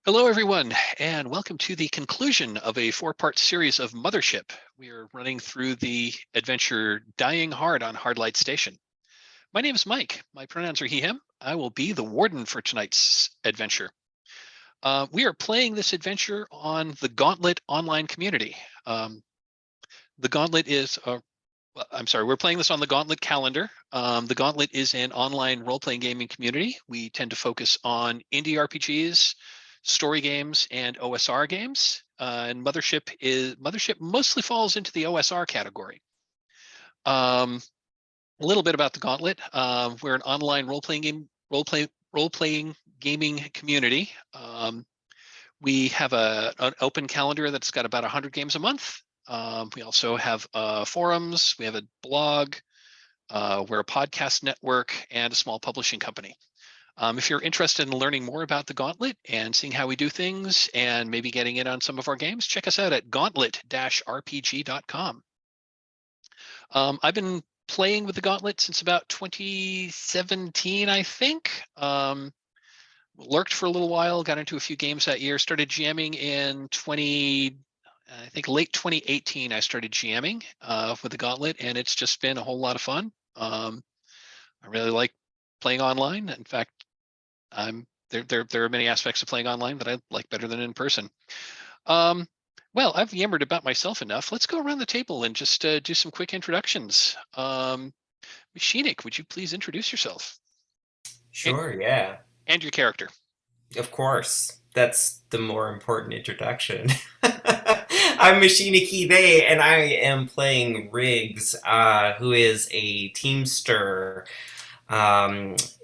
Hello, everyone, and welcome to the conclusion of a four-part series of Mothership. We are running through the adventure Dying Hard on Hardlight Station. My name is Mike. My pronouns are he, him. I will be the warden for tonight's adventure. We are playing this adventure on the Gauntlet online community. The Gauntlet is, we're playing this on the Gauntlet calendar. The Gauntlet is an online role-playing gaming community. We tend to focus on indie RPGs, story games, and OSR games. And Mothership mostly falls into the OSR category. A little bit about the Gauntlet. We're an online role-playing gaming community. We have an open calendar that's got about 100 games a month. We also have forums. We have a blog. We're a podcast network and a small publishing company. If you're interested in learning more about the Gauntlet and seeing how we do things and maybe getting in on some of our games, check us out at gauntlet-rpg.com. I've been playing with the Gauntlet since about 2017, I think. Lurked for a little while, got into a few games that year, started jamming in late 2018, I started jamming with the Gauntlet, and it's just been a whole lot of fun. I really like playing online. In fact, there are many aspects of playing online that I like better than in person. Well, I've yammered about myself enough. Let's go around the table and just do some quick introductions. Machinik, would you please introduce yourself? Sure, yeah. And your character. Of course. That's the more important introduction. I'm Machiniki Day, and I am playing Riggs, who is a teamster.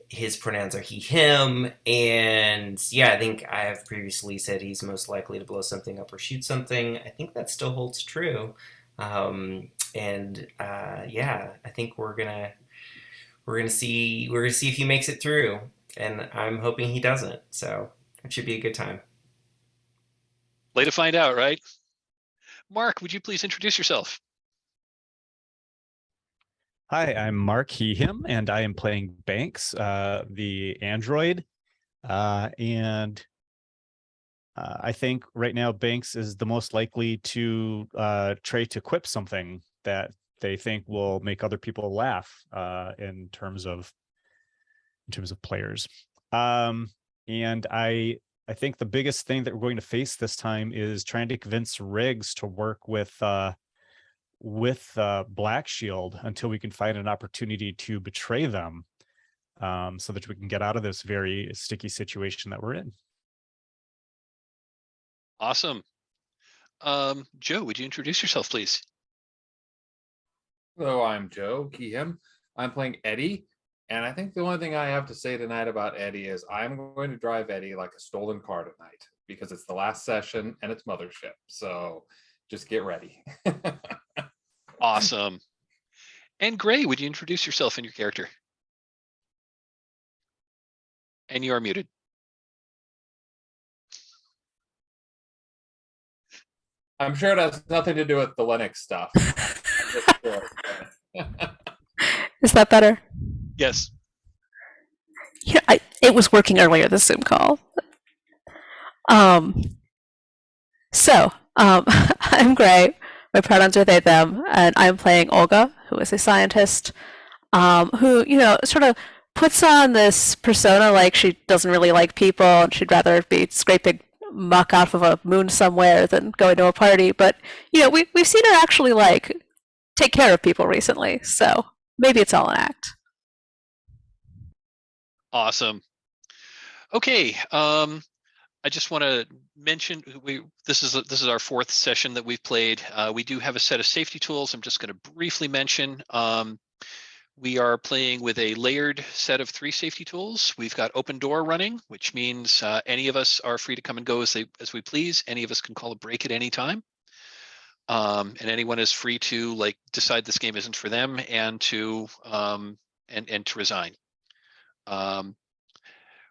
His pronouns are he, him, and yeah, I think I have previously said he's most likely to blow something up or shoot something. I think that still holds true. Yeah, I think we're gonna see if he makes it through, and I'm hoping he doesn't. So it should be a good time. Way to find out, right? Mark, would you please introduce yourself? Hi, I'm Mark, he, him, and I am playing Banks, the android. I think right now Banks is the most likely to try to quip something that they think will make other people laugh in terms of players. And I think the biggest thing that we're going to face this time is trying to convince Riggs to work with Black Shield until we can find an opportunity to betray them, so that we can get out of this very sticky situation that we're in. Awesome. Joe, would you introduce yourself, please? Hello, I'm Joe, he, him. I'm playing Eddie, and I think the only thing I have to say tonight about Eddie is I'm going to drive Eddie like a stolen car tonight because it's the last session and it's Mothership. So just get ready. Awesome. And Gray, would you introduce yourself and your character? And you are muted. I'm sure it has nothing to do with the Linux stuff. Is that better? Yes. Yeah, it was working earlier, the Zoom call. I'm Gray. My pronouns are they, them, and I'm playing Olga, who is a scientist, who, sort of puts on this persona like she doesn't really like people and she'd rather be scraping muck off of a moon somewhere than going to a party. But, we've seen her actually, take care of people recently, so maybe it's all an act. Awesome. Okay. I just want to mention this is our fourth session that we've played. We do have a set of safety tools. I'm just going to briefly mention. We are playing with a layered set of 3 safety tools. We've got open door running, which means any of us are free to come and go as we please. Any of us can call a break at any time. And anyone is free to decide this game isn't for them and to resign.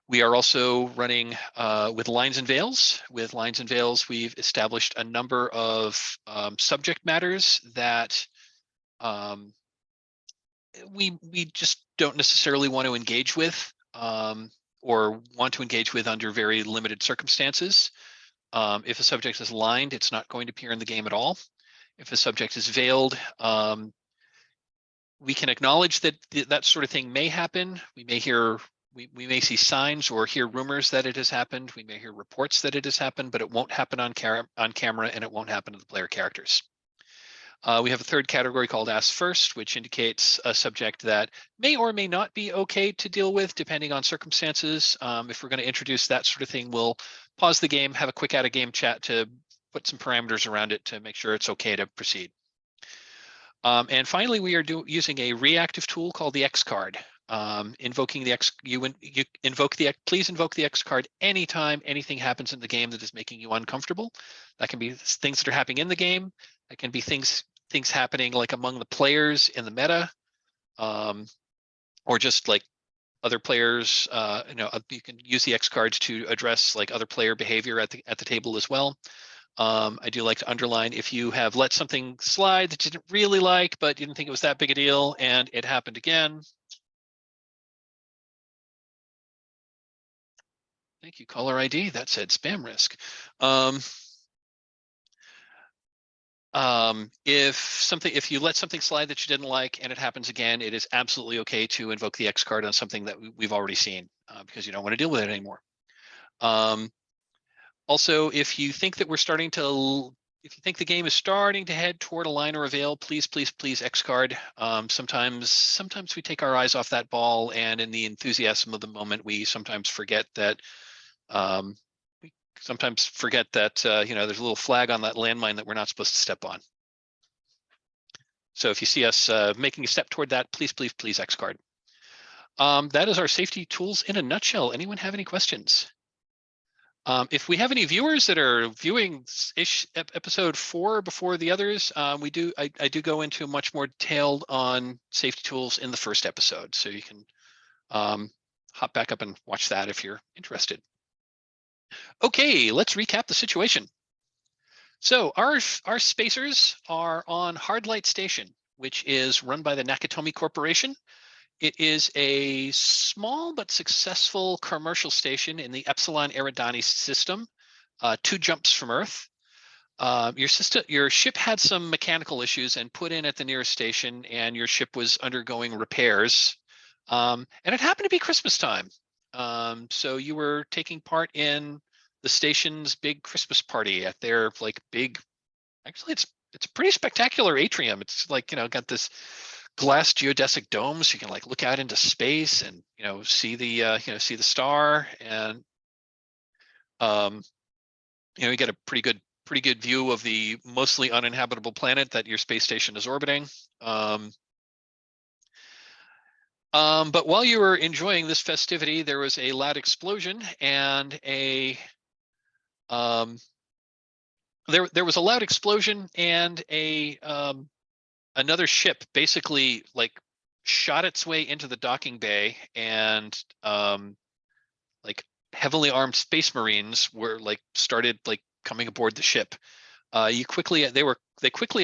We are also running with lines and veils. With lines and veils, we've established a number of subject matters that we just don't necessarily want to engage with. or want to engage with under very limited circumstances. If a subject is lined, it's not going to appear in the game at all. If a subject is veiled, we can acknowledge that that sort of thing may happen. We may hear, we may see signs or hear rumors that it has happened. We may hear reports that it has happened, but it won't happen on camera, and it won't happen to the player characters. We have a third category called Ask First, which indicates a subject that may or may not be okay to deal with depending on circumstances. If we're going to introduce that sort of thing, we'll pause the game, have a quick out of game chat to put some parameters around it to make sure it's okay to proceed. And finally, we are using a reactive tool called the X card. Invoking the X, you invoke the X, please invoke the X card anytime anything happens in the game that is making you uncomfortable. That can be things that are happening in the game. That can be things happening like among the players in the meta, or just like other players. You can use the X cards to address like other player behavior at the table as well. I do like to underline if you have let something slide that you didn't really like, but you didn't think it was that big a deal, and it happened again. Thank you, caller ID. That said spam risk. If you let something slide that you didn't like and it happens again, it is absolutely okay to invoke the X card on something that we've already seen, because you don't want to deal with it anymore. Also, if you think that if you think the game is starting to head toward a line or a veil, please X card. Sometimes we take our eyes off that ball, and in the enthusiasm of the moment, we sometimes forget that there's a little flag on that landmine that we're not supposed to step on. So if you see us making a step toward that, please X card. That is our safety tools in a nutshell. Anyone have any questions? If we have any viewers that are viewing episode 4 before the others, I do go into much more detailed on safety tools in the first episode, so you can hop back up and watch that if you're interested. Okay, let's recap the situation. So our spacers are on Hardlight Station, which is run by the Nakatomi Corporation. It is a small but successful commercial station in the Epsilon Eridani system, 2 jumps from Earth. Your ship had some mechanical issues and put in at the nearest station, and your ship was undergoing repairs. And it happened to be Christmas time. So you were taking part in the station's big Christmas party at their actually it's a pretty spectacular atrium. It's got this glass geodesic dome, so you can look out into space and see the star, and you get a pretty good view of the mostly uninhabitable planet that your space station is orbiting. But while you were enjoying this festivity, there was a loud explosion, and there was a loud explosion, and another ship basically shot its way into the docking bay, and heavily armed space marines were started coming aboard the ship. They quickly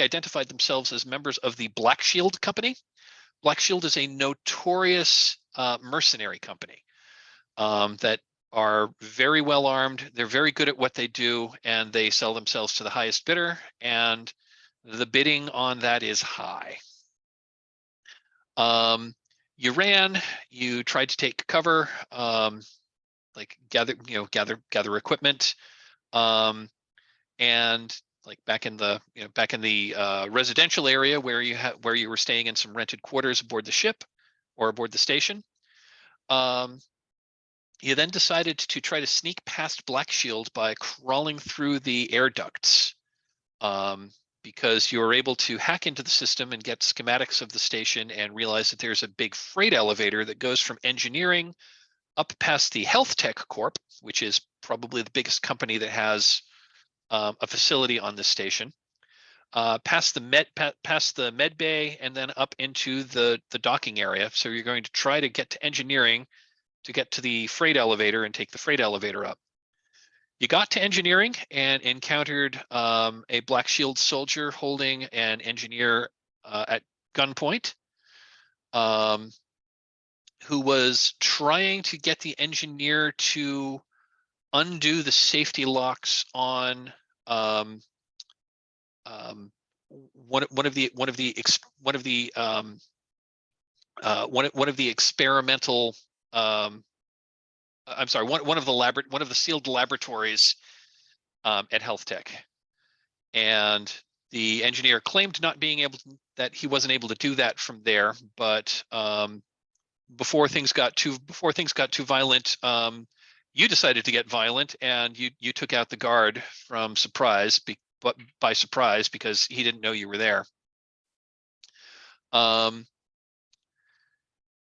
identified themselves as members of the Black Shield Company. Black Shield is a notorious mercenary company that are very well armed. They're very good at what they do, and they sell themselves to the highest bidder, and the bidding on that is high. You ran, you tried to take cover, gather equipment, and back in the residential area where you were staying in some rented quarters aboard the ship or aboard the station. You then decided to try to sneak past Black Shield by crawling through the air ducts, because you were able to hack into the system and get schematics of the station and realize that there's a big freight elevator that goes from engineering up past the Health Tech Corp, which is probably the biggest company that has a facility on this station, past the med bay, and then up into the docking area. So you're going to try to get to engineering to get to the freight elevator and take the freight elevator up. You got to engineering and encountered a Black Shield soldier holding an engineer at gunpoint. who was trying to get the engineer to undo the safety locks on one of the experimental I'm sorry, one of the sealed laboratories at Health Tech, and the engineer claimed that he wasn't able to do that from there, but before things got too violent, you decided to get violent, and you took out the guard from surprise, but by surprise, because he didn't know you were there.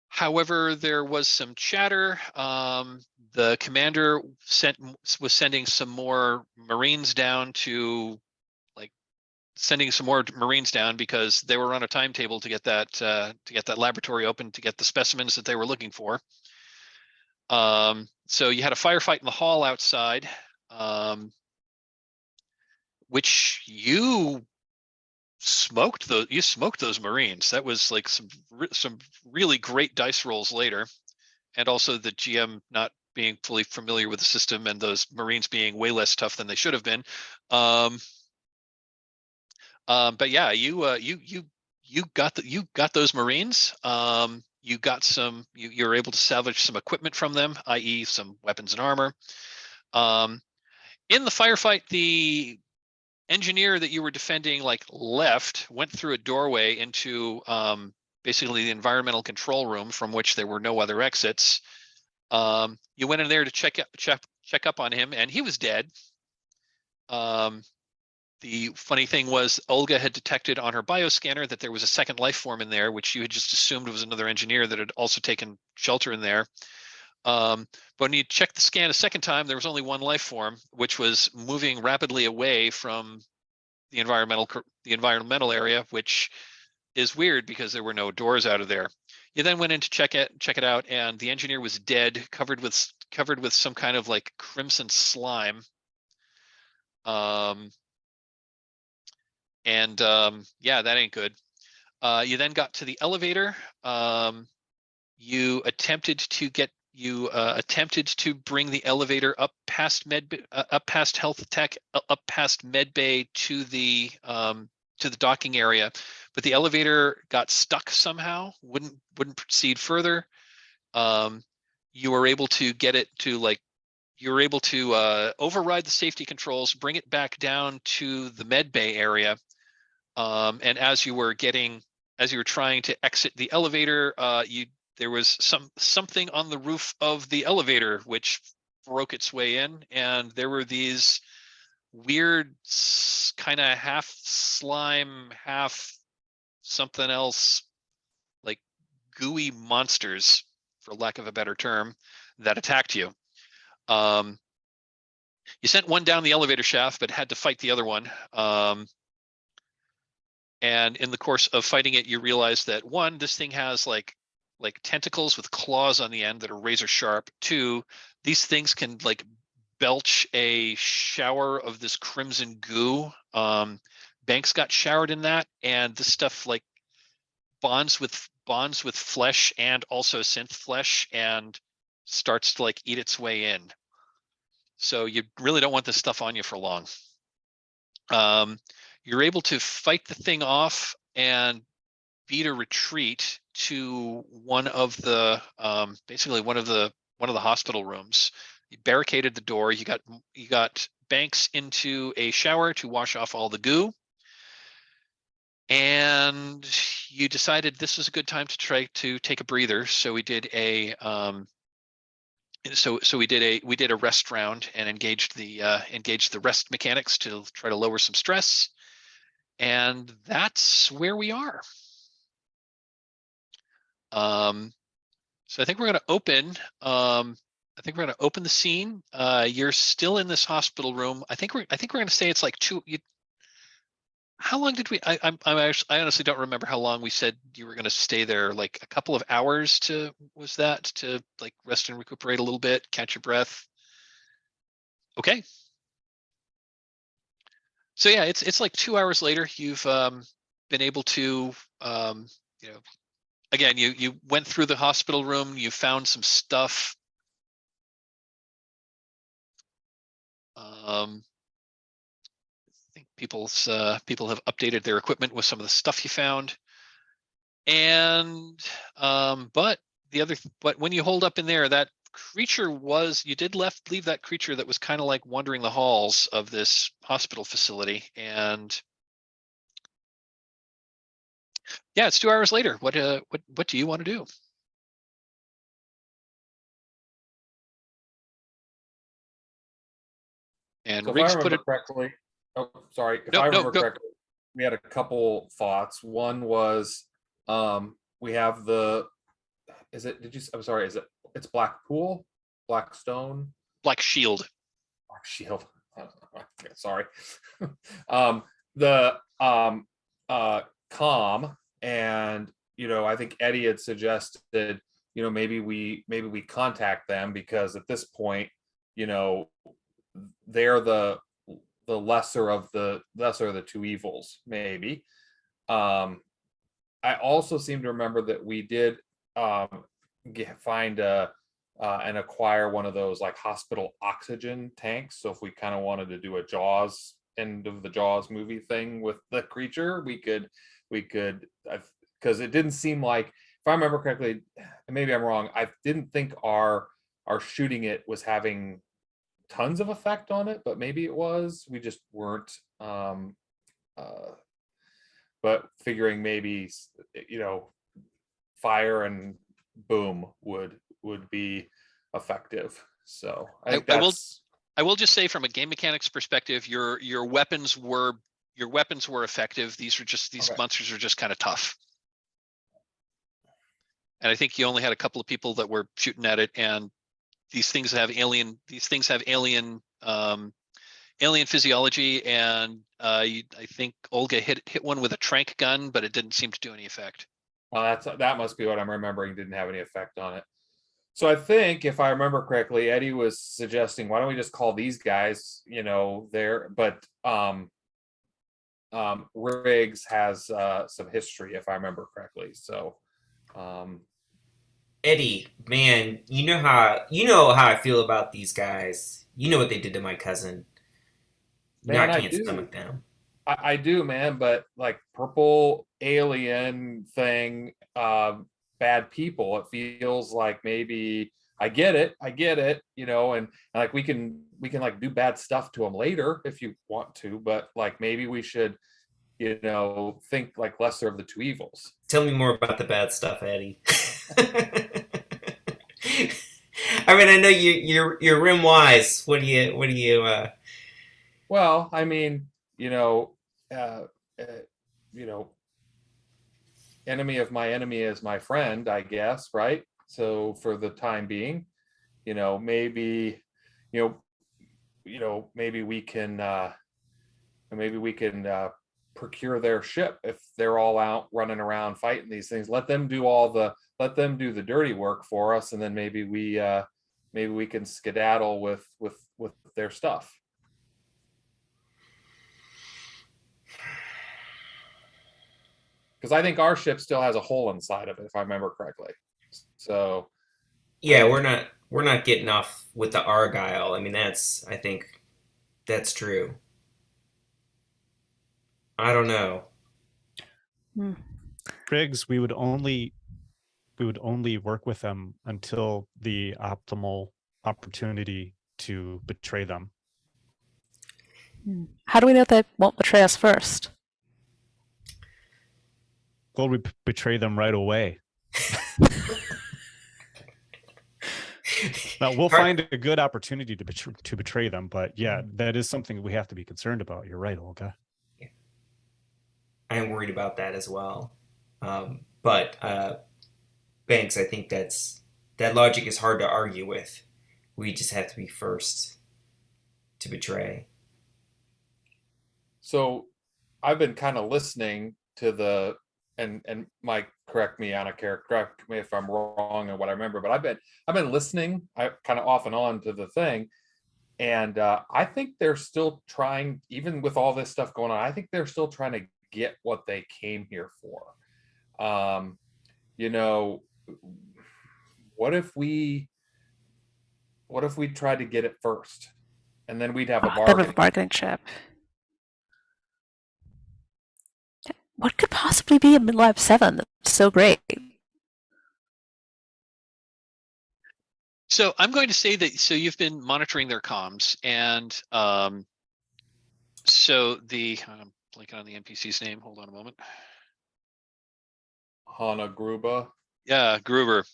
However, there was some chatter. The commander was sending some more Marines down because they were on a timetable to get that laboratory open, to get the specimens that they were looking for. So you had a firefight in the hall outside, which you smoked those Marines. That was like some really great dice rolls later, and also the GM not being fully familiar with the system, and those Marines being way less tough than they should have been. But yeah, you got those Marines. You were able to salvage some equipment from them, i.e., some weapons and armor. In the firefight, the engineer that you were defending went through a doorway into basically the environmental control room, from which there were no other exits. You went in there to check up on him, and he was dead. The funny thing was, Olga had detected on her bioscanner that there was a second life form in there, which you had just assumed was another engineer that had also taken shelter in there. But when you checked the scan a second time, there was only one life form, which was moving rapidly away from the environmental area, which is weird because there were no doors out of there. You then went in to check it out, and the engineer was dead, covered with some kind of like crimson slime. Yeah, that ain't good. You then got to the elevator. You attempted to bring the elevator up past Health Tech, up past Med Bay to the docking area, but the elevator got stuck somehow. Wouldn't proceed further. You were able to get it to override the safety controls, bring it back down to the Med Bay area. And as you were trying to exit the elevator, there was something on the roof of the elevator which broke its way in, and there were these weird kind of half slime, half something else, like gooey monsters, for lack of a better term, that attacked you. You sent one down the elevator shaft, but had to fight the other one. And in the course of fighting it, you realize that one, this thing has like tentacles with claws on the end that are razor sharp. Two, these things can like belch a shower of this crimson goo. Banks got showered in that, and this stuff like bonds with flesh and also synth flesh, and starts to like eat its way in. So you really don't want this stuff on you for long. You're able to fight the thing off and beat a retreat to one of the hospital rooms. You barricaded the door. You got Banks into a shower to wash off all the goo, and you decided this was a good time to try to take a breather. So we did a we did a rest round and engaged the rest mechanics to try to lower some stress, and that's where we are. So I think we're going to open. The scene. You're still in this hospital room. I think we're going to say it's like two. How long did we? I honestly don't remember how long we said you were going to stay there. Like a couple of hours to like rest and recuperate a little bit, catch your breath. Okay. So yeah, it's like 2 hours later. You've been able to again, you went through the hospital room, you found some stuff. I think people have updated their equipment with some of the stuff you found. And but when you hold up in there, that creature you did leave that creature that was kind of like wandering the halls of this hospital facility. And yeah, it's 2 hours later. What do you want to do? And So if I Riggs put remember it. correctly, oh, sorry. If No, I no, remember go. correctly, we had a couple thoughts. One was, we have the, is it, did you, I'm sorry, is it, it's Blackpool, Blackstone, Black Shield. Black Shield. Sorry. The calm, and I think Eddie had suggested, maybe we contact them, because at this point, they're the lesser of the two evils, maybe. I also seem to remember that we did find and acquire one of those like hospital oxygen tanks. So if we kind of wanted to do a Jaws end of the Jaws movie thing with the creature, we could because it didn't seem like, if I remember correctly, and maybe I'm wrong, I didn't think our shooting it was having tons of effect on it, but maybe it was. We just weren't. But figuring maybe fire and boom would be effective. So I think I will just say, from a game mechanics perspective, your weapons were effective. These Okay. monsters are just kind of tough. And I think you only had a couple of people that were shooting at it, and these things have alien physiology, and I think Olga hit one with a trank gun, but it didn't seem to do any effect. Well, that must be what I'm remembering. Didn't have any effect on it. So I think, if I remember correctly, Eddie was suggesting, why don't we just call these guys, there, but Riggs has some history, if I remember correctly. So Eddie, man, you know how I feel about these guys. You know what they did to my cousin. man, I I can't do. stomach them. I do, man, but like purple alien thing, bad people. It feels like maybe I get it, and like we can like do bad stuff to them later if you want to, but like maybe we should, think like lesser of the two evils. Tell me more about the bad stuff, Eddie. I mean, I know you're rim wise. What do you? Well, I mean, uh, you know, enemy of my enemy is my friend, I guess, right? So for the time being, maybe, maybe we can procure their ship if they're all out running around fighting these things. Let them do the dirty work for us, and then maybe we can skedaddle with their stuff. Because I think our ship still has a hole inside of it, if I remember correctly. So Yeah, we're not getting off with the Argyle. I mean, I think that's true. I don't know. Briggs, we would only work with them until the optimal opportunity to betray them. How do we know they won't betray us first? Well, we betray them right away. Now we'll find a good opportunity to betray them, but yeah, that is something we have to be concerned about. You're right, Olga. Yeah. I am worried about that as well. But Banks, I think that logic is hard to argue with. We just have to be first to betray. So I've been kind of listening to and Mike, correct me if I'm wrong in what I remember, but I've been listening, I kind of off and on to the thing, and I think they're still trying, even with all this stuff going on, I think they're still trying to get what they came here for. you know, what if we tried to get it first, and then we'd have a Then we have a bargaining. bargaining chip. What could possibly be in Lab 7 that's so great? So I'm going to say that, so you've been monitoring their comms, and so I'm blanking on the NPC's name. Hold on a moment. Hana Gruba. Yeah, Gruber.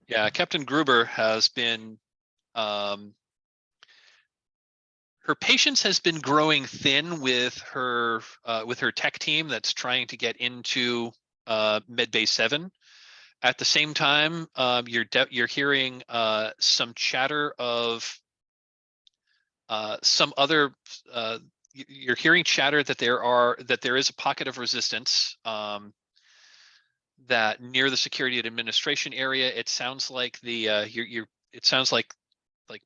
Yeah, Captain Gruber has been, her patience has been growing thin with her tech team that's trying to get into Medbay 7. At the same time, you're hearing some chatter of some other. You're hearing chatter that there is a pocket of resistance that near the security and administration area. It sounds like it sounds like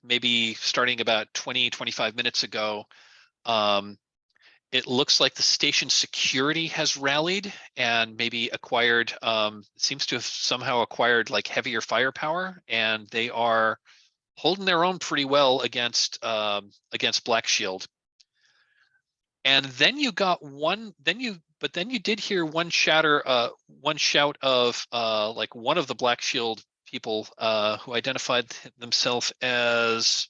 maybe starting about 25 minutes ago. It looks like the station security has rallied and maybe acquired, seems to have somehow acquired like heavier firepower, and they are holding their own pretty well against Black Shield. And then you got then you did hear one shout of like one of the Black Shield people who identified themselves as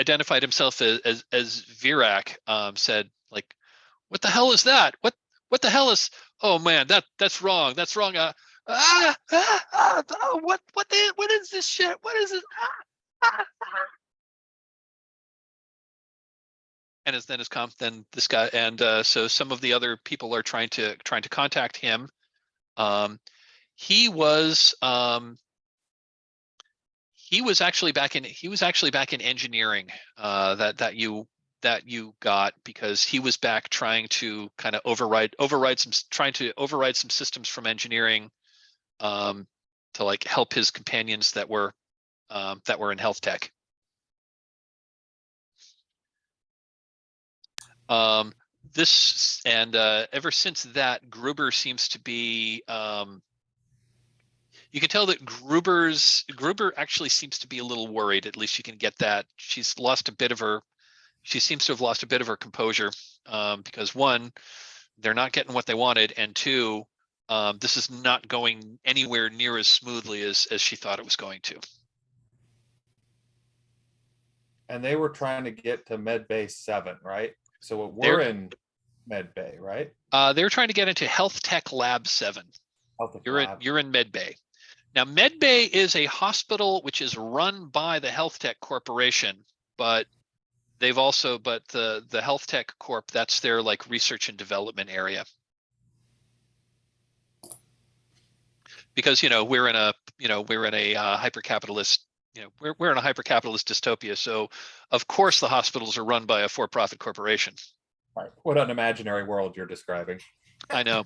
identified himself as Virak, said like, "What the hell is that? What the hell is? Oh man, that's wrong. That's wrong. What is this shit? What is it?" And then then this guy, and so some of the other people are trying to contact him. He was actually back in engineering, that you got, because he was back trying to kind of override some systems from engineering, to like help his companions that were in health tech. This and ever since that, Gruber seems to be, you can tell that Gruber actually seems to be a little worried. At least you can get that. She seems to have lost a bit of her composure, because one, they're not getting what they wanted, and two, this is not going anywhere near as smoothly as she thought it was going to. And they were trying to get to Med Bay 7, right? So we're in Med Bay, right? They were trying to get into Health Tech Lab 7. You're in Med Bay. Now, Med Bay is a hospital which is run by the Health Tech Corporation, but the Health Tech Corp, that's their like research and development area. Because we're in a hyper-capitalist, we're in a hyper-capitalist dystopia, so of course the hospitals are run by a for-profit corporation. Right. What an imaginary world you're describing. I know.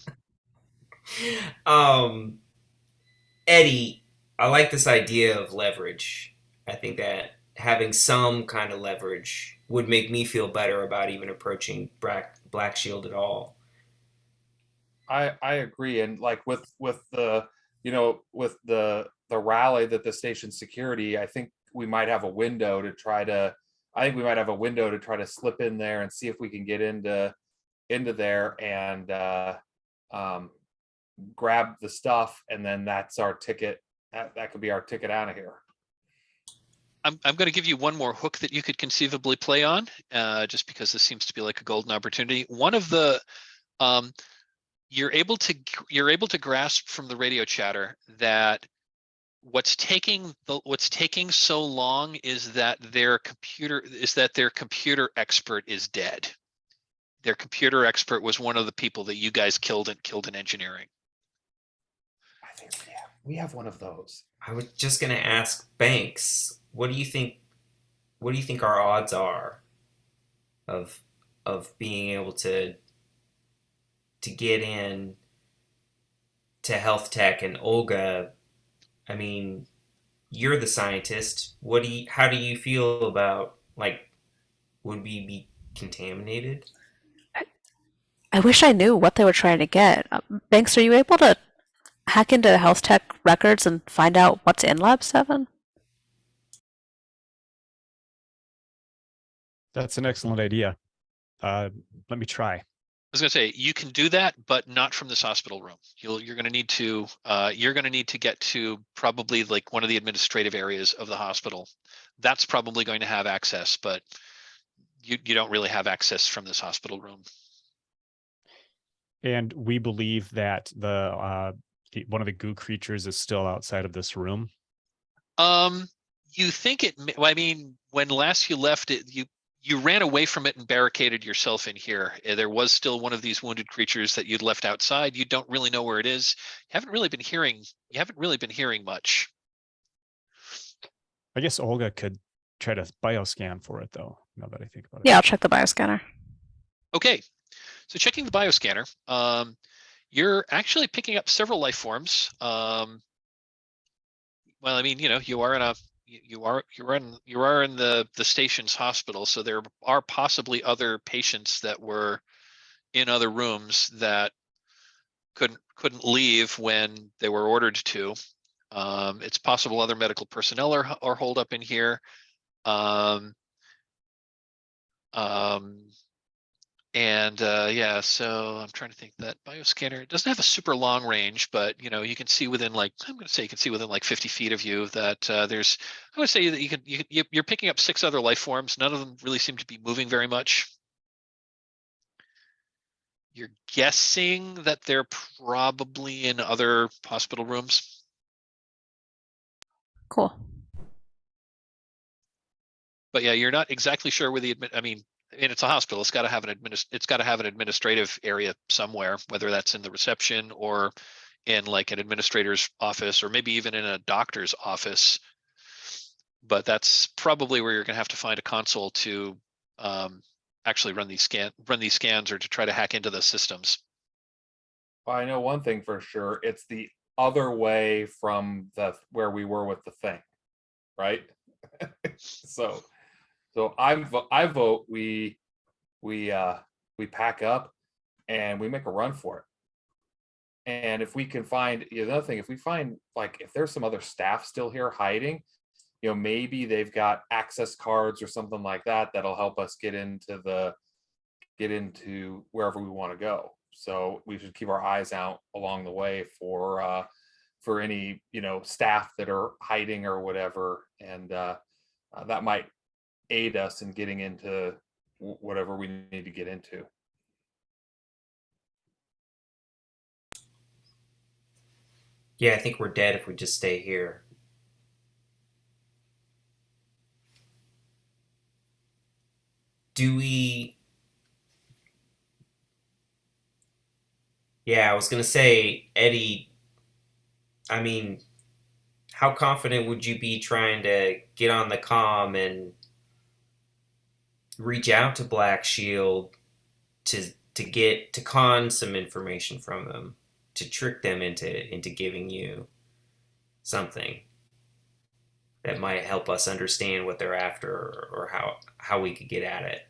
Eddie, I like this idea of leverage. I think that having some kind of leverage would make me feel better about even approaching Black Shield at all. I agree, and like with the with the rally that the station security, I think we might have a window to try to. I think we might have a window to try to slip in there and see if we can get into there and grab the stuff, and then that's our ticket. That could be our ticket out of here. I'm going to give you one more hook that you could conceivably play on, just because this seems to be like a golden opportunity. One of the you're able to grasp from the radio chatter that what's taking so long is that their computer expert is dead. Their computer expert was one of the people that you guys killed in engineering. I think we have one of those. I was just gonna ask Banks, what do you think our odds are of being able to get in to health tech? And Olga, I mean, you're the scientist. How do you feel about like Would we be contaminated? I wish I knew what they were trying to get. Banks, are you able to hack into health tech records and find out what's in Lab 7? That's an excellent idea. Let me try. I was going to say you can do that, but not from this hospital room. You're going to need to get to probably like one of the administrative areas of the hospital. That's probably going to have access, but you don't really have access from this hospital room. And we believe that one of the goo creatures is still outside of this room. You think it? I mean, when last you left it, you ran away from it and barricaded yourself in here. There was still one of these wounded creatures that you'd left outside. You don't really know where it is. You haven't really been hearing much. I guess Olga could try to bioscan for it, though. Now that I think about it. Yeah, I'll check the bioscanner. Okay, so checking the bioscanner, you're actually picking up several life forms. Well, I mean, you are in the station's hospital, so there are possibly other patients that were in other rooms that couldn't leave when they were ordered to. It's possible other medical personnel are holed up in here. Yeah, so I'm trying to think. That bioscanner, it doesn't have a super long range, but you can see within like, I'm going to say you can see within like 50 feet of you that there's, I would say that you're picking up 6 other life forms. None of them really seem to be moving very much. You're guessing that they're probably in other hospital rooms. Cool. But yeah, you're not exactly sure where I mean, it's a hospital. It's got to have an administrative area somewhere, whether that's in the reception or in like an administrator's office, or maybe even in a doctor's office. But that's probably where you're going to have to find a console to actually run these scans, or to try to hack into the systems. Well, I know one thing for sure. It's the other way from where we were with the thing, right? So I vote we pack up and we make a run for it. And if we can find another thing, if we find like if there's some other staff still here hiding, maybe they've got access cards or something like that that'll help us get into wherever we want to go. So we should keep our eyes out along the way for any staff that are hiding or whatever, and that might aid us in getting into whatever we need to get into. Yeah, I think we're dead if we just stay here. Do we... Yeah, I was going to say, Eddie, I mean, how confident would you be trying to get on the comm and reach out to Black Shield to con some information from them, to trick them into giving you something that might help us understand what they're after, or how we could get at it?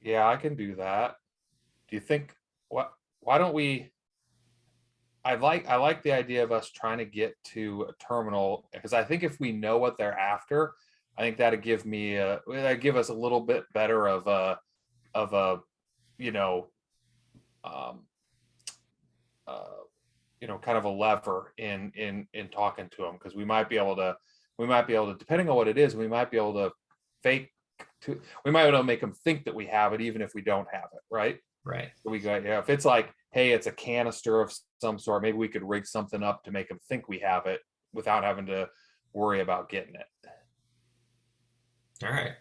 Yeah, I can do that. Do you think why don't we I like the idea of us trying to get to a terminal, because I think if we know what they're after, I think that'd give us a little bit better of a kind of a lever in talking to them, because we might be able to depending on what it is, we might be able to we might be able to make them think that we have it even if we don't have it, right? Right. So we got, if it's like, hey, it's a canister of some sort, maybe we could rig something up to make them think we have it without having to worry about getting it. All right.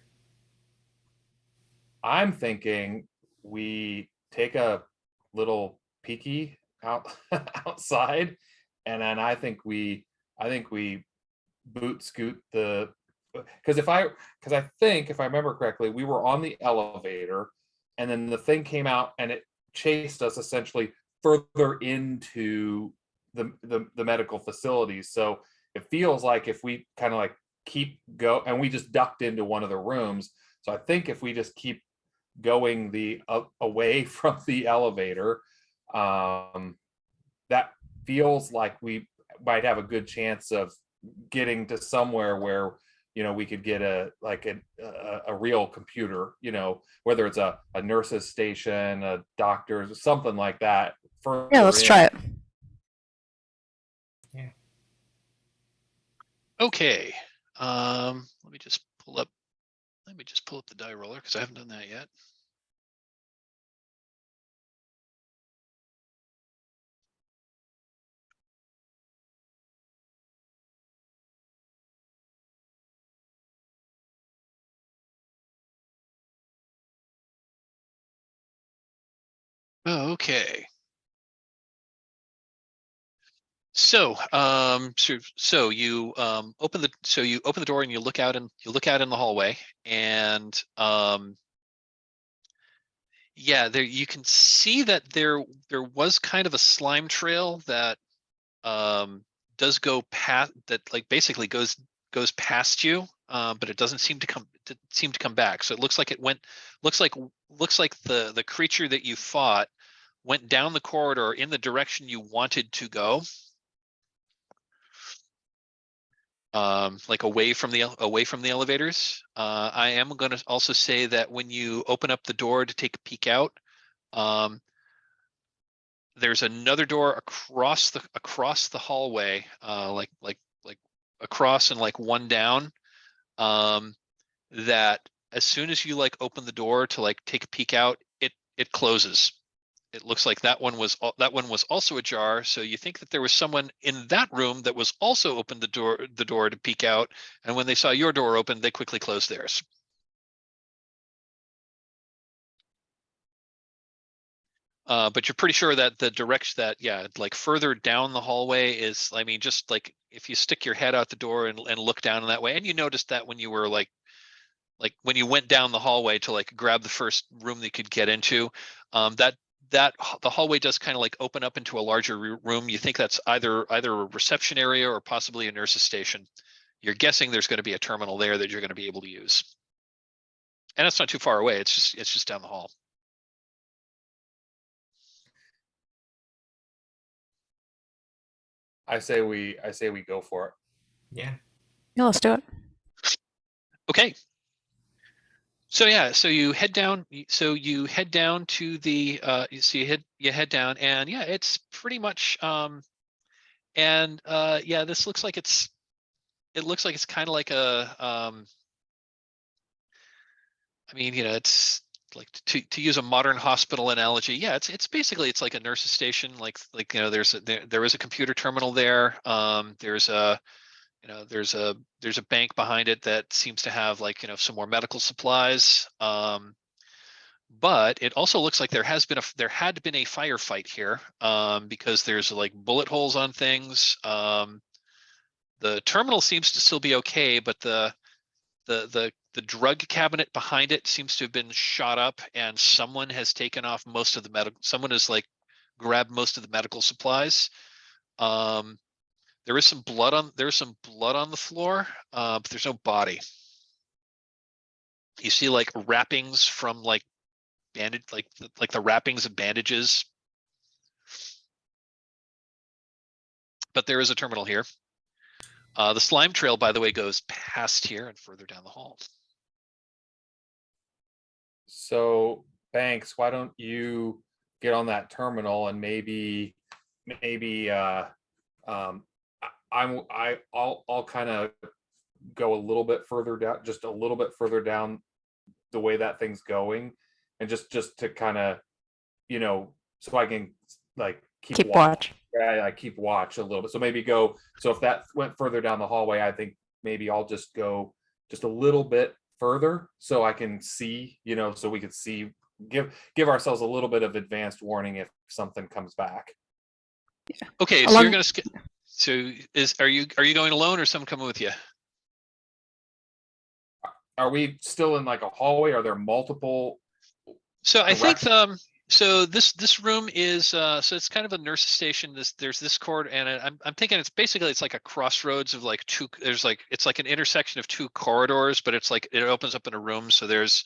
I'm thinking we take a little peeky outside, and then I think we boot scoot because I think if I remember correctly, we were on the elevator, and then the thing came out and it chased us essentially further into the medical facilities. So it feels like if we kind of like and we just ducked into one of the rooms. So I think if we just keep going away from the elevator, that feels like we might have a good chance of getting to somewhere where we could get a real computer, whether it's a nurse's station, a doctor's, something like that. Yeah, let's try it. Yeah. Okay. Let me just pull up the die roller because I haven't done that yet. Okay. So, you open the door and you look out in the hallway, and yeah, there you can see that there was kind of a slime trail that does go past, that like basically goes past you, but it doesn't seem to come back. So it looks like looks like the creature that you fought went down the corridor in the direction you wanted to go. Like away from the elevators. I am going to also say that when you open up the door to take a peek out, there's another door across the hallway, like across and like one down. That as soon as you like open the door to like take a peek out, it closes. It looks like that one was also ajar. So you think that there was someone in that room that was also opened the door to peek out, and when they saw your door open, they quickly closed theirs. But you're pretty sure that the direction that, yeah, like further down the hallway is, I mean, just like if you stick your head out the door and look down in that way, and you noticed that when you were like when you went down the hallway to like grab the first room that you could get into, that the hallway does kind of like open up into a larger room. You think that's either a reception area or possibly a nurse's station. You're guessing there's going to be a terminal there that you're going to be able to use, and it's not too far away. It's just down the hall. I say we go for it. Yeah. Yeah, let's do it. Okay. So yeah, so you head down. So you head down to the. You head down, and yeah, it's pretty much. Yeah, this looks like it's. It looks like it's kind of like a. I mean, it's like to use a modern hospital analogy. Yeah, it's basically it's like a nurse's station. Like there is a computer terminal there. There's a. There's a bank behind it that seems to have like some more medical supplies. But it also looks like there had been a firefight here, because there's like bullet holes on things. The terminal seems to still be okay, but the drug cabinet behind it seems to have been shot up, and someone has taken off most of the medical. Someone has like grabbed most of the medical supplies. There's some blood on the floor, but there's no body. You see like wrappings from like bandage, like the wrappings of bandages. But there is a terminal here. The slime trail, by the way, goes past here and further down the hall. So Banks, why don't you get on that terminal and maybe I'll kind of go a little bit further down, just a little bit further down the way that thing's going, and just to kind of so I can like keep watch. I keep watch a little bit. So maybe go. So if that went further down the hallway, I think maybe I'll just go just a little bit further so I can see, so we could see, give ourselves a little bit of advanced warning if something comes back. Yeah. Okay, so you're gonna skip. So are you going alone or someone coming with you? Are we still in like a hallway? Are there multiple? So I think So this room is so it's kind of a nurse station. There's this corridor, and I'm thinking it's basically it's like a crossroads of like two. There's like it's like an intersection of two corridors, but it's like it opens up in a room. So there's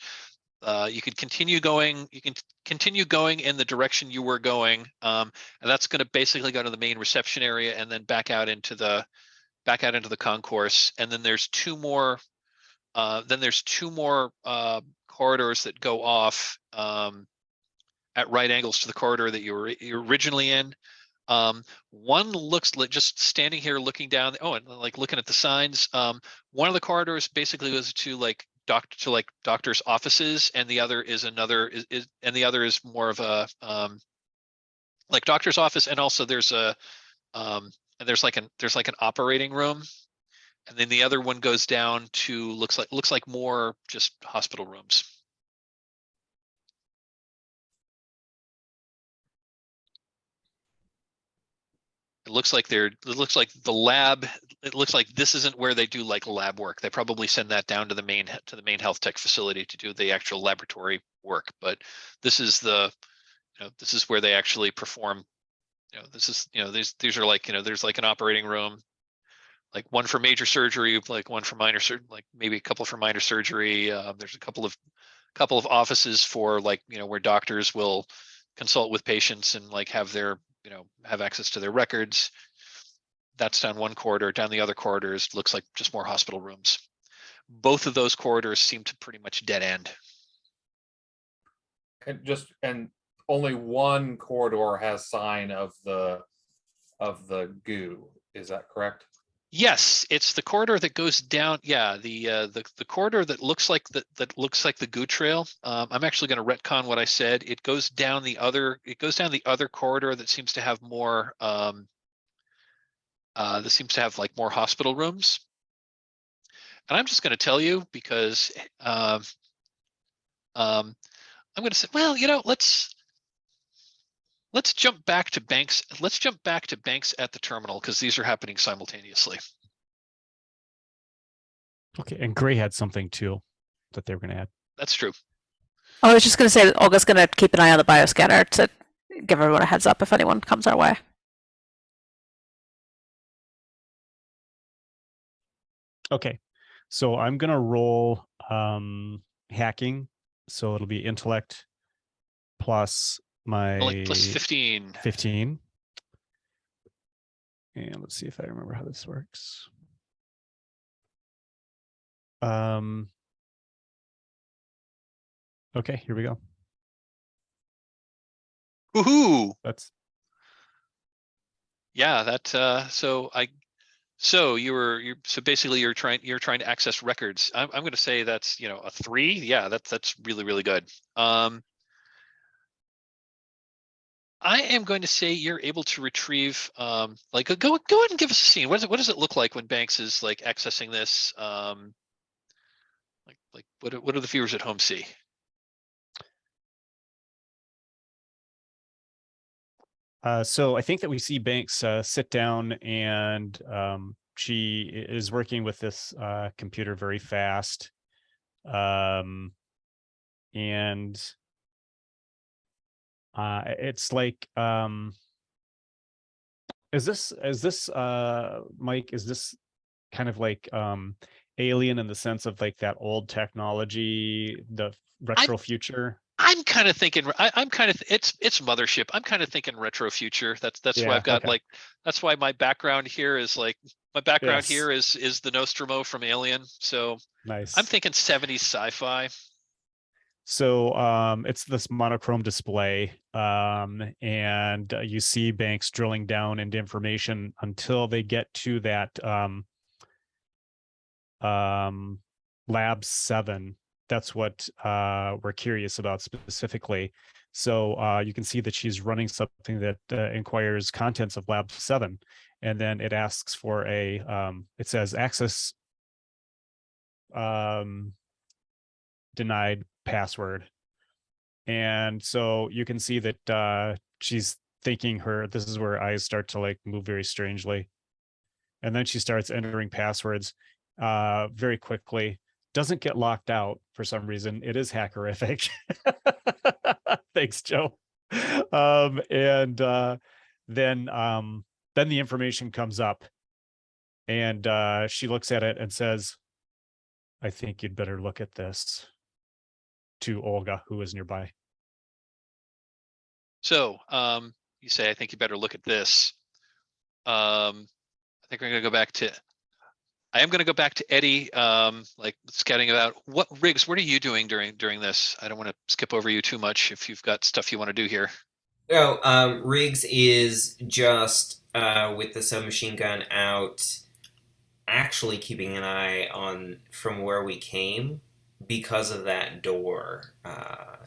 you can continue going. You can continue going in the direction you were going, and that's going to basically go to the main reception area, and then back out into the concourse. And then there's two more. Corridors that go off. At right angles to the corridor that you're originally in. One looks like just standing here looking down. Oh, and like looking at the signs. One of the corridors basically goes to like doctors' offices, and the other is more of a like doctor's office, and also there's a and there's like an operating room, and then the other one goes down to looks like more just hospital rooms. It looks like the lab. It looks like this isn't where they do like lab work. They probably send that down to the main health tech facility to do the actual laboratory work. But this is this is where they actually perform. This is these are like there's like an operating room, like one for major surgery, like one for minor surgery, like maybe a couple for minor surgery. There's a couple of offices for like where doctors will consult with patients and like have have access to their records. That's down one corridor. Down the other corridors looks like just more hospital rooms. Both of those corridors seem to pretty much dead end. And only one corridor has sign of the goo. Is that correct? Yes, it's the corridor that goes down. Yeah, the corridor that looks like the goo trail. I'm actually going to retcon what I said. It goes down the other corridor that seems to have more. That seems to have like more hospital rooms. And I'm just going to tell you because I'm going to say, well, let's jump back to Banks. Let's jump back to Banks at the terminal because these are happening simultaneously. Okay, and Gray had something too that they were going to add. That's true. I was just going to say that Olga's going to keep an eye on the bioscanner to give everyone a heads up if anyone comes our way. Okay, so I'm going to roll hacking. So it'll be intellect plus my Plus 15. 15. And let's see if I remember how this works. Okay, here we go. Woohoo! That's yeah. That so basically you're trying to access records. I'm going to say that's a 3. Yeah, that's really good. I am going to say you're able to retrieve like go ahead and give us a scene. What does it look like when Banks is like accessing this? Like what do the viewers at home see? So I think that we see Banks sit down, and she is working with this computer very fast. And it's like, is this Mike, is this kind of like Alien in the sense of like that old technology, the retro future? I'm kind of thinking it's Mothership. I'm kind of thinking retro future. That's why I've got like that's why my background here is like here is the Nostromo from Alien. So nice. I'm thinking 70s sci-fi. So it's this monochrome display, and you see Banks drilling down into information until they get to that lab 7. That's what we're curious about specifically. So you can see that she's running something that inquires contents of lab 7, and then it asks for a it says access denied password. And so you can see that she's thinking this is where eyes start to like move very strangely. And then she starts entering passwords very quickly. Doesn't get locked out for some reason. It is hackerific. Thanks, Joe. And then the information comes up, and she looks at it and says, I think you'd better look at this, to Olga, who is nearby. So you say, I think you better look at this. I think we're going to go back to, I am going to go back to Eddie, like scouting about what Riggs, what are you doing during this? I don't want to skip over you too much if you've got stuff you want to do here. No, Riggs is just with the submachine gun out, actually keeping an eye on from where we came because of that door.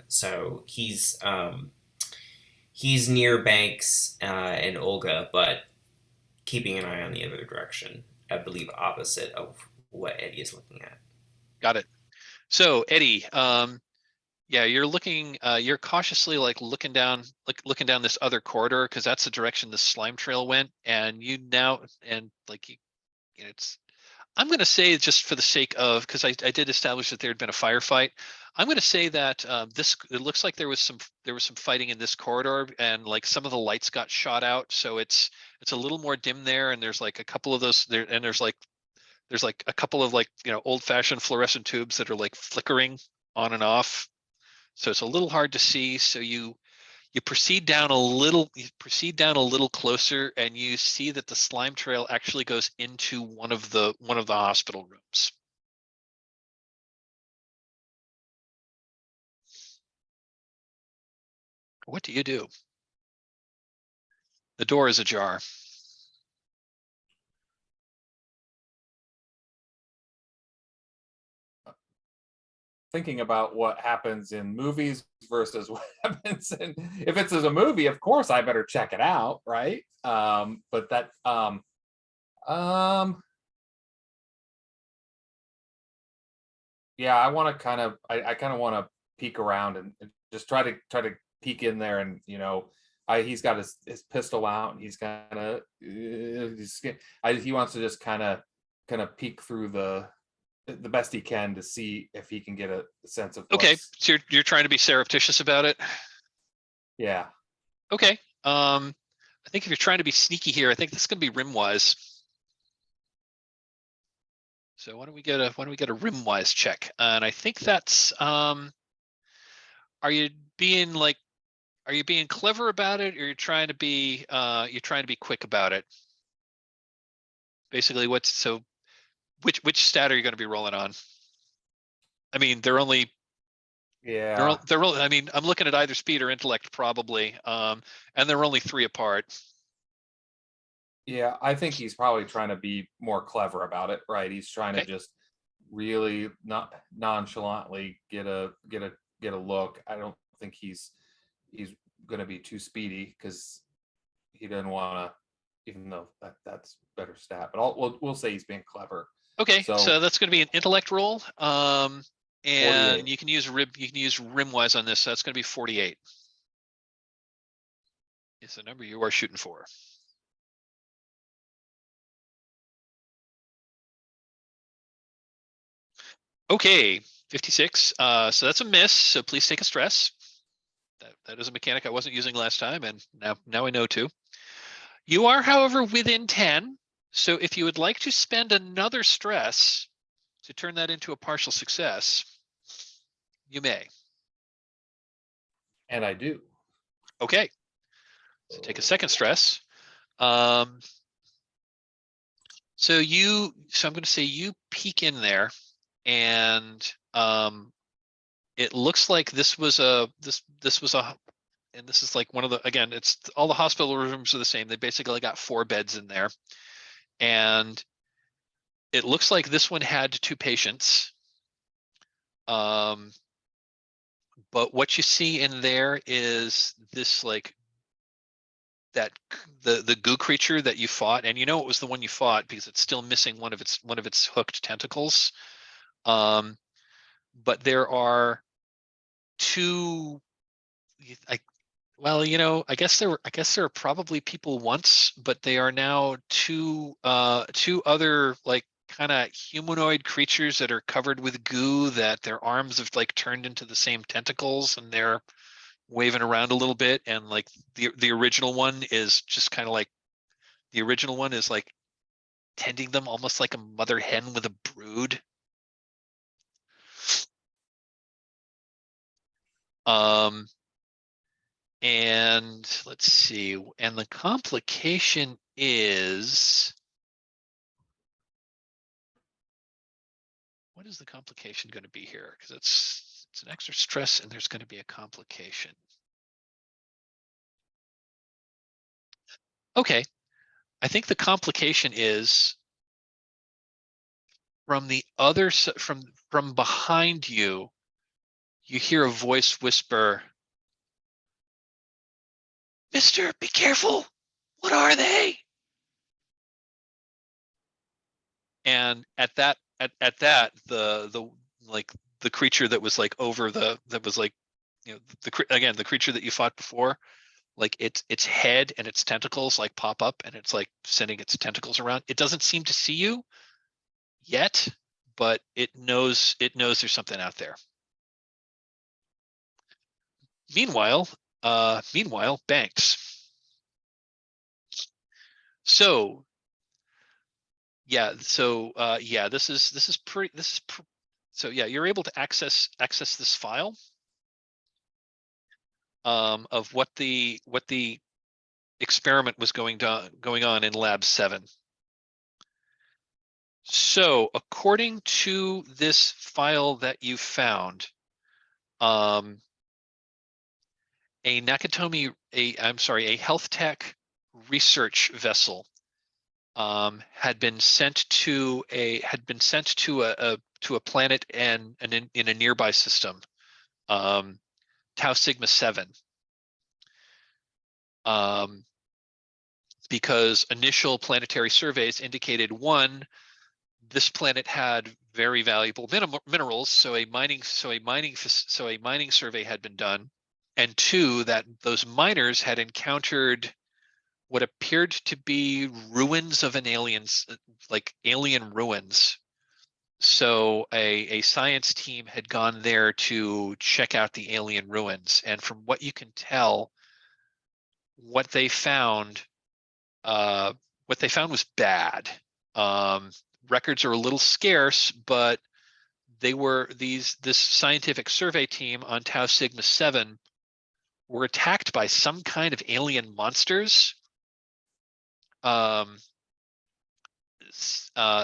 So he's near Banks and Olga, but keeping an eye on the other direction. I believe opposite of what Eddie is looking at. Got it. So Eddie, yeah, you're looking, you're cautiously like looking down this other corridor because that's the direction the slime trail went, and you now it's. I'm going to say, just for the sake of, because I did establish that there had been a firefight, I'm going to say that it looks like there was some fighting in this corridor, and like some of the lights got shot out, so it's a little more dim there, and there's like a couple of those there, and there's like a couple of old-fashioned fluorescent tubes that are like flickering on and off, so it's a little hard to see. So you proceed down a little closer, and you see that the slime trail actually goes into one of the hospital rooms. What do you do? The door is ajar. Thinking about what happens in movies versus what happens in, if it's as a movie, of course I better check it out, right? But that yeah, I want to kind of I kind of want to peek around and just try to peek in there, and he's got his pistol out, and he's kind of he wants to just kind of peek through the best he can to see if he can get a sense of Okay, so you're trying to be surreptitious about it. Yeah. Okay. I think if you're trying to be sneaky here, I think this is going to be rim-wise. So why don't we get a rim-wise check? And I think that's are you being clever about it, or you're trying to be quick about it? Basically, which stat are you going to be rolling on? I mean, they're only I mean, I'm looking at either speed or intellect probably, and they're only 3 apart. Yeah, I think he's probably trying to be more clever about it, right? He's trying to just really not nonchalantly get a look. I don't think he's going to be too speedy, because he doesn't want to, even though that's better stat. But we'll say he's being clever. Okay, so that's going to be an intellect roll, and 48. you can use rim-wise on this. So that's going to be 48. It's the number you are shooting for. Okay, 56. So that's a miss. So please take a stress. That is a mechanic I wasn't using last time, and now I know to. You are, however, within 10. So if you would like to spend another stress to turn that into a partial success, you may. And I do. Okay. So take a second stress. So I'm going to say you peek in there, and it looks like this was a, and this is like one of the, again, it's all the hospital rooms are the same. They basically got 4 beds in there, and it looks like this one had 2 patients. But what you see in there is this, like, that the goo creature that you fought, and it was the one you fought because it's still missing one of its hooked tentacles. But there are 2. I guess there are probably people once, but they are now 2 other, like, kind of humanoid creatures that are covered with goo, that their arms have like turned into the same tentacles, and they're waving around a little bit, and like the original one is just kind of like the original one is like tending them almost like a mother hen with a brood. And let's see, and the complication is, what is the complication going to be here? Because it's an extra stress and there's going to be a complication. Okay, I think the complication is from the other from behind you, you hear a voice whisper, "Mister, be careful. What are they?" And at that, the like the creature that was like over that was like, you know, the creature that you fought before, like its head and its tentacles like pop up, and it's like sending its tentacles around. It doesn't seem to see you yet, but it knows there's something out there. Meanwhile, Banks. So yeah, so yeah, you're able to access this file of what the experiment was going on in lab 7. So according to this file that you found, a health tech research vessel had been sent to a planet and in a nearby system, Tau Sigma 7. Because initial planetary surveys indicated, one, this planet had very valuable minerals, so a mining survey had been done, and two, that those miners had encountered what appeared to be ruins of like alien ruins. So a science team had gone there to check out the alien ruins, and from what you can tell, what they found was bad. Records are a little scarce, but this scientific survey team on Tau Sigma 7 were attacked by some kind of alien monsters.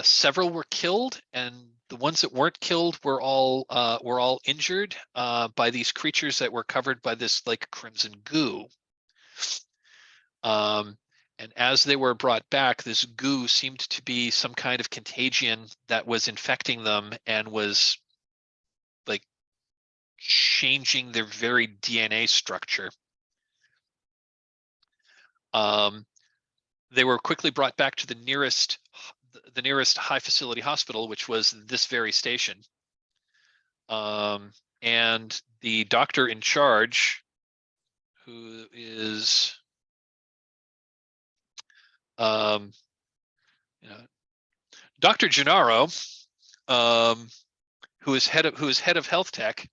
Several were killed, and the ones that weren't killed were all injured by these creatures that were covered by this like crimson goo. And as they were brought back, this goo seemed to be some kind of contagion that was infecting them and was like changing their very DNA structure. They were quickly brought back to the nearest high facility hospital, which was this very station. And the doctor in charge, who is Dr. Gennaro, who is head of health tech,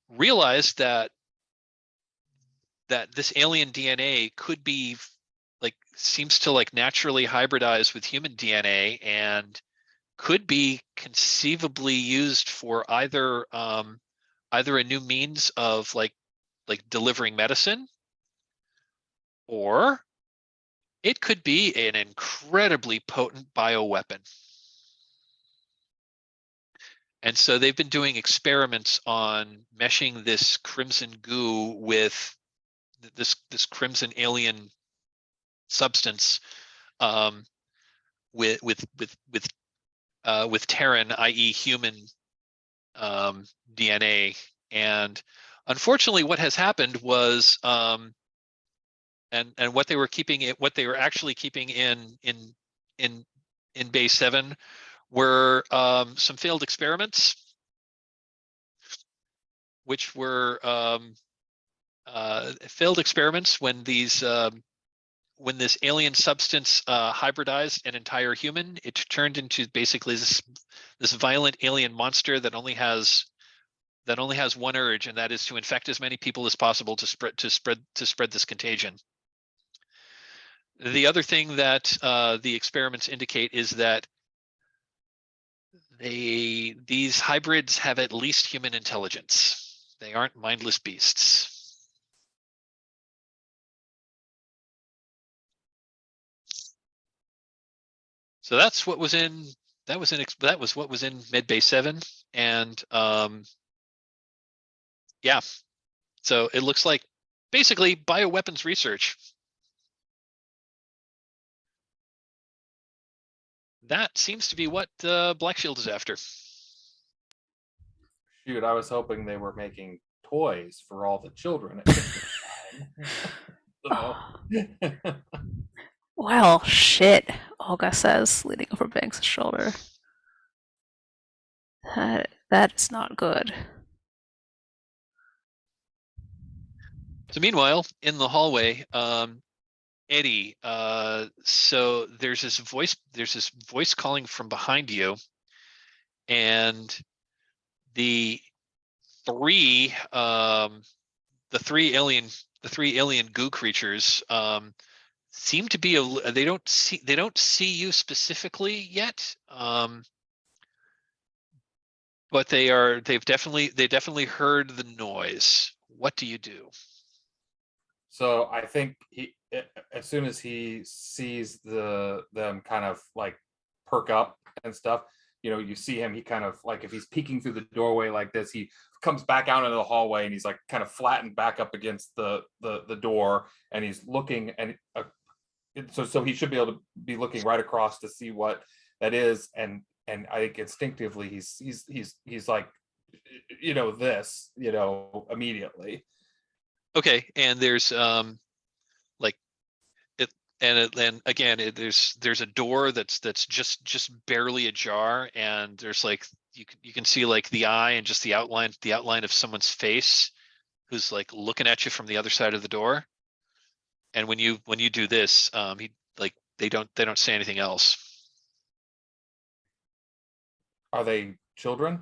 realized that this alien DNA could be seems to naturally hybridize with human DNA and could be conceivably used for either a new means of like delivering medicine, or it could be an incredibly potent bioweapon. And so they've been doing experiments on meshing this crimson goo with this crimson alien substance with Terran, i.e. human DNA. And unfortunately, what has happened was and what they were actually keeping in Bay 7 were some failed experiments, which were failed experiments when this alien substance hybridized an entire human. It turned into basically this violent alien monster that only has that only has one urge, and that is to infect as many people as possible to spread this contagion. The other thing that the experiments indicate is that these hybrids have at least human intelligence. They aren't mindless beasts. So that's what was in that was what was in Medbay 7, and yeah. So it looks like basically bioweapons research. That seems to be what Black Shield is after. Shoot, I was hoping they were making toys for all the children. So, Well, shit, Olga says, leaning over Banks' shoulder. That is not good. So meanwhile, in the hallway, Eddie, so there's this voice calling from behind you, and the three alien goo creatures seem to be they don't see you specifically yet, but they definitely heard the noise. What do you do? so I think as soon as he sees them kind of like perk up and stuff, you see him. He kind of like, if he's peeking through the doorway like this, he comes back out into the hallway, and he's like kind of flattened back up against the door, and he's looking, and so he should be able to be looking right across to see what that is, and I think instinctively he's like, this, immediately. Okay, and there's like it, and again, there's a door that's just barely ajar, and there's like you can see like the eye and just the outline of someone's face who's like looking at you from the other side of the door. And when you do this, they don't say anything else. Are they children?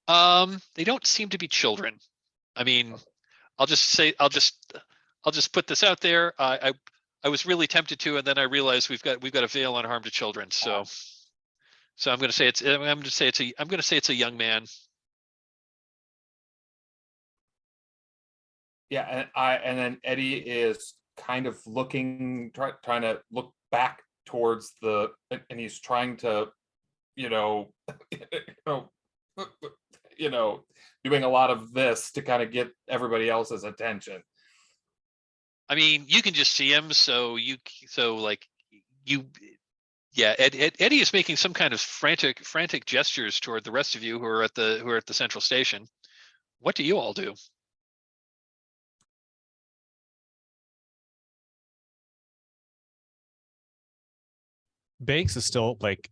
They don't seem to be children. I mean, I'll just put this out there. I was really tempted to, and then I realized we've got a veil on harm to children. So I'm going to say it's a young man. Yeah, and then Eddie is kind of looking, trying to look back towards and he's trying to, you know, doing a lot of this to kind of get everybody else's attention. I mean, you can just see him, yeah. Eddie is making some kind of frantic gestures toward the rest of you who are at the central station. What do you all do? Banks is still like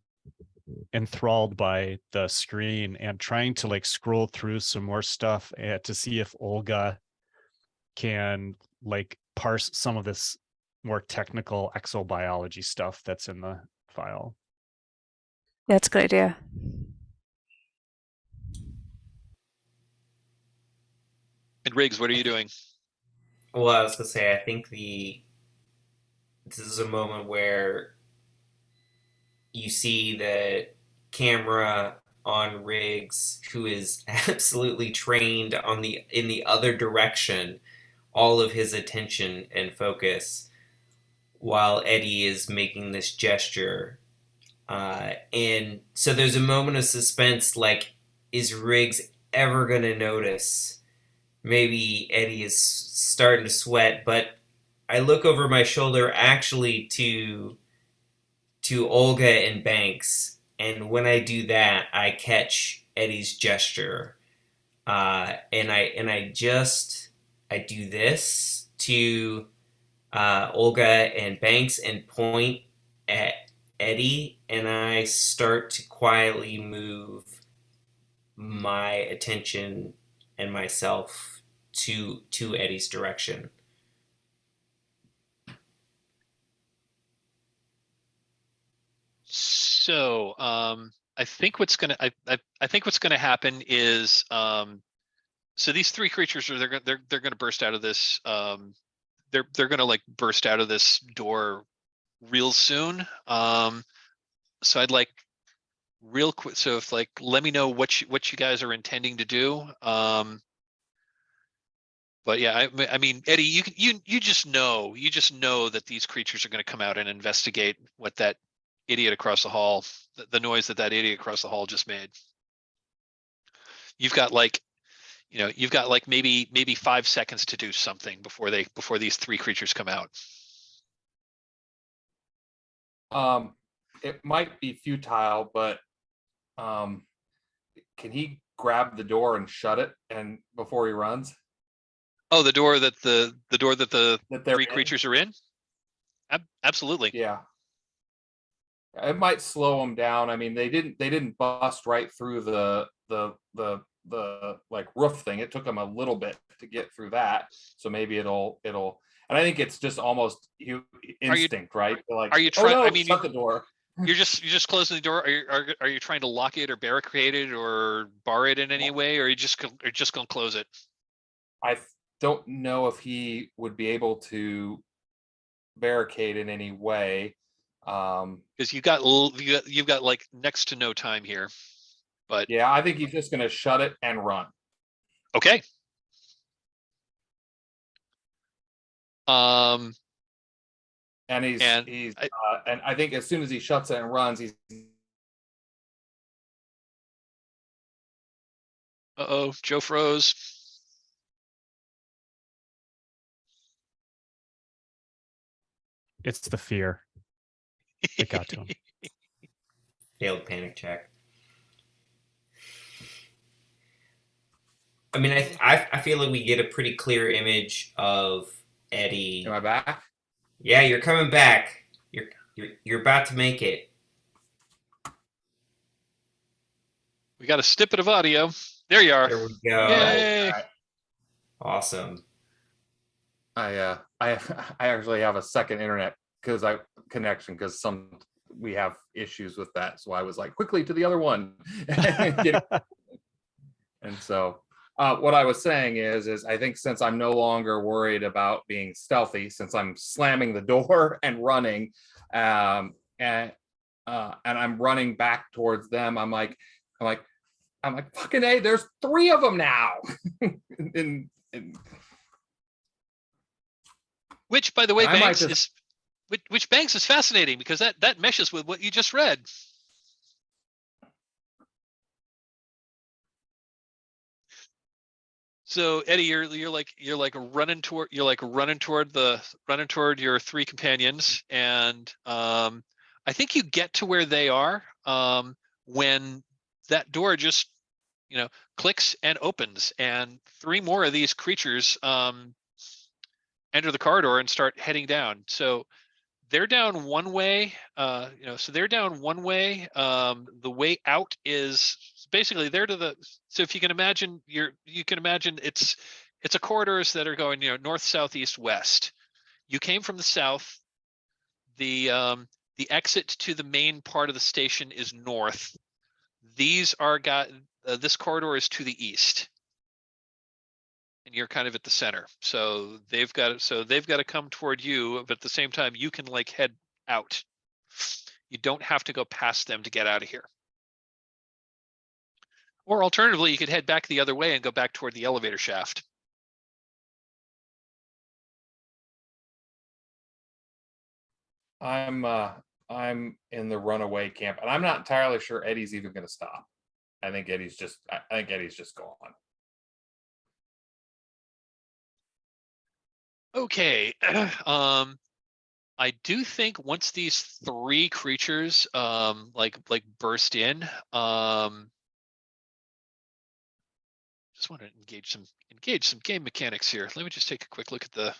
enthralled by the screen and trying to like scroll through some more stuff to see if Olga can like parse some of this more technical exobiology stuff that's in the file. Yeah, that's a good idea. And Riggs, what are you doing? Well, I was gonna say, I think this is a moment where you see the camera on Riggs, who is absolutely trained in the other direction, all of his attention and focus, while Eddie is making this gesture. And so there's a moment of suspense, like, is Riggs ever going to notice? Maybe Eddie is starting to sweat, but I look over my shoulder actually to Olga and Banks, and when I do that, I catch Eddie's gesture, and I do this to Olga and Banks and point at Eddie, and I start to quietly move my attention and myself to Eddie's direction. So I think what's gonna happen is So these three creatures are they're gonna burst out of this. They're gonna like burst out of this door real soon. So I'd like real quick. So if like, let me know what you guys are intending to do. But yeah, I mean, Eddie, you just know that these creatures are going to come out and investigate what that idiot across the hall, the noise that idiot across the hall just made. You've got like, you've got like maybe 5 seconds to do something before these three creatures come out. It might be futile, but can he grab the door and shut it and before he runs? Oh, the door that the That they're three in? creatures are in? Absolutely. Yeah. It might slow them down. I mean, they didn't bust right through the like roof thing. It took them a little bit to get through that. So maybe it'll and I think it's just almost instinct, right? Like, Are you oh trying? no, I mean, shut the door. you're just closing the door. Are you trying to lock it or barricade it or bar it in any way, or are you just gonna close it? I don't know if he would be able to barricade in any way. Because you've got like next to no time here. But Yeah, I think he's just going to shut it and run. okay. And and I think as soon as he shuts it and runs, he's. Uh-oh, Joe froze. It's the fear. It got to him. Failed panic check. I mean, I feel like we get a pretty clear image of Eddie. Am I back? Yeah, you're coming back. You're about to make it. We got a snippet of audio. There you are. There we go. Yay. Right. Awesome. I actually have a second internet connection because we have issues with that. So I was like quickly to the other one. And so what I was saying is I think since I'm no longer worried about being stealthy, since I'm slamming the door and running, and I'm running back towards them, I'm like, fucking hey, there's 3 of them now. and Which, by the way, Banks which Banks is fascinating because that meshes with what you just read. So Eddie, you're like running toward your 3 companions, and I think you get to where they are when that door just clicks and opens, and 3 more of these creatures enter the corridor and start heading down. So they're down one way. So they're down one way. The way out is basically they're to the. So if you can imagine, it's a corridors that are going north, south, east, west. You came from the south. The exit to the main part of the station is north. These are this corridor is to the east, and you're kind of at the center. So they've got to come toward you, but at the same time you can like head out. You don't have to go past them to get out of here. Or alternatively, you could head back the other way and go back toward the elevator shaft. I'm in the runaway camp, and I'm not entirely sure Eddie's even going to stop. I think Eddie's just gone. Okay. I do think once these 3 creatures like burst in, just want to engage some game mechanics here. Let me just take a quick look at the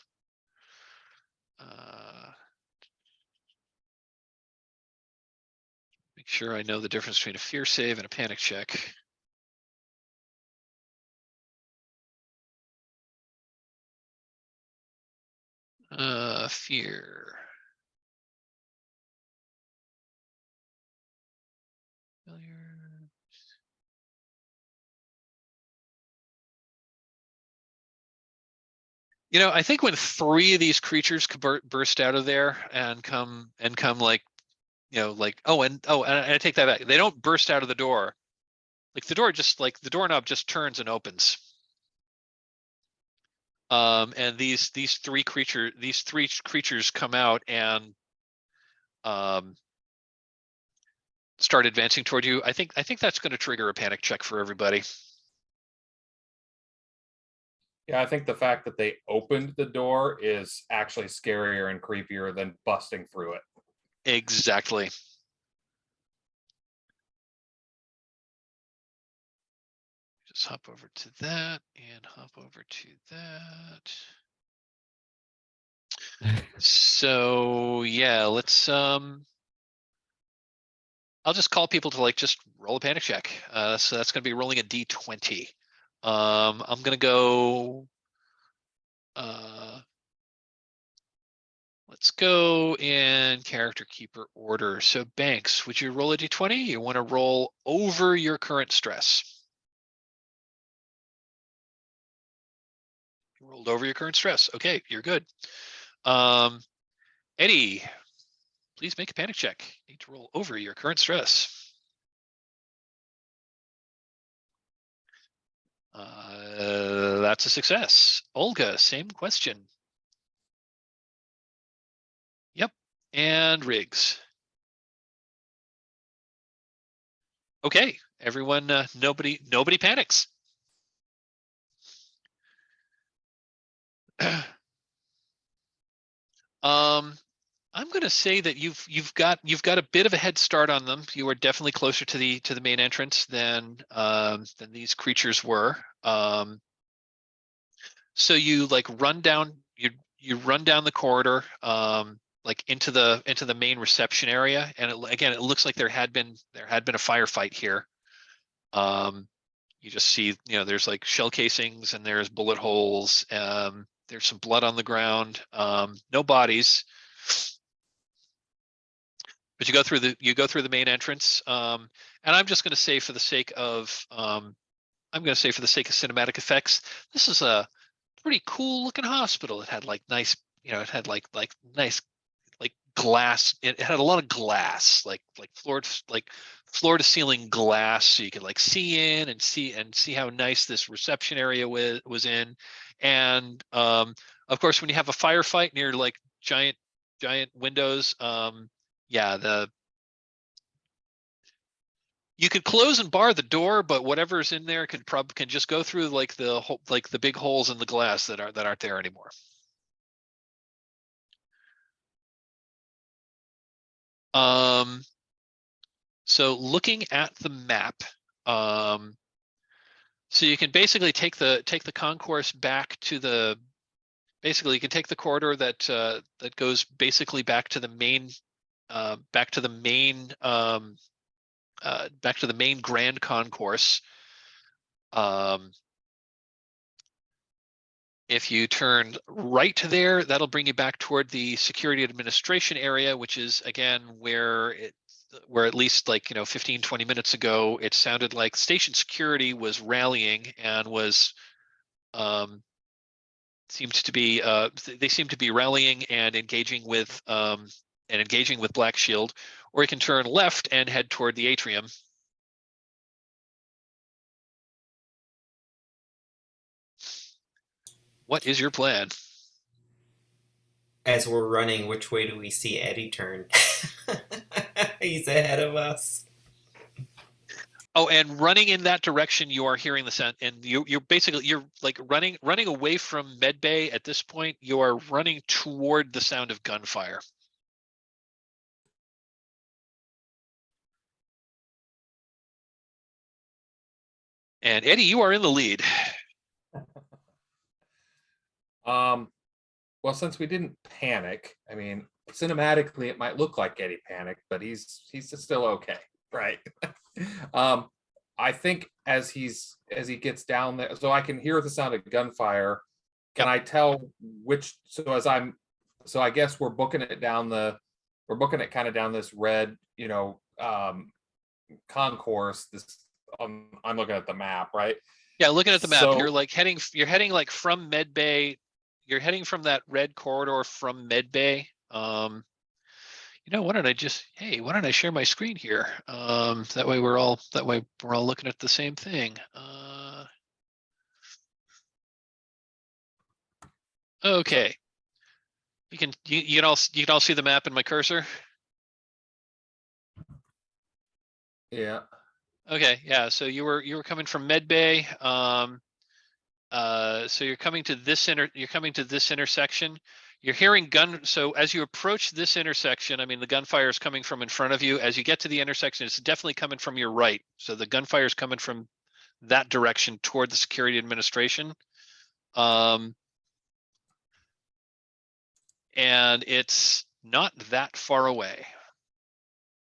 make sure I know the difference between a fear save and a panic check. Fear. Failure. You know, I think when 3 of these creatures burst out of there and come like, you know, like, and I take that back. They don't burst out of the door. Like the door just like the doorknob just turns and opens. And these 3 creatures come out and start advancing toward you. I think that's going to trigger a panic check for everybody. Yeah, I think the fact that they opened the door is actually scarier and creepier than busting through it. Exactly. Just hop over to that and hop over to that. So yeah, let's I'll just call people to like just roll a panic check. So that's going to be rolling a d20. I'm going to go. Let's go in character keeper order. So Banks, would you roll a d20? You want to roll over your current stress. You rolled over your current stress. Okay, you're good. Eddie, please make a panic check. You need to roll over your current stress. That's a success. Olga, same question. Yep. And Riggs. Okay, everyone, nobody panics. I'm going to say that you've got a bit of a head start on them. You are definitely closer to the main entrance than these creatures were. So you like run down you run down the corridor like into the main reception area, and it looks like there had been a firefight here. You just see, you know, there's like shell casings and there's bullet holes. There's some blood on the ground. No bodies. But you go through the main entrance. And I'm just going to say for the sake of cinematic effects, this is a pretty cool looking hospital. It had like nice, you know, it had like nice like glass. It had a lot of glass, like floor to ceiling glass, so you could like see in and see how nice this reception area was in. And of course, when you have a firefight near like giant windows, yeah, you could close and bar the door, but whatever's in there can just go through like the big holes in the glass that aren't there anymore. So looking at the map, so you can basically take the concourse back to the. Basically, you can take the corridor that goes basically back to the main grand concourse. If you turn right there, that'll bring you back toward the security administration area, which is again where at least like, you know, 15-20 minutes ago, it sounded like station security was rallying and was seemed to be they seem to be rallying and engaging with Black Shield. Or you can turn left and head toward the atrium. What is your plan? As we're running, which way do we see Eddie turn? He's ahead of us. Oh, and running in that direction, you are hearing the sound, and you're basically like running away from medbay at this point. You are running toward the sound of gunfire. And Eddie, you are in the lead. Well, since we didn't panic, I mean, cinematically it might look like Eddie panicked, but he's still okay, right? I think as he gets down there, so I can hear the sound of gunfire. Can I tell which? So I guess we're booking it kind of down this red, you know, concourse. I'm looking at the map, right? Yeah, looking at the map, So, you're heading like from medbay you're heading from that red corridor from med bay. Why don't I share my screen here? That way we're all looking at the same thing. Okay. You can all see the map in my cursor. Yeah. Okay, yeah. So you were coming from med bay. So you're coming to this intersection. You're hearing so as you approach this intersection, I mean, the gunfire is coming from in front of you. As you get to the intersection, it's definitely coming from your right. So the gunfire is coming from that direction toward the security administration. And it's not that far away.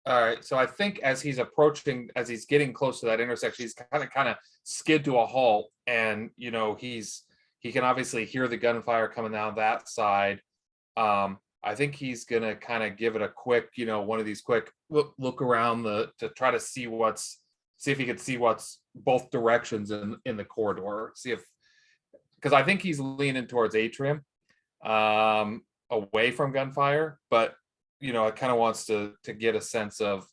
All right. So I think as he's getting close to that intersection, he's kind of skid to a halt, and he can obviously hear the gunfire coming down that side. I think he's gonna kind of give it a quick, one of these quick look around to try to see if he could see what's both directions in the corridor. Because I think he's leaning towards atrium, away from gunfire, but it kind of wants to get a sense of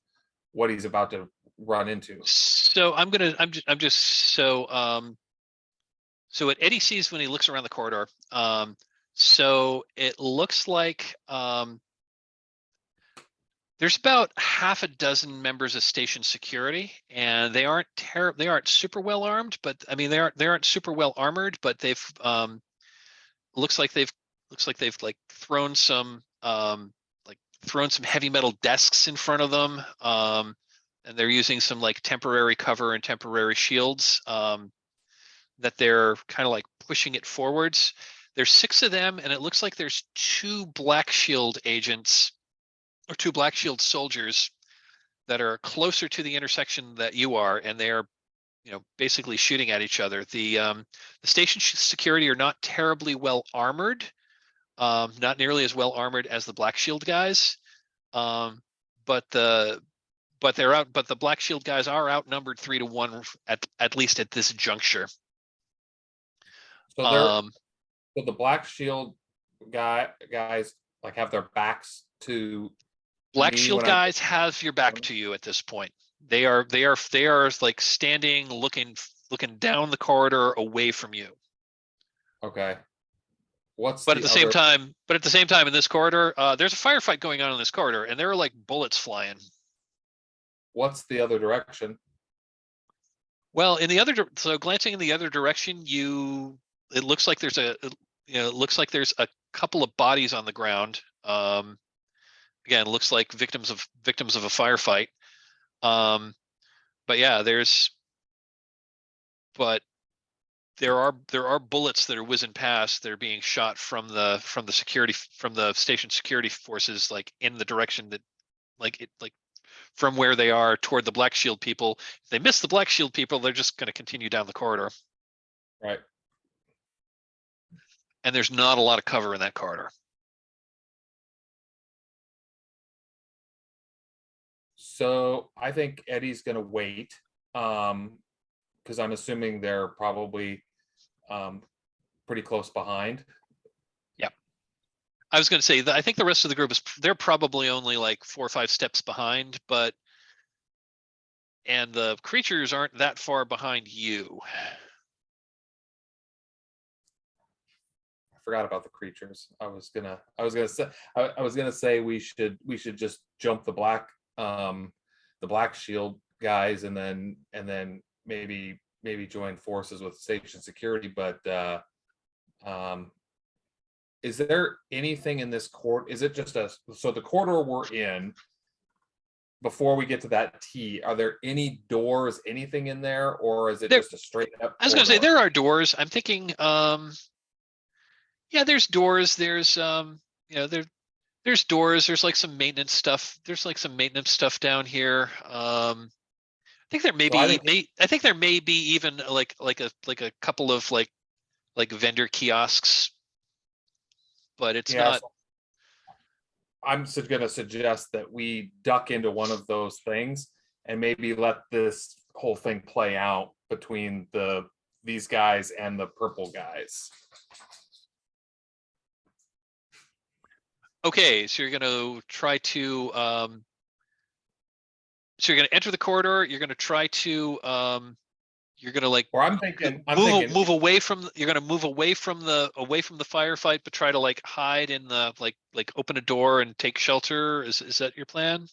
what he's about to run into. So so what Eddie sees when he looks around the corridor, so it looks like there's about half a dozen members of station security, and they aren't super well armed, but I mean they aren't super well armored, but they've looks like they've like thrown some heavy metal desks in front of them, and they're using some like temporary cover and temporary shields that they're kind of like pushing it forwards. There's 6 of them, and it looks like there's 2 Black Shield agents or 2 Black Shield soldiers that are closer to the intersection that you are, and they are basically shooting at each other. The station security are not terribly well armored. Not nearly as well armored as the Black Shield guys, but the Black Shield guys are outnumbered 3-1 at least at this juncture. So the Black Shield guys like have their backs to Black me Shield when guys have your back to you at this point. They are like standing, looking down the corridor away from you. Okay. But at the same time, in this corridor, there's a firefight going on in this corridor, and there are like bullets flying. What's the other direction? Well, so glancing in the other direction, it looks like there's a couple of bodies on the ground. Again, looks like victims of a firefight. But yeah, there are bullets that are whizzing past. They're being shot from the station security forces, like in the direction that from where they are toward the Black Shield people. If they miss the Black Shield people, they're just going to continue down the corridor. Right. And there's not a lot of cover in that corridor. So I think Eddie's going to wait, because I'm assuming they're probably pretty close behind. Yeah, I was going to say that I think the rest of the group they're probably only like 4 or 5 steps behind, and the creatures aren't that far behind you. I forgot about the creatures. I was gonna say we should just jump the Black Shield guys and then maybe join forces with station security. But is there anything in this court? Is it just so the corridor we're in? Before we get to that T, are there any doors, anything in there, or is it just a straight up? I was going to say there are doors. I'm thinking, yeah, there's doors. There's there's doors. There's like some maintenance stuff. There's like some maintenance stuff down here. I think there may be. I think there may be even like a couple of like vendor kiosks, but it's not. So I'm going to suggest that we duck into one of those things and maybe let this whole thing play out between these guys and the purple guys. Okay, so you're going to try to so you're going to enter the corridor. You're going to try to you're going to like Or I'm thinking, move away from you're going to move away from the firefight, but try to like hide in the like open a door and take shelter. Is that your plan?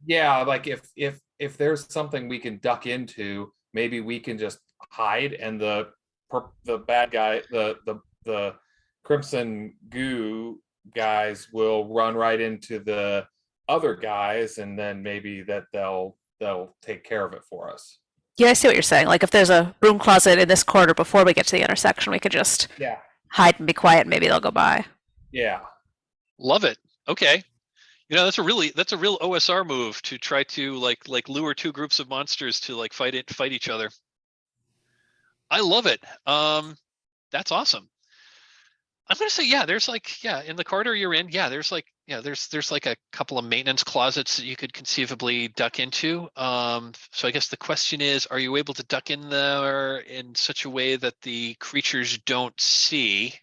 yeah, like if there's something we can duck into, maybe we can just hide, and the bad guy, the crimson goo guys will run right into the other guys, and then maybe that they'll take care of it for us. Yeah, I see what you're saying. Like if there's a room closet in this corridor before we get to the intersection, we could just Yeah, hide and be quiet. And maybe they'll go by. yeah. Love it. Okay. That's a real OSR move to try to like lure two groups of monsters to like fight each other. I love it. That's awesome. I'm gonna say, yeah, there's like, yeah, in the corridor you're in, yeah, there's like a couple of maintenance closets that you could conceivably duck into. So I guess the question is, are you able to duck in there in such a way that the creatures don't see,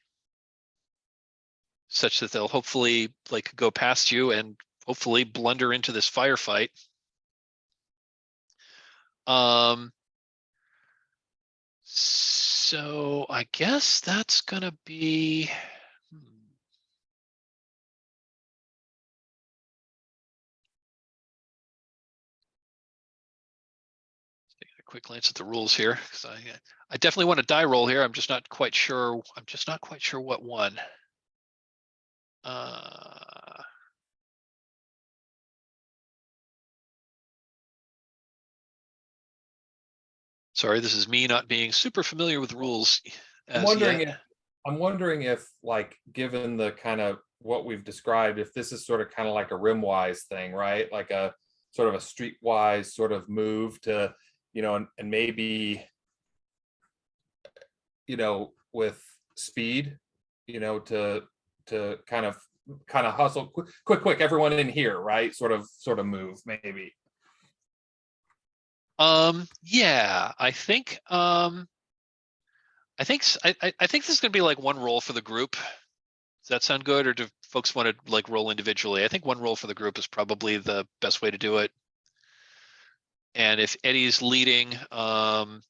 such that they'll hopefully like go past you and hopefully blunder into this firefight? So I guess that's gonna be. Taking a quick glance at the rules here, because I definitely want a die roll here. I'm just not quite sure. I'm just not quite sure what one. Sorry, this is me not being super familiar with rules I'm as wondering yet. if like given the kind of what we've described, if this is sort of kind of like a rimwise thing, right? Like a sort of a streetwise sort of move to, and maybe, with speed, to kind of hustle quick, everyone in here, right? Sort of move maybe. Yeah, I think I think this is gonna be like one roll for the group. Does that sound good, or do folks want to like roll individually? I think one roll for the group is probably the best way to do it. And if Eddie's leading, and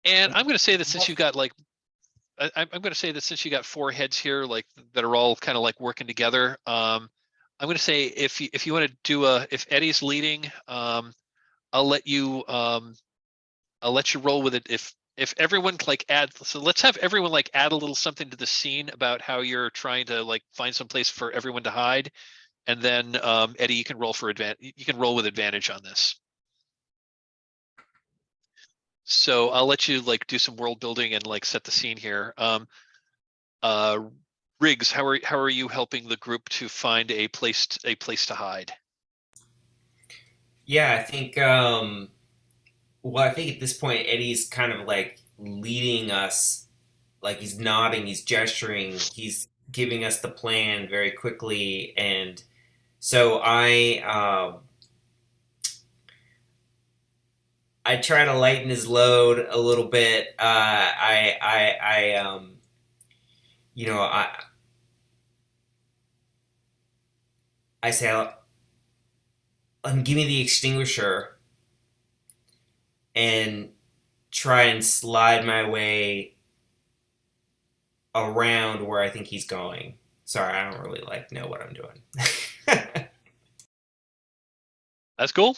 I'm going to say that since you got like, I'm going to say that since you got four heads here, like that are all kind of like working together. I'm going to say if you want to do if Eddie's leading, I'll let you roll with it. If everyone like so let's have everyone like add a little something to the scene about how you're trying to like find some place for everyone to hide, and then Eddie, you can roll for advantage. You can roll with advantage on this. So I'll let you like do some world building and like set the scene here. Riggs, how are you helping the group to find a place to hide? Yeah, I think. Well, I think at this point Eddie's kind of like leading us, like he's nodding, he's gesturing, he's giving us the plan very quickly, and so I try to lighten his load a little bit. You know, I say, give me the extinguisher and try and slide my way around where I think he's going. Sorry, I don't really like know what I'm doing. That's cool.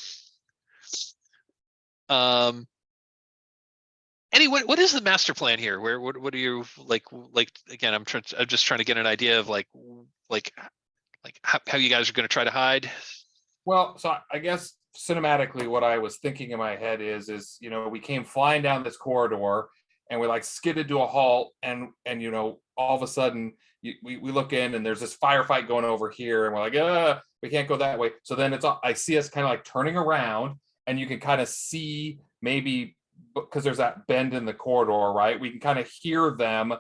Eddie, what is the master plan here? What are you like again? I'm just trying to get an idea of like how you guys are going to try to hide. Well, so I guess cinematically, what I was thinking in my head is we came flying down this corridor, and we like skidded to a halt, and all of a sudden we look in, and there's this firefight going over here, and we're like, we can't go that way. So then I see us kind of like turning around, and you can kind of see maybe because there's that bend in the corridor, right? We can kind of hear them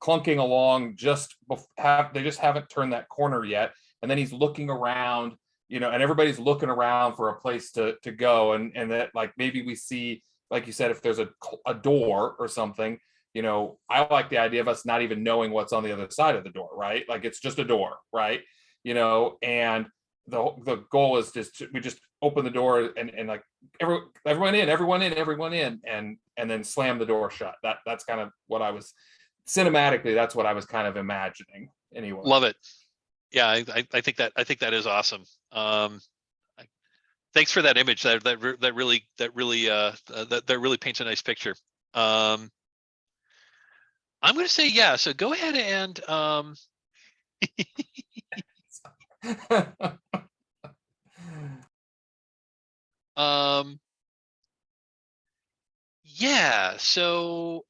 clunking along. They just haven't turned that corner yet, and then he's looking around, and everybody's looking around for a place to go, and that like maybe we see, like you said, if there's a door or something, you know, I like the idea of us not even knowing what's on the other side of the door, right? Like it's just a door, right? You know, and the goal is we just open the door and like everyone in, and then slam the door shut. That's kind of what I was cinematically. That's what I was kind of imagining. Anyway, Love it. Yeah, I think that is awesome. Thanks for that image. That really paints a nice picture. I'm going to say yeah. So go ahead and yeah. So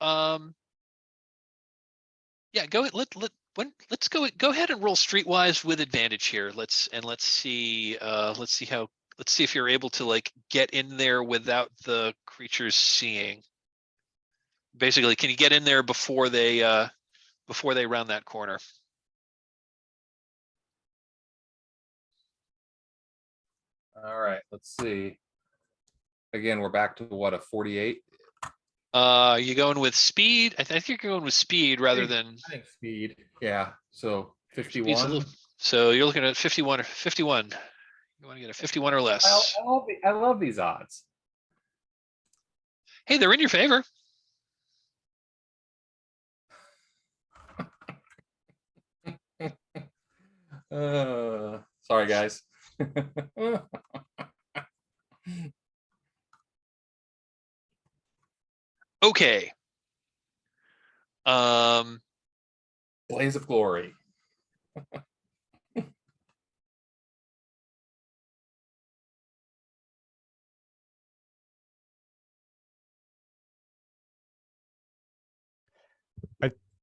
yeah. Go ahead. Let's go ahead and roll streetwise with advantage here. Let's see. Let's see if you're able to like get in there without the creatures seeing. Basically, can you get in there before they round that corner? all right, let's see. Again, we're back to what, a 48? You going with speed? I think you're going with speed rather than I think speed. Yeah. So speed's a 51. little. So you're looking at 51 or 51. You want to get a 51 or less. I love these odds. Hey, they're in your favor. Sorry, guys. Okay. Blaze of glory.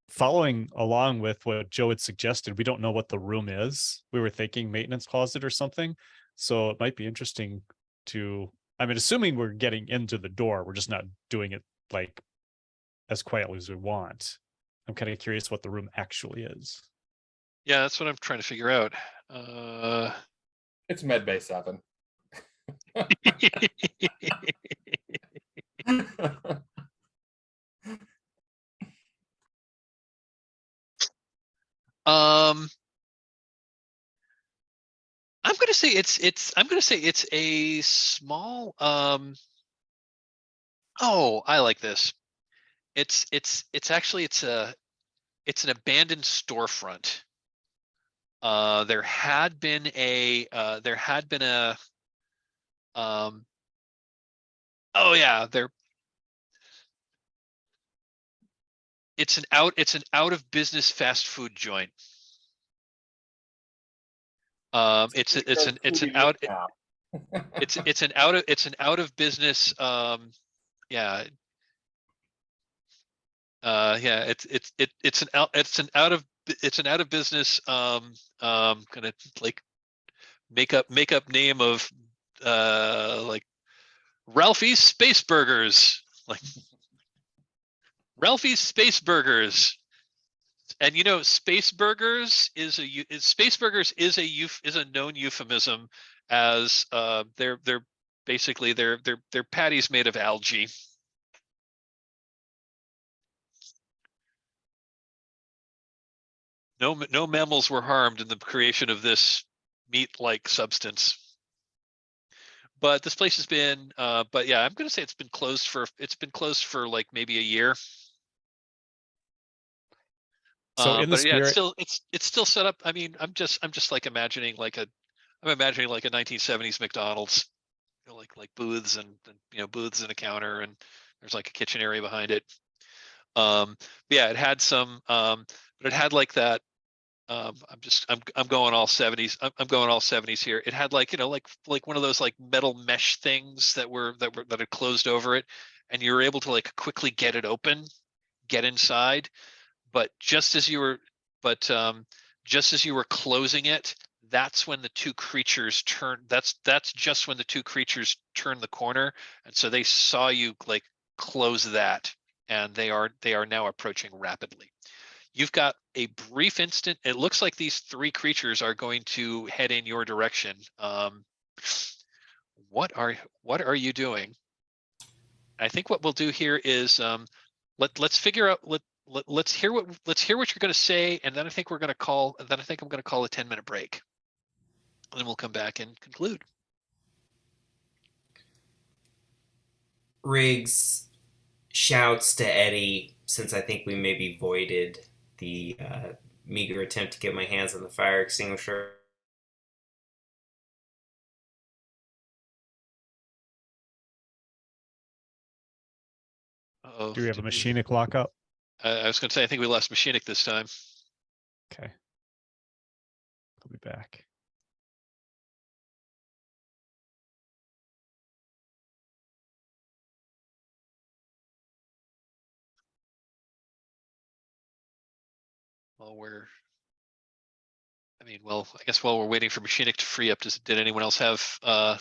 Following along with what Joe had suggested, we don't know what the room is. We were thinking maintenance closet or something. So it might be interesting to, I mean, assuming we're getting into the door, we're just not doing it like as quietly as we want. I'm kind of curious what the room actually is. Yeah, that's what I'm trying to figure out. It's Med Bay 7. I'm gonna say it's a small oh, I like this. It's actually it's an abandoned storefront. There had been a oh yeah, it's an out of business fast food joint. It's an out of business yeah. Yeah, it's an out of business gonna like make up name of like Ralphie's Space Burgers, like Ralphie's Space Burgers. And you know, Space Burgers is a known euphemism as they're basically they're patties made of algae. No mammals were harmed in the creation of this meat-like substance. But this place has been but yeah, I'm gonna say it's been closed for like maybe a year. So in the but yeah, spirit, it's still set up. I mean, I'm just like imagining like a 1970s McDonald's, you know, like booths and you know, booths and a counter, and there's like a kitchen area behind it. But yeah, it had some but it had like that I'm going all 70s. I'm going all 70s here. It had like, you know, like one of those like metal mesh things that had closed over it, and you were able to like quickly get it open, get inside. But just as you were closing it, that's when the two creatures turned. That's just when the two creatures turned the corner, and so they saw you like close that, and they are now approaching rapidly. You've got a brief instant. It looks like these three creatures are going to head in your direction. What are you doing? I think what we'll do here is let's figure out let's hear what you're going to say, and then I think I'm going to call a 10-minute break, and then we'll come back and conclude. Riggs shouts to Eddie, since I think we maybe voided the meager attempt to get my hands on the fire extinguisher. Uh-oh. Do we have a machinic lockup? I was going to say, I think we lost machinic this time. Okay. I'll be back. Well, I guess while we're waiting for machinic to free up, did anyone else have what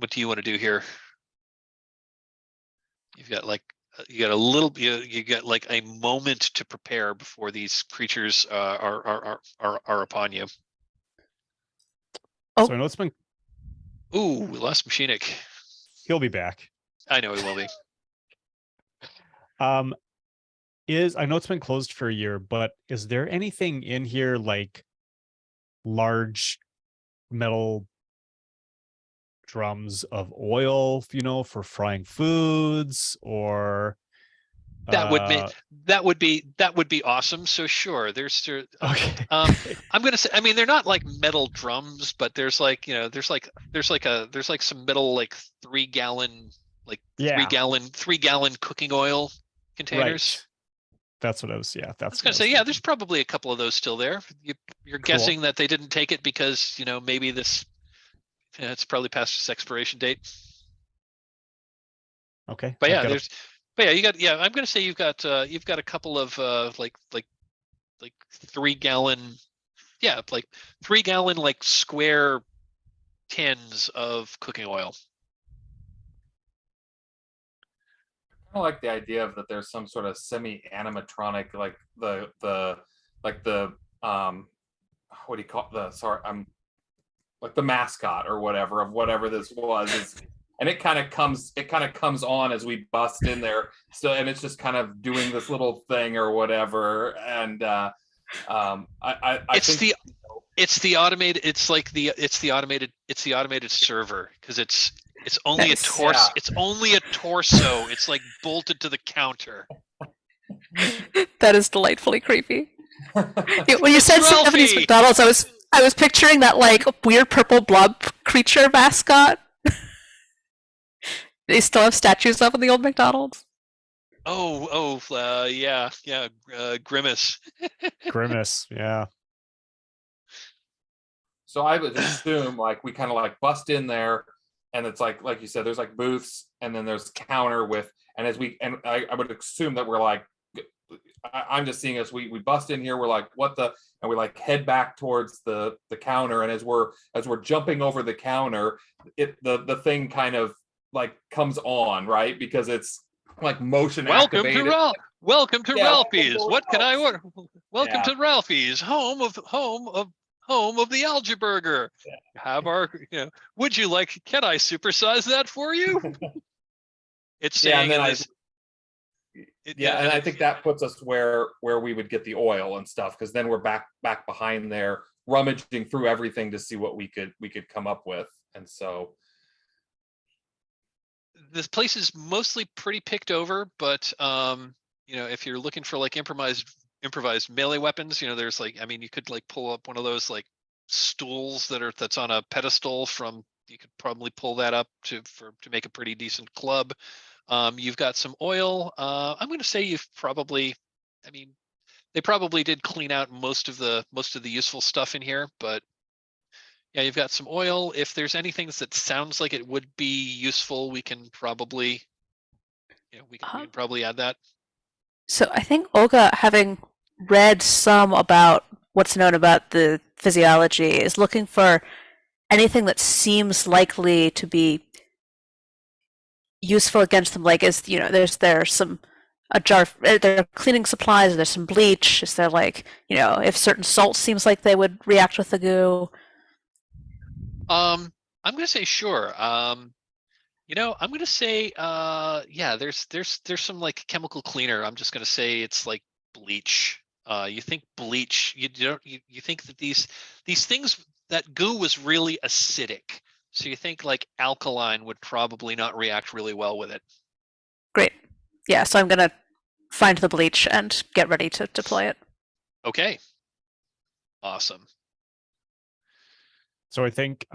do you want to do here? You've got like you got a moment to prepare before these creatures are upon you. So I know it's been. Ooh, we lost machinic. He'll be back. I know he will be. I know it's been closed for a year, but is there anything in here like large metal drums of oil, for frying foods, or that would be awesome. So sure, there's okay. I'm gonna say, they're not like metal drums, but there's some metal like 3-gallon 3-gallon cooking oil containers. Right. That's what I was. Yeah, I that's was gonna say. Yeah, there's probably a couple of those still there. You're Cool. guessing that they didn't take it because maybe this it's probably past its expiration date. Okay. But yeah, I'm gonna say you've got a couple of like 3-gallon, like 3-gallon like square tins of cooking oil. I like the idea of that there's some sort of semi-animatronic, like the what do you call like the mascot or whatever of whatever this was, and it kind of comes on as we bust in there. So, and it's just kind of doing this little thing or whatever, and I think it's the automated server, because it's only Nice. a torso. Yeah. It's only a torso. It's like bolted to the counter. That is delightfully creepy. When you said Ralphie! 70s McDonald's, I was picturing that like weird purple blob creature mascot. They still have statues up in the old McDonald's. Yeah, Grimace. Grimace. Yeah. So I would assume like we kind of like bust in there, and it's like you said, there's like booths, and then there's counter with, and I would assume that we're like, I'm just seeing us, we bust in here, we're like, and we like head back towards the counter, and as we're jumping over the counter, the thing kind of like comes on, right? Because it's like motion activated. Welcome to Ralphie's. What can I order? Welcome Yeah. to Ralphie's, home of the Algae Burger. Yeah. Have our, would you like? Can I supersize that for you? It's saying and then and I think that puts us where we would get the oil and stuff, because then we're back behind there, rummaging through everything to see what we could come up with. And so this place is mostly pretty picked over, but if you're looking for like improvised melee weapons, there's like, you could like pull up one of those like stools that's on a pedestal you could probably pull that up to make a pretty decent club. You've got some oil. I'm going to say they probably did clean out most of the useful stuff in here, but yeah, you've got some oil. If there's anything that sounds like it would be useful, we can probably, we can probably add that. So I think Olga, having read some about what's known about the physiology, is looking for anything that seems likely to be useful against them. Like, there's some a jar. There are cleaning supplies. There's some bleach. Is there like, if certain salt seems like they would react with the goo? I'm going to say sure. You know, I'm gonna say, yeah, there's some like chemical cleaner. I'm just gonna say it's like bleach. You think bleach? You don't. You think that these things, that goo was really acidic. So you think like alkaline would probably not react really well with it. Great. Yeah, so I'm gonna find the bleach and get ready to deploy it. Okay. Awesome. So I think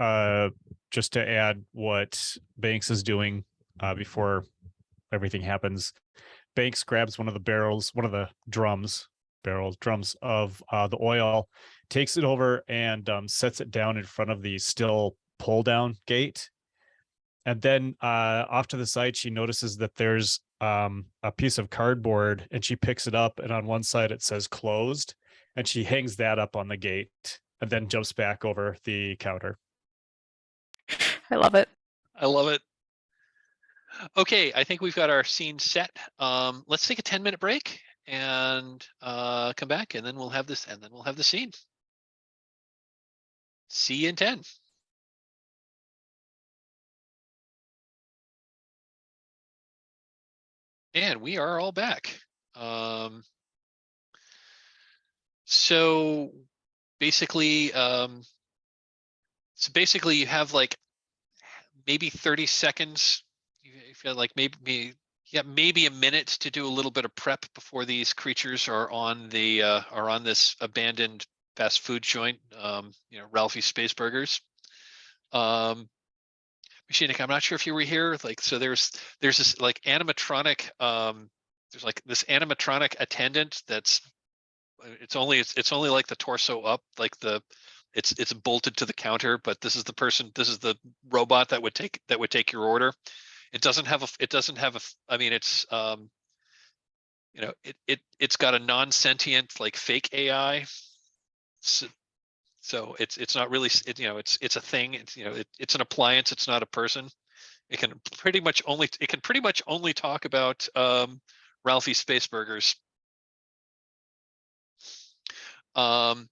just to add what Banks is doing before everything happens, Banks grabs one of the drums of the oil, takes it over and sets it down in front of the still pull down gate. And then off to the side, she notices that there's a piece of cardboard, and she picks it up, and on one side it says closed, and she hangs that up on the gate and then jumps back over the counter. I love it. I love it. Okay, I think we've got our scene set. Let's take a 10-minute break and come back, and then we'll have this, and then we'll have the scene. See you in 10. And we are all back. So basically, you have like maybe 30 seconds. You feel like maybe a minute to do a little bit of prep before these creatures are on this abandoned fast food joint. Ralphie's Space Burgers. Machinik, I'm not sure if you were here. Like, so there's this like animatronic. There's like this animatronic attendant that's. It's only like the torso up, like it's bolted to the counter. But this is the person. This is the robot that would take your order. It doesn't have a. I mean, it's it's got a non-sentient like fake AI. So it's not really it's a thing. It's an appliance. It's not a person. It can pretty much only talk about Ralphie's Space Burgers. And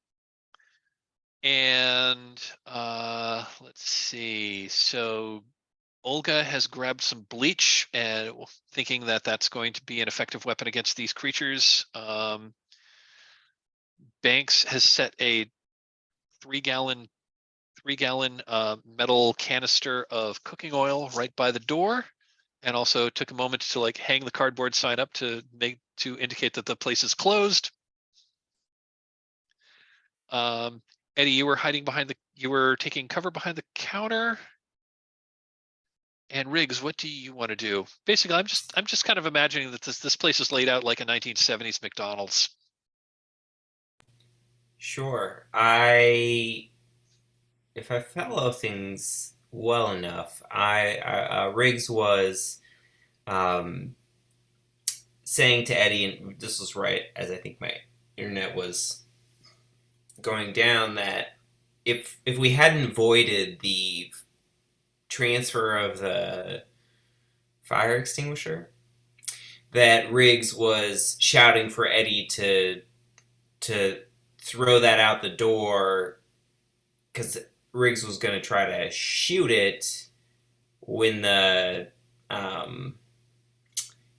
let's see. So Olga has grabbed some bleach and thinking that that's going to be an effective weapon against these creatures. Banks has set a 3-gallon metal canister of cooking oil right by the door, and also took a moment to like hang the cardboard sign up to indicate that the place is closed. Eddie, you were taking cover behind the counter. And Riggs, what do you want to do? Basically, I'm just kind of imagining that this place is laid out like a 1970s McDonald's. Sure. If I follow things well enough, Riggs was saying to Eddie, and this was right as I think my internet was going down, that if we hadn't voided the transfer of the fire extinguisher, that Riggs was shouting for Eddie to throw that out the door, because Riggs was going to try to shoot it when the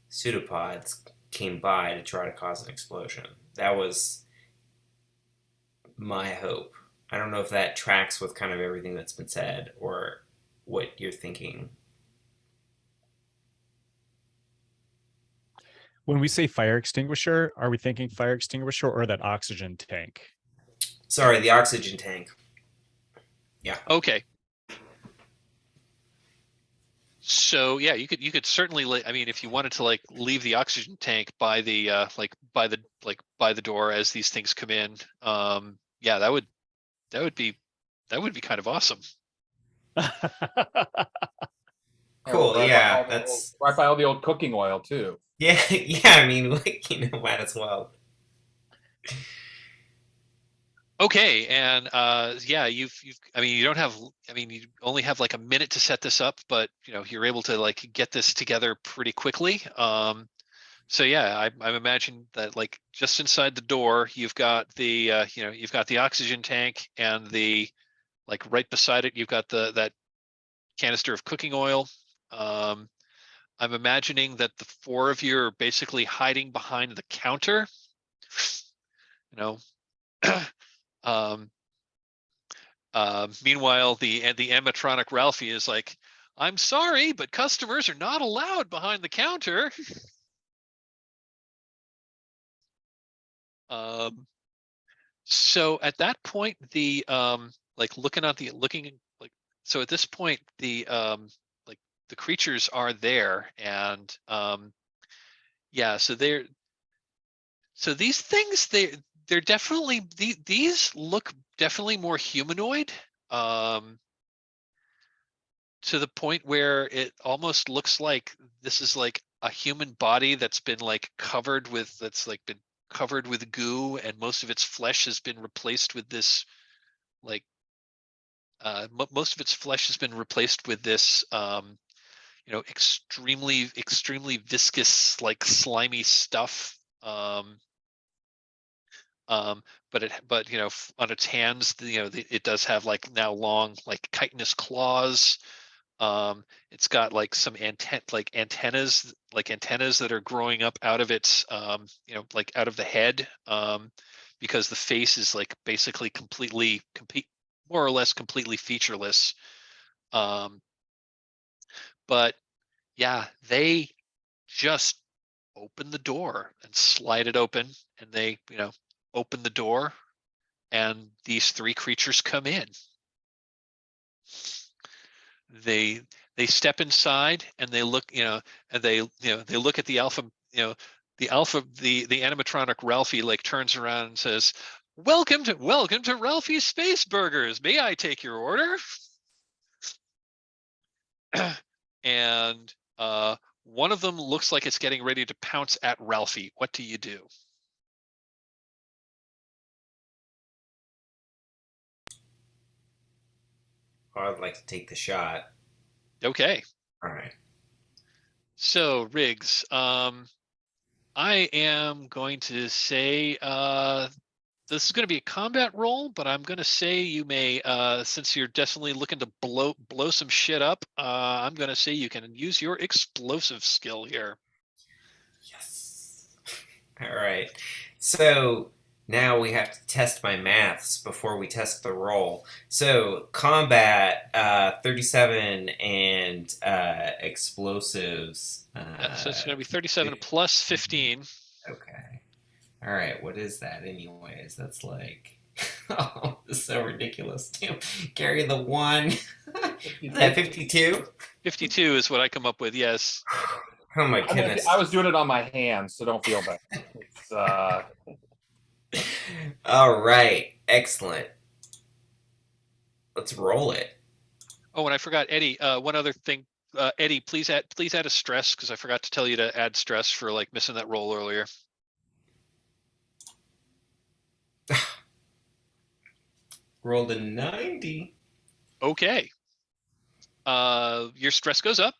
pseudopods came by to try to cause an explosion. That was my hope. I don't know if that tracks with kind of everything that's been said or what you're thinking. When we say fire extinguisher, are we thinking fire extinguisher or that oxygen tank? Sorry, the oxygen tank. Yeah. Okay. So yeah, you could certainly. I mean, if you wanted to like leave the oxygen tank by the by the door as these things come in, yeah, that would be kind of awesome. Cool. Right Yeah, right by all the old cooking oil too. Yeah, yeah. I mean, might as well. Okay, and yeah, you've I mean, you don't have, I mean, you only have like a minute to set this up, but you're able to like get this together pretty quickly. So yeah, I'm imagining that like just inside the door, you've got the you've got the oxygen tank, and the like right beside it, you've got that canister of cooking oil. I'm imagining that the four of you are basically hiding behind the counter. You know, meanwhile, the animatronic Ralphie is like, "I'm sorry, but customers are not allowed behind the counter." So at that point, the like looking like, so at this point, the like the creatures are there, and yeah, so these things, they're definitely, these look definitely more humanoid, to the point where it almost looks like this is like a human body that's been like been covered with goo, and most of its flesh has been replaced with this like most of its flesh has been replaced with this extremely viscous, like slimy stuff. But on its hands, it does have like now long, like chitinous claws. It's got like some antennas that are growing up out of its, like out of the head, because the face is like basically more or less completely featureless. But yeah, they just open the door and slide it open, and they open the door, and these three creatures come in. They step inside, and they look, and they look at the alpha, the animatronic Ralphie like turns around and says, welcome to Ralphie's Space Burgers. May I take your order?" And one of them looks like it's getting ready to pounce at Ralphie. What do you do? I'd like to take the shot. Okay. All right. So Riggs, I am going to say this is going to be a combat roll, but I'm going to say you may, since you're definitely looking to blow some shit up, I'm going to say you can use your explosive skill here. Yes. All right. So now we have to test my maths before we test the roll. So combat, 37, and explosives. Yeah, so it's going to be 37 plus 15. Okay. All right. What is that, anyways? That's like, oh, this is so ridiculous. Carry the one. Is that 52? 52 is what I come up with. Yes. Oh my goodness. I was doing it on my hands, so don't feel bad. It's, All right. Excellent. Let's roll it. Oh, and I forgot, Eddie. One other thing, Eddie, please add a stress, because I forgot to tell you to add stress for like missing that roll earlier. Rolled a 90. Okay. Your stress goes up.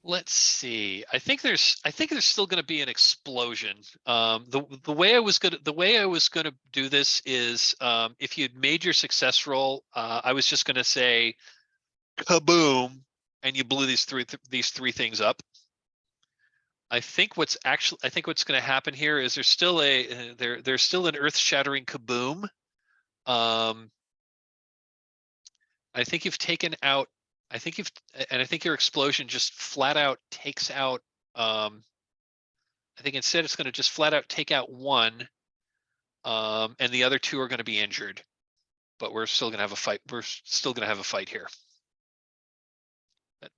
Let's see. I think there's still going to be an explosion. The way I was gonna do this is, if you'd made your success roll, I was just gonna say kaboom, and you blew these three things up. I think what's going to happen here is there's still an earth-shattering kaboom. I think you've taken out. I think your explosion just flat out takes out. I think instead it's going to just flat out take out one, and the other two are going to be injured. But we're still going to have a fight. We're still going to have a fight here.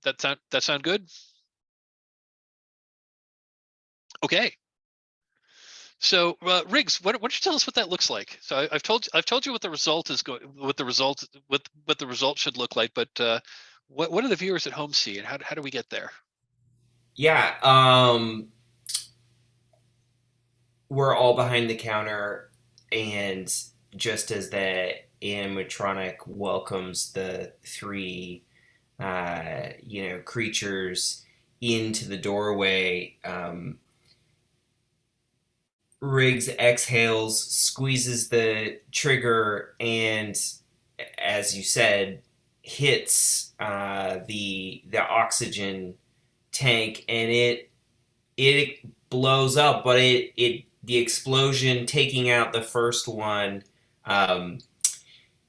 That sound good? Okay. So Riggs, why don't you tell us what that looks like? So I've told you what the result is going, what the result should look like, but what do the viewers at home see, and how do we get there? Yeah. We're all behind the counter, and just as the animatronic welcomes the three, creatures into the doorway, Riggs exhales, squeezes the trigger, and as you said, hits the oxygen tank, and it blows up, but the explosion taking out the first one um,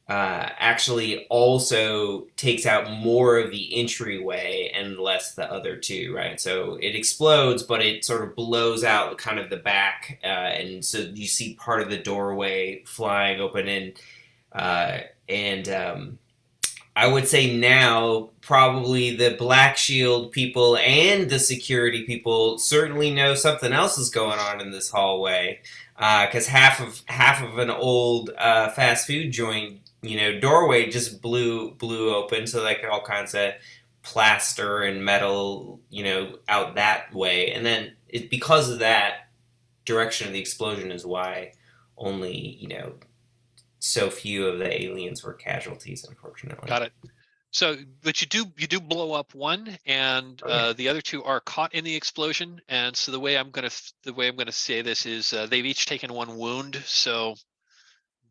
actually also takes out more of the entryway and less the other two, right? So it explodes, but it sort of blows out kind of the back, and so you see part of the doorway flying open, and I would say now probably the Black Shield people and the security people certainly know something else is going on in this hallway, because half of an old fast food joint, doorway just blew open, so like all kinds of plaster and metal, out that way, and then because of that direction of the explosion is why only so few of the aliens were casualties, unfortunately. Got it. So, but you do blow up one, and the other two are caught in the explosion. And so the way I'm gonna say this is they've each taken one wound, so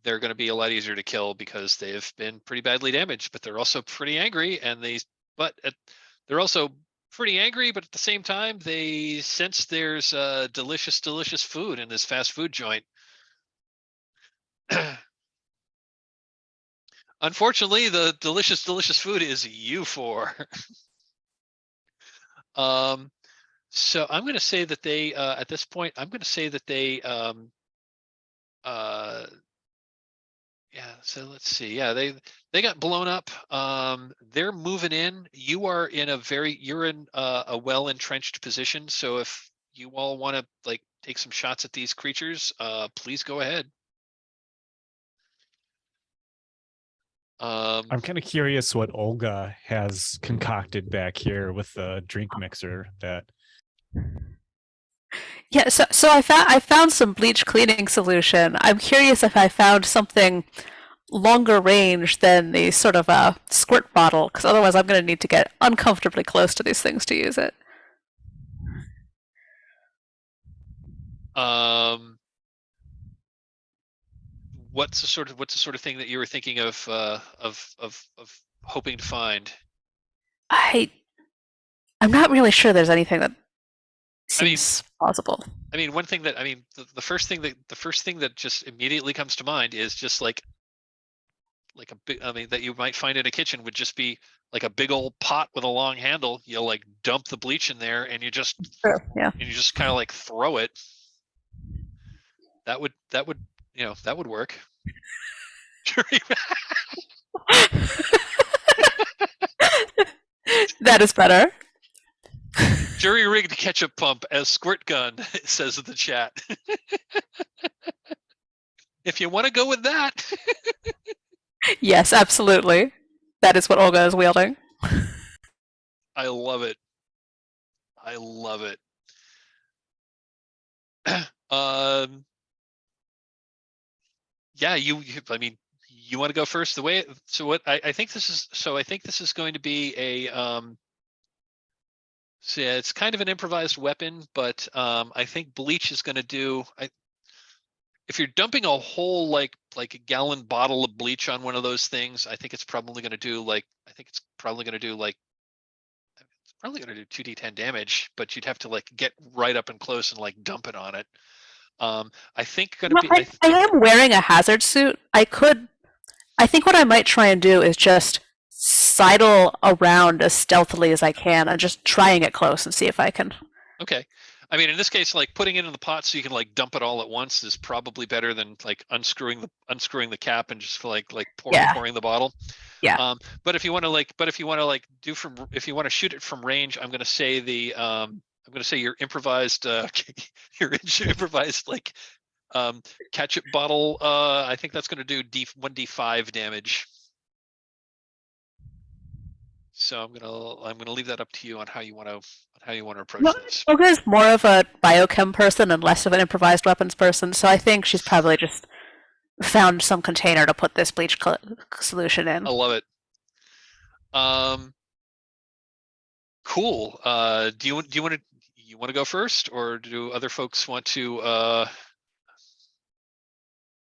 they're going to be a lot easier to kill because they've been pretty badly damaged. But they're also pretty angry, and they're also pretty angry. But at the same time, they sense there's delicious food in this fast food joint. Unfortunately, the delicious food is you four. So I'm going to say that they at this point, I'm going to say that they yeah, so let's see. Yeah, they got blown up. They're moving in. You're in a well entrenched position. So if you all want to like take some shots at these creatures, please go ahead. I'm kind of curious what Olga has concocted back here with the drink mixer that. Yeah, so I found some bleach cleaning solution. I'm curious if I found something longer range than the sort of squirt bottle, because otherwise I'm going to need to get uncomfortably close to these things to use it. What's the sort of thing that you were thinking of hoping to find? I'm not really sure there's anything that seems plausible. I mean, one thing that the first thing that just immediately comes to mind is just like a big, that you might find in a kitchen would just be like a big old pot with a long handle. You'll like dump the bleach in there, and you just kind of like throw it. That would work. That is better. Jury rigged ketchup pump as squirt gun, it says in the chat. If you want to go with that. Yes, absolutely. That is what Olga is wielding. I love it. I love it. Yeah, you want to go first? I think this is going to be a so yeah, it's kind of an improvised weapon, but I think bleach is going to do. If you're dumping a whole like a gallon bottle of bleach on one of those things, I think it's probably going to do like 2d10 damage, but you'd have to like get right up and close and like dump it on it. I think I am wearing a hazard suit. I think what I might try and do is just sidle around as stealthily as I can and just try and get close and see if I can. Okay. I mean, in this case, like putting it in the pot so you can like dump it all at once is probably better than like unscrewing the cap and just like pouring the bottle. Yeah. But if you want to shoot it from range, I'm going to say your improvised like ketchup bottle. I think that's going to do 1d5 damage. So I'm gonna leave that up to you on how you want to approach this. Olga is more of a biochem person and less of an improvised weapons person, so I think she's probably just found some container to put this bleach solution in. I love it. Cool. Do you want to go first, or do other folks want to?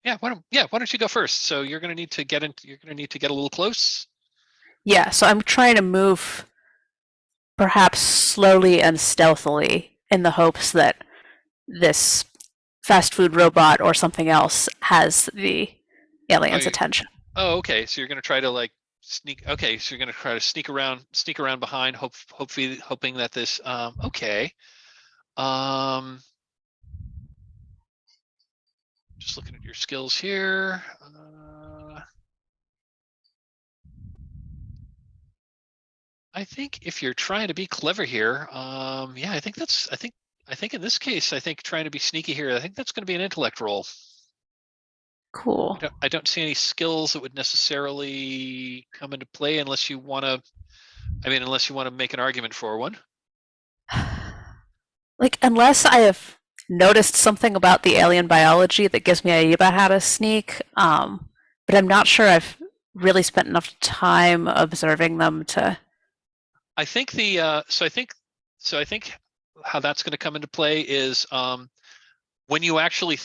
Yeah. Why don't you go first? So you're gonna need to get a little close. Yeah, so I'm trying to move perhaps slowly and stealthily in the hopes that this fast food robot or something else has the alien's you- attention. Oh, okay. So you're gonna try to like sneak. Okay, so you're gonna try to sneak around behind, hoping that this. Okay. Just looking at your skills here. I think if you're trying to be clever here, yeah, I think in this case, I think trying to be sneaky here, I think that's going to be an intellect roll. Cool. I don't see any skills that would necessarily come into play unless you want to. I mean, unless you want to make an argument for one. Like, unless I have noticed something about the alien biology that gives me an idea about how to sneak, but I'm not sure I've really spent enough time observing them to. I think the so I think how that's going to come into play is when you actually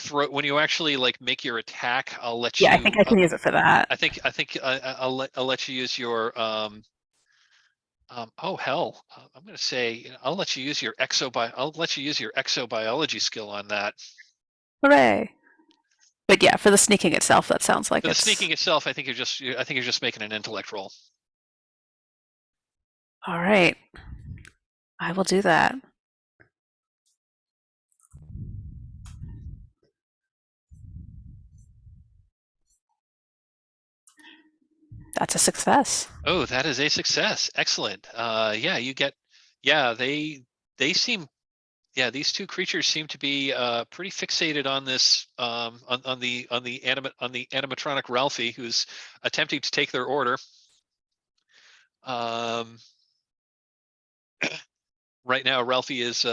like make your attack, I'll let you. Yeah, I think I can use it for that. I think I'll let you use your oh hell, I'm going to say I'll let you use your exobiology skill on that. Hooray! But yeah, for the sneaking itself, that sounds like For the it's sneaking itself, I think you're just making an intellect roll. all right. I will do that. That's a success. Oh, that is a success. Excellent. Yeah, you get. Yeah, they seem. Yeah, these two creatures seem to be pretty fixated on this on the animatronic Ralphie, who's attempting to take their order. Right now, Ralphie is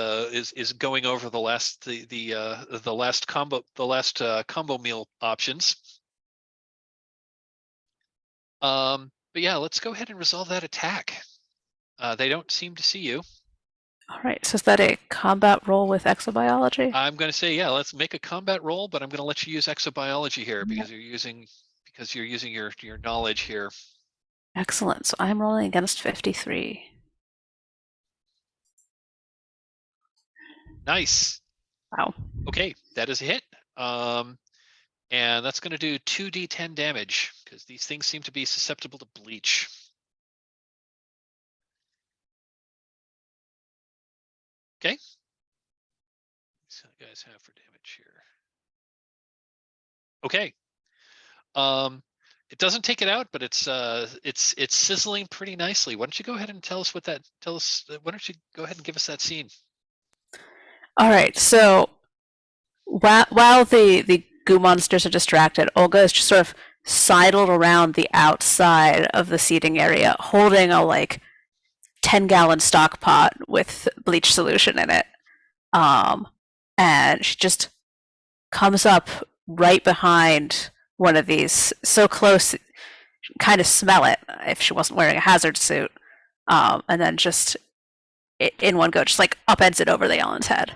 going over the last combo meal options. But yeah, let's go ahead and resolve that attack. They don't seem to see you. All right. So is that a combat roll with exobiology? I'm going to say, yeah, let's make a combat roll, but I'm going to let you use exobiology here because you're using your knowledge here. Excellent. So I'm rolling against 53. Nice. Wow. Okay, that is a hit. And that's going to do 2d10 damage because these things seem to be susceptible to bleach. Okay. So you guys have for damage here. Okay. It doesn't take it out, but it's sizzling pretty nicely. Why don't you go ahead and tell us why don't you go ahead and give us that scene? All right. So while the goo monsters are distracted, Olga is just sort of sidled around the outside of the seating area, holding a like 10-gallon stock pot with bleach solution in it. And she just comes up right behind one of these, so close, kind of smell it if she wasn't wearing a hazard suit, and then just in one go, just like upends it over the alien's head.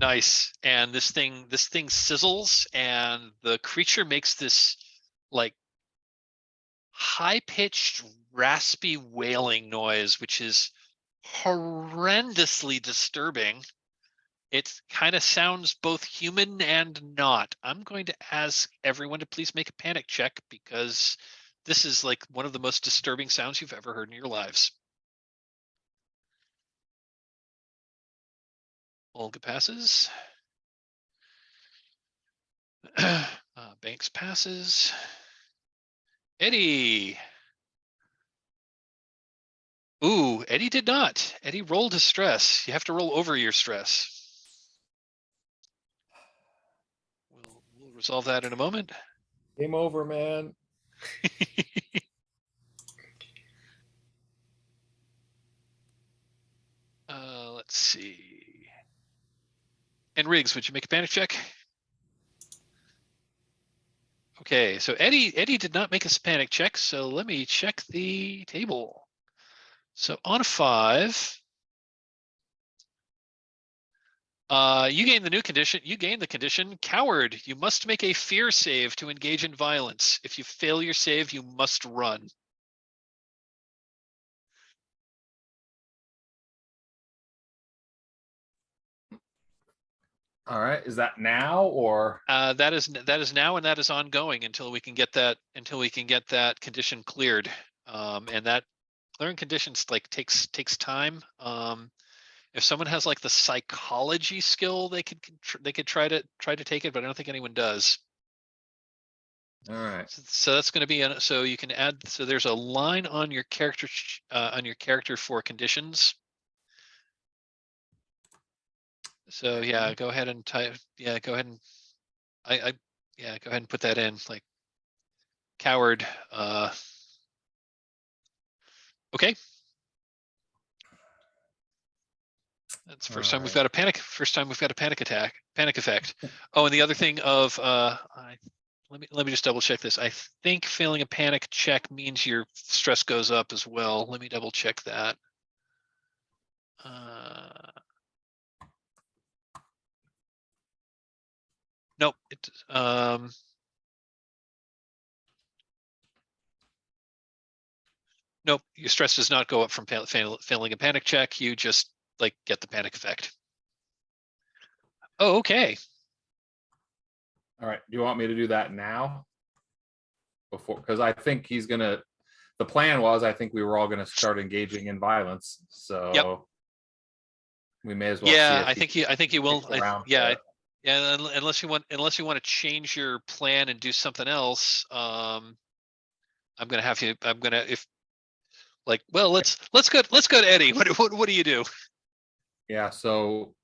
Nice. And this thing sizzles, and the creature makes this like high-pitched, raspy wailing noise, which is horrendously disturbing. It kind of sounds both human and not. I'm going to ask everyone to please make a panic check because this is like one of the most disturbing sounds you've ever heard in your lives. Olga passes. Banks passes. Eddie. Ooh, Eddie did not. Eddie rolled his stress. You have to roll over your stress. We'll resolve that in a moment. Game over, man. Let's see. And Riggs, would you make a panic check? Okay, so Eddie did not make a panic check, so let me check the table. So on a 5, You gain the new condition. You gain the condition coward. You must make a fear save to engage in violence. If you fail your save, you must run. All right. Is that now or? That is now, and that is ongoing until we can get that condition cleared. And that clearing conditions like takes time. If someone has like the psychology skill, they could try to take it, but I don't think anyone does. All right. So that's going to be so you can add. So there's a line on your character for conditions. So yeah, go ahead and type. Yeah, go ahead and go ahead and put that in, like coward. Okay. That's the first time we've got a panic. First time we've got a panic effect. Oh, and the other thing of let me just double check this. I think failing a panic check means your stress goes up as well. Let me double check that. Nope. Nope. Your stress does not go up from failing a panic check. You just like get the panic effect. Oh, okay. All right. Do you want me to do that now? Before, because I think he's gonna. The plan was, I think we were all gonna start engaging in violence. So yep. We may as well. Yeah, I think he will. Yeah. Yeah, unless you want to change your plan and do something else. I'm gonna have you. I'm gonna well, let's go to Eddie. What do you do? Yeah. So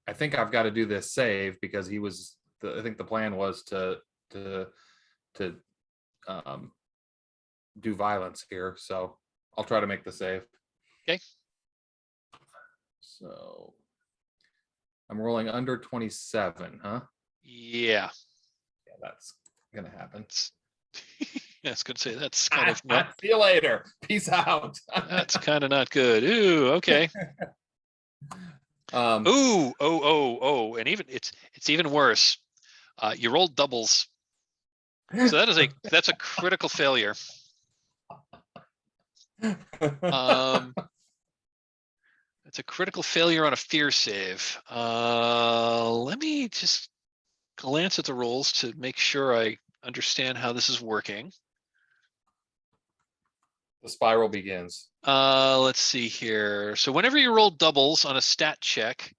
I think I've got to do this save because he was. I think the plan was to do violence here. So I'll try to make the save. Okay. So I'm rolling under 27, huh? Yeah. Yeah, that's gonna happen. Yeah, I was gonna say that's kind of not. See you later. Peace out. That's kind of not good. Ooh, okay. Oh, and even it's even worse. You rolled doubles, so that's a critical failure. It's a critical failure on a fear save. Let me just glance at the rolls to make sure I understand how this is working. The spiral begins. Let's see here. So whenever you roll doubles on a stat check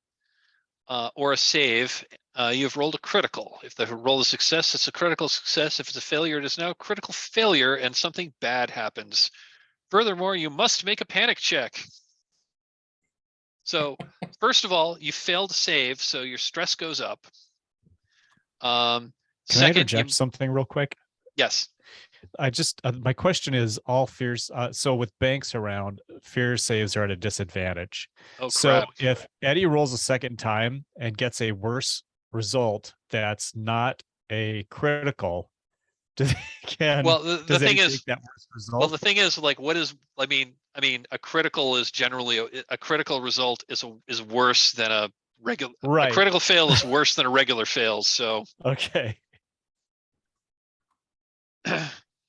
or a save, you've rolled a critical. If the roll is a success, it's a critical success. If it's a failure, it is now a critical failure and something bad happens. Furthermore, you must make a panic check. So first of all, you failed to save, so your stress goes up. Can I interject something real quick? Yes. I just my question is all fears. So with banks around, fear saves are at a disadvantage. Oh, so crap. if Eddie rolls a second time and gets a worse result, that's not a critical. The thing is, that worse result? Well, the thing is, like, what is? I mean, a critical is generally a critical result is worse than a regular. Right. A critical fail is worse than a regular fail. So okay.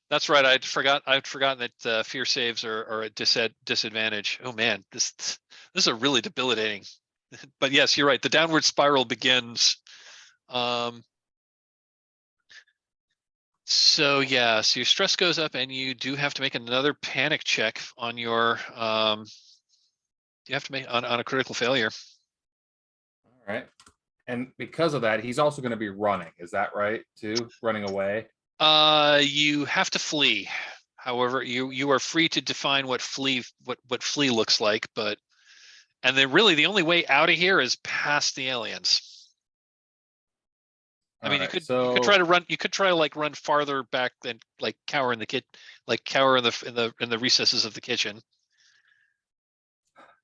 That's right. I'd forgotten that fear saves are at disadvantage. Oh man, this is a really debilitating. But yes, you're right. The downward spiral begins. So yeah, so your stress goes up, and you do have to make another panic check on your. You have to make on a critical failure. All right, and because of that, he's also going to be running. Is that right? Too running away. You have to flee. However, you are free to define what flee looks like, and then really the only way out of here is past the aliens. I mean, you could try to run. You could try to like run farther back than like cower in the recesses of the kitchen.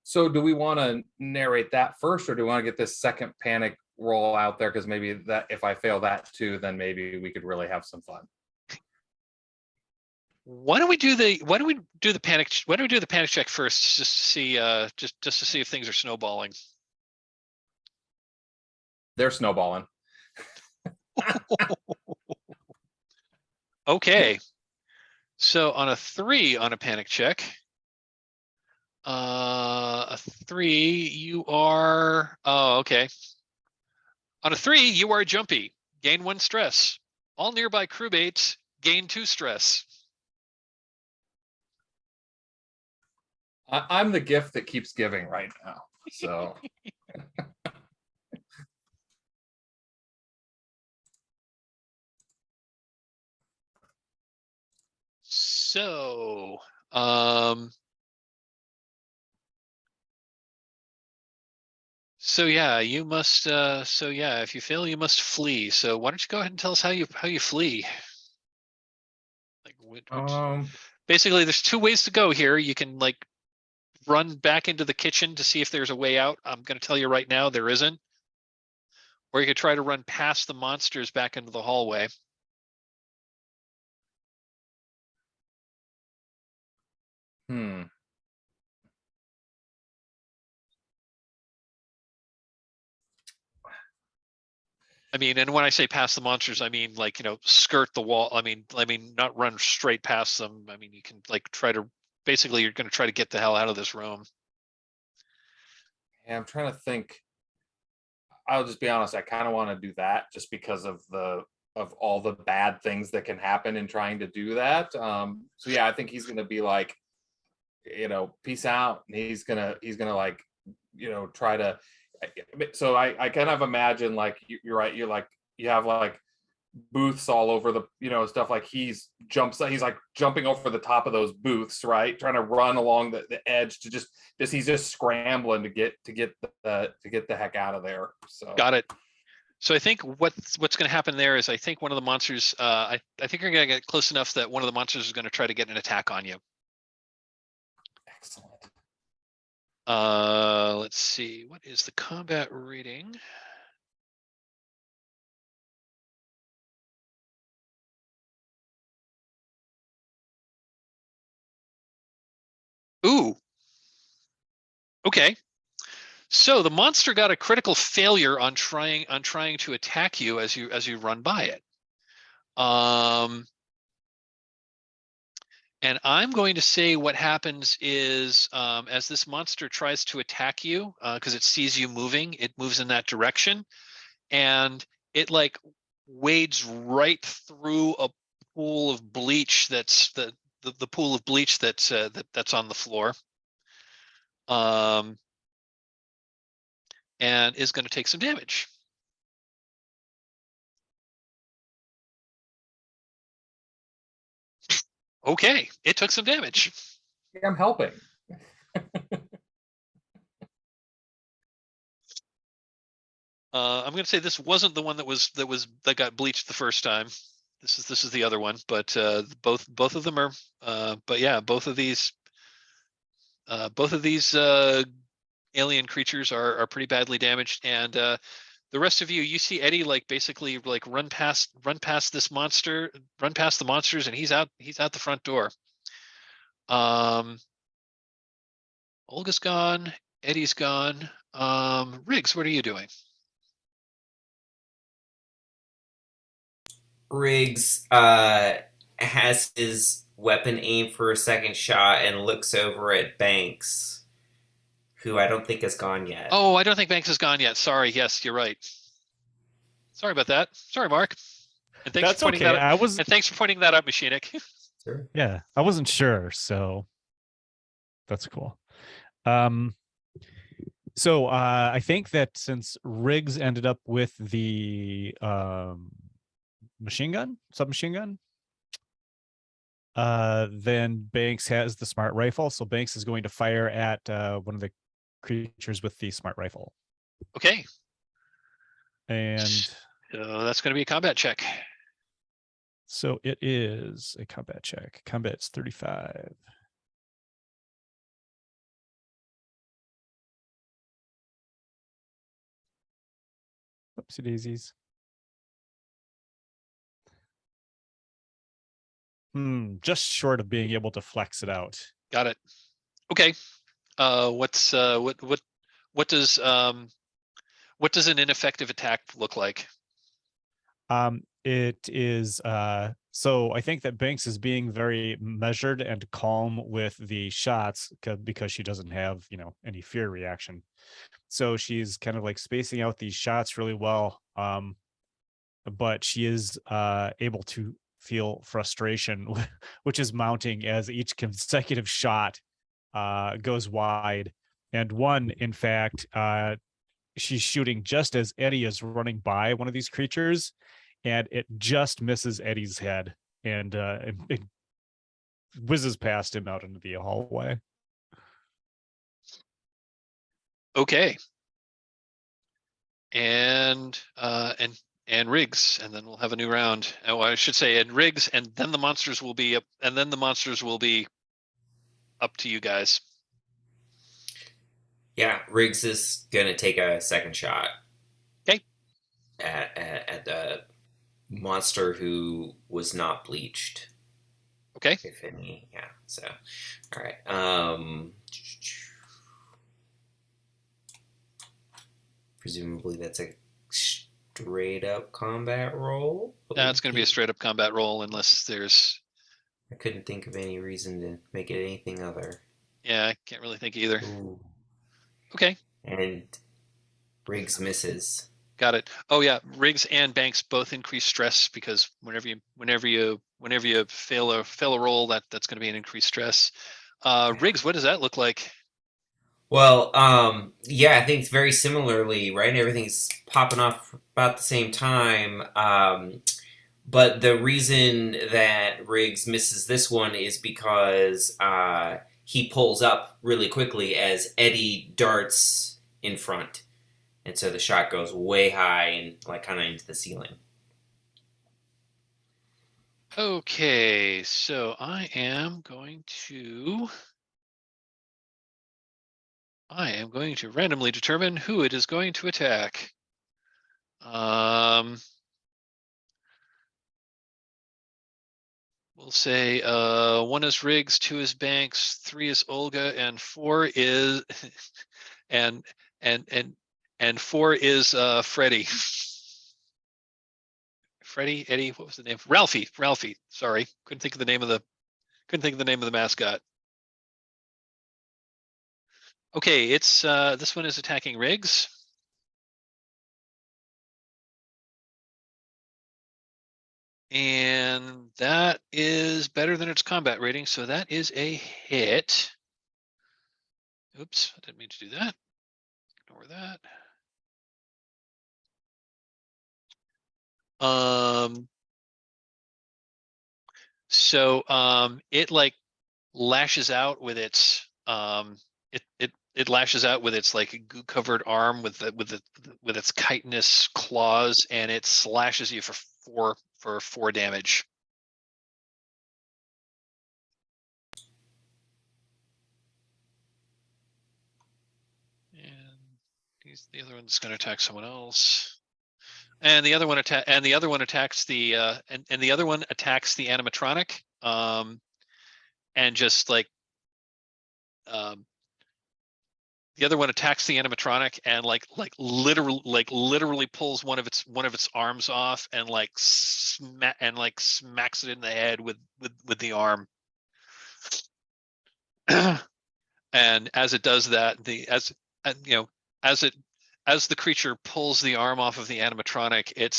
So, do we want to narrate that first, or do we want to get this second panic roll out there? Because maybe that if I fail that too, then maybe we could really have some fun. Why don't we do the panic check first, just to see just to see if things are snowballing. They're snowballing. Okay. So on a 3 on a panic check, a 3, you are, oh, okay. On a 3, you are jumpy, gain 1 stress. All nearby crewmates gain 2 stress. I'm the gift that keeps giving right now. So So, so yeah, you must, so yeah, if you fail, you must flee. So why don't you go ahead and tell us how you flee? Like, basically, there's 2 ways to go here. You can like run back into the kitchen to see if there's a way out. I'm going to tell you right now, there isn't. Or you could try to run past the monsters back into the hallway. I mean, and when I say past the monsters, I mean like, you know, skirt the wall. I mean, not run straight past them. I mean, you can like try to, basically, you're going to try to get the hell out of this room. yeah, I'm trying to think. I'll just be honest. I kind of want to do that just because of all the bad things that can happen in trying to do that. So yeah, I think he's going to be like, you know, peace out. And he's gonna like, you know, try to. So I kind of imagine like you're right. You're like you have like booths all over the, you know, stuff like he's like jumping over the top of those booths, right, trying to run along the edge to just he's just scrambling to get the heck out of there. So Got it. So I think what's going to happen there is I think one of the monsters, I think you're going to get close enough that one of the monsters is going to try to get an attack on you. excellent. Let's see, what is the combat rating? Ooh. Okay. So the monster got a critical failure on trying to attack you as you run by it. And I'm going to say what happens is, as this monster tries to attack you, because it sees you moving, it moves in that direction, and it like wades right through a pool of bleach that's the pool of bleach that's on the floor, and is going to take some damage. Okay, it took some damage. Yeah, I'm helping. I'm going to say this wasn't the one that got bleached the first time. This is the other one, but both of them are. But yeah, both of these alien creatures are pretty badly damaged, and the rest of you see Eddie like basically like run past this monster, run past the monsters, and he's out the front door. Olga's gone, Eddie's gone. Riggs, what are you doing? Riggs has his weapon aimed for a second shot and looks over at Banks, who I don't think has gone yet. Oh, I don't think Banks has gone yet. Sorry. Yes, you're right. Sorry about that. Sorry, Mark. And thanks for pointing that out. And thanks for pointing that out, Machinik. Sure. Yeah, I wasn't sure, so that's cool. So I think that since Riggs ended up with the submachine gun, then Banks has the smart rifle. So Banks is going to fire at one of the creatures with the smart rifle. Okay. And that's going to be a combat check. So it is a combat check. Combat's 35. Oopsie daisies. Just short of being able to flex it out. Got it. Okay. What What does an ineffective attack look like? It is so I think that Banks is being very measured and calm with the shots because she doesn't have, any fear reaction. So she's kind of like spacing out these shots really well. But she is able to feel frustration, which is mounting as each consecutive shot goes wide. And one, in fact, she's shooting just as Eddie is running by one of these creatures, and it just misses Eddie's head, and it whizzes past him out into the hallway. Okay. And Riggs, and then we'll have a new round. Oh, I should say, and Riggs, and then the monsters will be up, and then the monsters will be up to you guys. Yeah, Riggs is gonna take a second shot. Okay. At the monster who was not bleached. Okay. If any, yeah. So, all right. Presumably that's a straight up combat roll. It's going to be a straight up combat roll unless there's. I couldn't think of any reason to make it anything other. Yeah, I can't really think either. Ooh. Okay. And Riggs misses. Got it. Oh yeah, Riggs and Banks both increase stress because whenever you fail a roll, that's going to be an increased stress. Riggs, what does that look like? Well, yeah, I think very similarly, right? Everything's popping off about the same time. But the reason that Riggs misses this one is because he pulls up really quickly as Eddie darts in front. And so the shot goes way high and like kind of into the ceiling. Okay, so I am going to randomly determine who it is going to attack. We'll say 1 is Riggs, 2 is Banks, 3 is Olga, and 4 is and 4 is Freddie. Freddie, Eddie, what was the name? Ralphie. Sorry, couldn't think of the name of the mascot. Okay, it's this one is attacking Riggs. And that is better than its combat rating, so that is a hit. Oops, I didn't mean to do that. Ignore that. So it like lashes out with its it lashes out with its like goo covered arm with its chitinous claws, and it slashes you for 4 damage. And the other one's going to attack someone else. And the other one attacks the and the other one attacks the animatronic. And just like the other one attacks the animatronic and literally pulls one of its arms off and smacks it in the head with the arm. And as it does that, as the creature pulls the arm off of the animatronic, it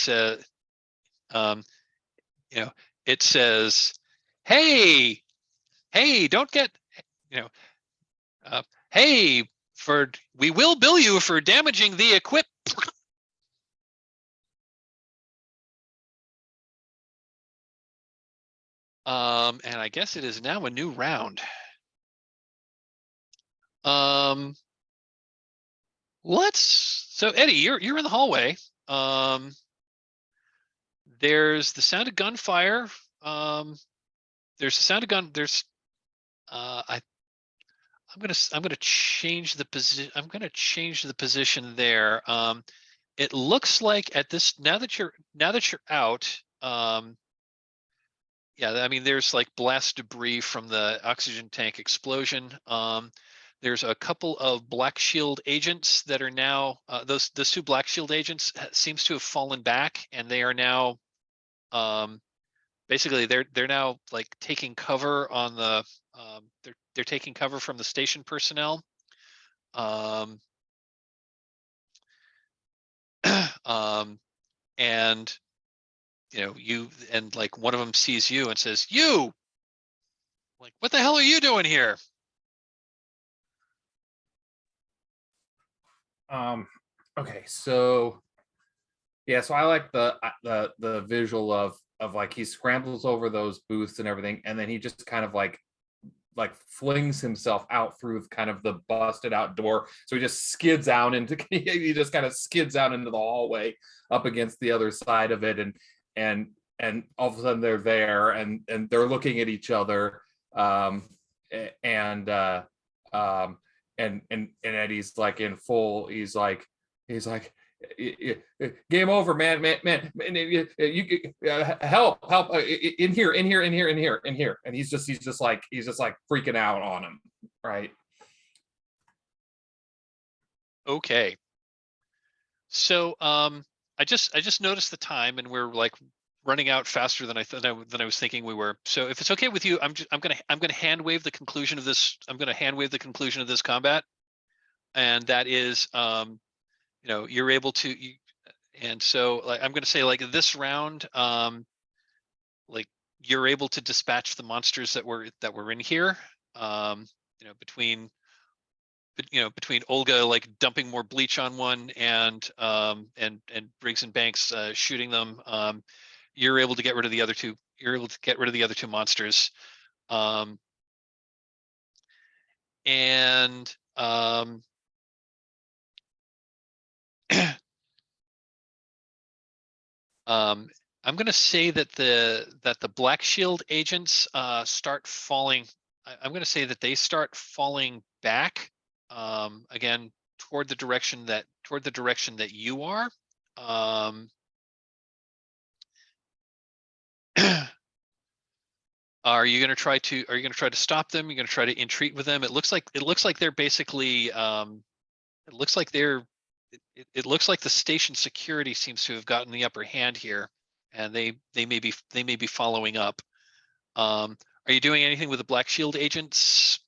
says, "Hey, don't get, hey, we will bill you for damaging the equip." And I guess it is now a new round. So Eddie, you're in the hallway. There's the sound of gunfire. There's the sound of gun. There's I'm gonna change the position. I'm gonna change the position there. It looks like at this now that you're out. Yeah, I mean there's like blast debris from the oxygen tank explosion. There's a couple of Black Shield agents that are now those 2 Black Shield agents seems to have fallen back, and they are now basically they're now like taking cover on the they're taking cover from the station personnel. And you and like one of them sees you and says, "You, like, what the hell are you doing here?" Okay, so yeah, so I like the visual of like he scrambles over those booths and everything, and then he just kind of like flings himself out through kind of the busted out door. So he just skids out into he just kind of skids out into the hallway up against the other side of it, and all of a sudden they're there and they're looking at each other, and Eddie's like in full, he's like game over, man, you help in here, and he's just like freaking out on him, right? Okay. So I just noticed the time, and we're like running out faster than I was thinking we were. So if it's okay with you, I'm gonna hand wave the conclusion of this. I'm gonna hand wave the conclusion of this combat, and that is you're able to and so like I'm gonna say, like, this round, like, you're able to dispatch the monsters that were in here, between Olga like dumping more bleach on one, and Briggs and Banks shooting them. You're able to get rid of the other two. You're able to get rid of the other 2 monsters, and I'm going to say that the Black Shield agents start falling. I'm going to say that they start falling back again toward the direction that you are. Are you going to try to stop them? You're going to try to entreat with them? It looks like they're basically it looks like the station security seems to have gotten the upper hand here, and they may be following up. Are you doing anything with the Black Shield agents,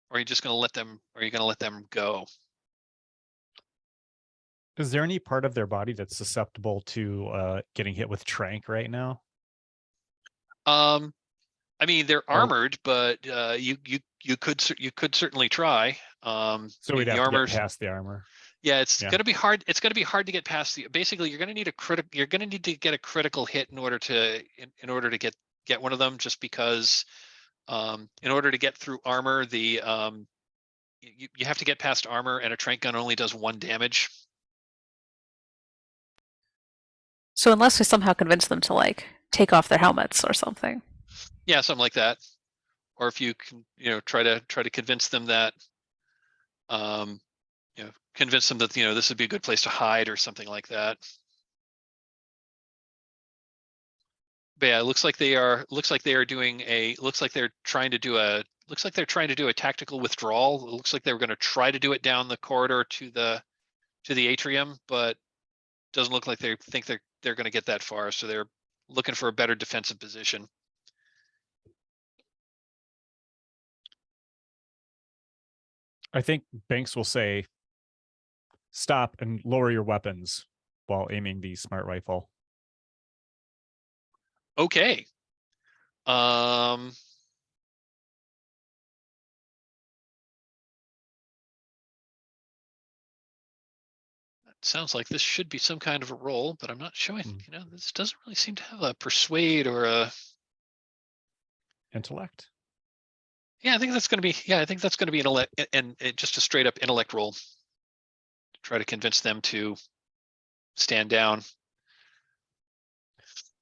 or are you just going to let them? Are you going to let them go? Is there any part of their body that's susceptible to getting hit with trank right now? I mean, they're armored, but you could certainly try. So we'd have to get past the armor. Yeah, it's going to be hard. It's going to be hard to get past the. Basically, you're going to need You're going to need to get a critical hit in order to get one of them. Just because, in order to get through armor, you have to get past armor, and a trank gun only does 1 damage. So unless we somehow convince them to like take off their helmets or something. Yeah, something like that. Or if you can, try to convince them that, convince them that this would be a good place to hide or something like that. But yeah, it looks like they are doing a. Looks like they're trying to do a tactical withdrawal. It looks like they were going to try to do it down the corridor to the atrium, but doesn't look like they think they're going to get that far. So they're looking for a better defensive position. I think Banks will say, "Stop and lower your weapons," while aiming the smart rifle. Okay. Sounds like this should be some kind of a roll, but I'm not showing. This doesn't really seem to have a persuade or a intellect. Yeah, I think that's going to be. Yeah, I think that's going to be an intellect, and just a straight up intellect roll. To try to convince them to stand down,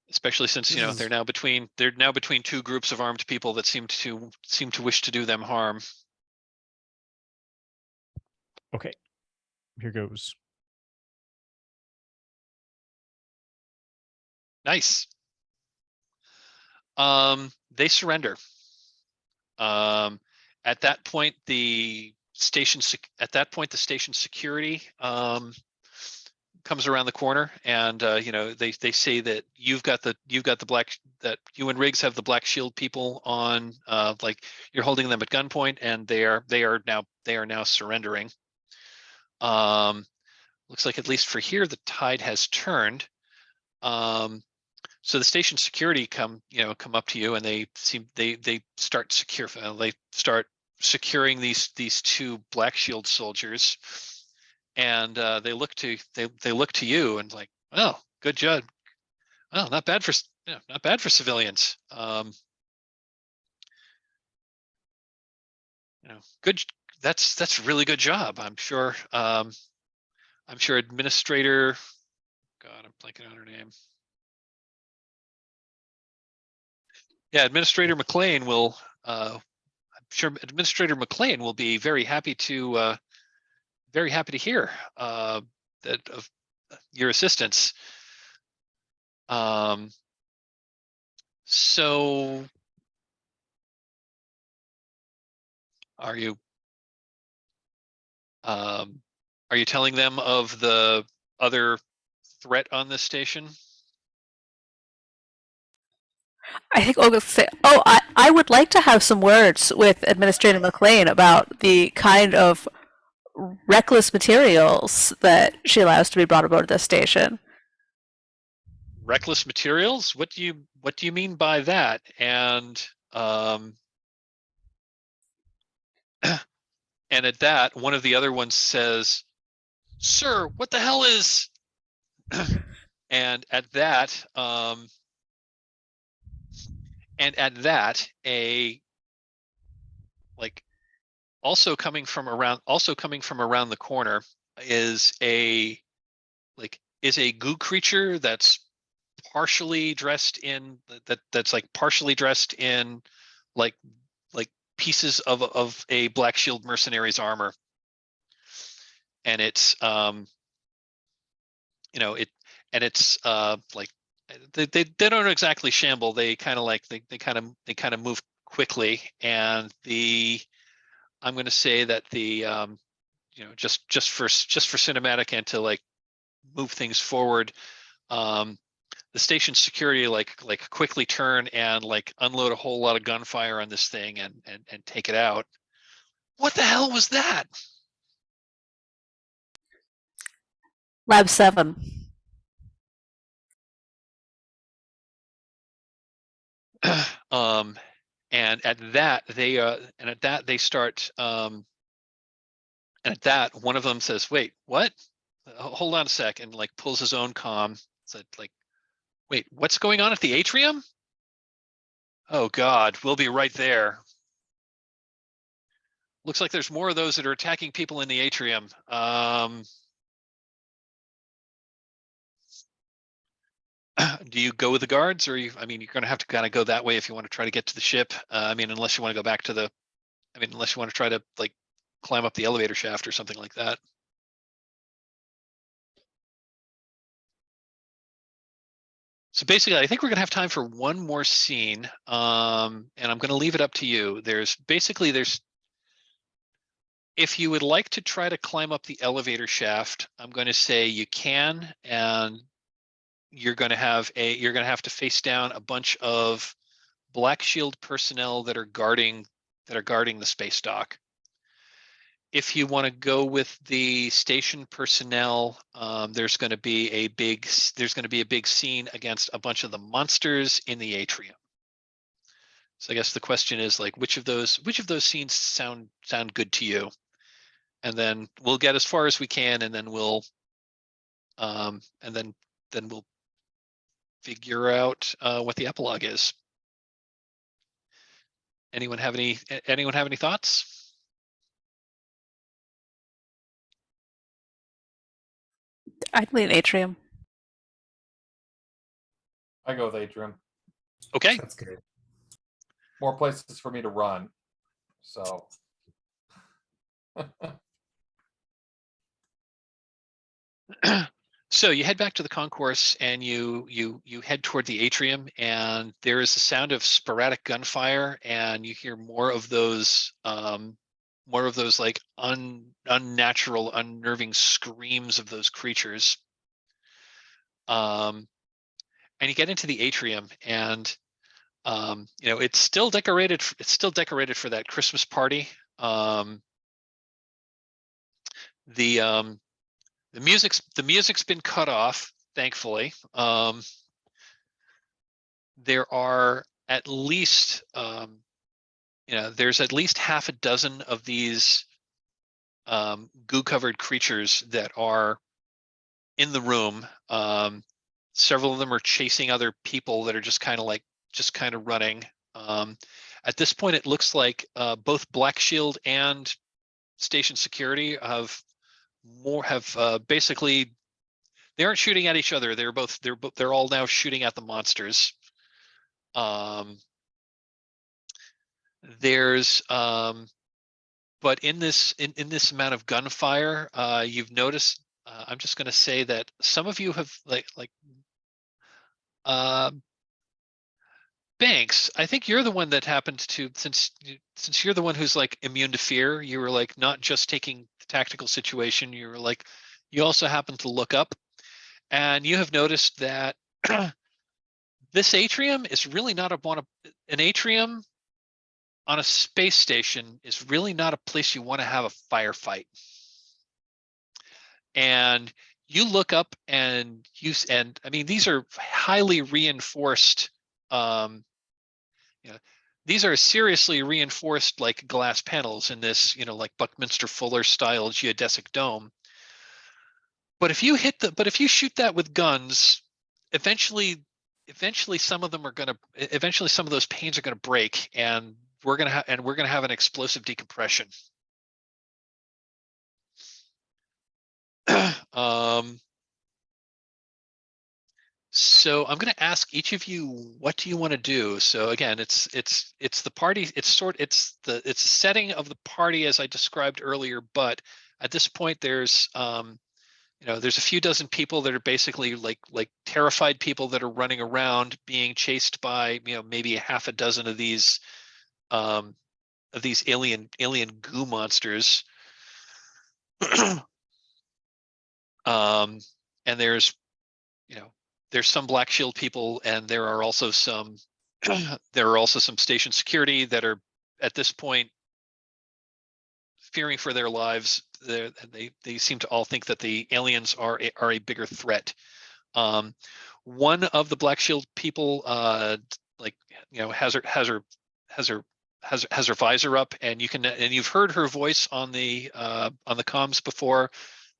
especially since they're now between 2 groups of armed people that seem to wish to do them harm. Okay, here goes. Nice. They surrender. at that point, the station security comes around the corner, and they say that you and Riggs have the Black Shield people on, like you're holding them at gunpoint, and they are now surrendering. Looks like, at least for here, the tide has turned. So the station security come up to you, and they start securing these two Black Shield soldiers, and they look to you and like, oh, good job. Oh, not bad for civilians. Good. That's really good job. I'm sure Administrator. God, I'm blanking on her name. Yeah, Administrator McLean will. I'm sure Administrator McLean will be very happy to hear that of your assistance. So, are you telling them of the other threat on this station? I think Olga say, "Oh, I would like to have some words with Administrator McLean about the kind of reckless materials that she allows to be brought aboard this station." Reckless materials? What do you mean by that? And and at that, one of the other ones says, "Sir, what the hell is?" And at that, a like also coming from around the corner is a goo creature that's partially dressed in like pieces of a Black Shield mercenary's armor, and it's like they don't exactly shamble. They kind of move quickly, and I'm going to say that the just for cinematic and to like move things forward, the station security like quickly turn and like unload a whole lot of gunfire on this thing and take it out. What the hell was that? Lab 7. And at that they start and at that one of them says, "Wait, what? Hold on a sec," and like pulls his own comm. Said like, "Wait, what's going on at the atrium? Oh God, we'll be right there. Looks like there's more of those that are attacking people in the atrium." Do you go with the guards, or you're going to have to kind of go that way if you want to try to get to the ship. Unless you want to go back to unless you want to try to like climb up the elevator shaft or something like that. So basically, I think we're going to have time for one more scene, and I'm going to leave it up to you. There's if you would like to try to climb up the elevator shaft, I'm going to say you can, and you're going to have to face down a bunch of Black Shield personnel that are guarding the space dock. If you want to go with the station personnel, there's going to be a big scene against a bunch of the monsters in the atrium. So I guess the question is like, which of those scenes sound good to you? And then we'll get as far as we can, and then we'll we'll figure out what the epilogue is. Anyone have any thoughts? I'd lean Atrium. I go with Atrium. Okay. That's good. More places for me to run. So So you head back to the concourse and you head toward the atrium, and there is the sound of sporadic gunfire, and you hear more of those like unnatural, unnerving screams of those creatures. And you get into the atrium, and it's still decorated. It's still decorated for that Christmas party. The music's been cut off, thankfully. There are at least there's at least half a dozen of these goo-covered creatures that are in the room. Several of them are chasing other people that are just kind of running. At this point, it looks like both Black Shield and station security have basically, they aren't shooting at each other. They're all now shooting at the monsters. But in this amount of gunfire, you've noticed. I'm just going to say that some of you have Banks. I think you're the one that happened to, since you're the one who's like immune to fear. You were like not just taking the tactical situation. You were like, you also happen to look up, and you have noticed that this atrium is really not an atrium on a space station is really not a place you want to have a firefight. And you look up and I mean, these are highly reinforced, these are seriously reinforced like glass panels in this, like Buckminster Fuller style geodesic dome. But if you shoot that with guns, eventually some of those panes are going to break, and we're going to have an explosive decompression. So I'm going to ask each of you, what do you want to do? So again, it's the party. It's the setting of the party as I described earlier. But at this point, there's there's a few dozen people that are basically like terrified people that are running around being chased by maybe a half a dozen of these alien goo monsters. And there's some Black Shield people, and there are also some station security that are at this point fearing for their lives. They seem to all think that the aliens are a bigger threat. One of the Black Shield people has her visor up, and you've heard her voice on the comms before,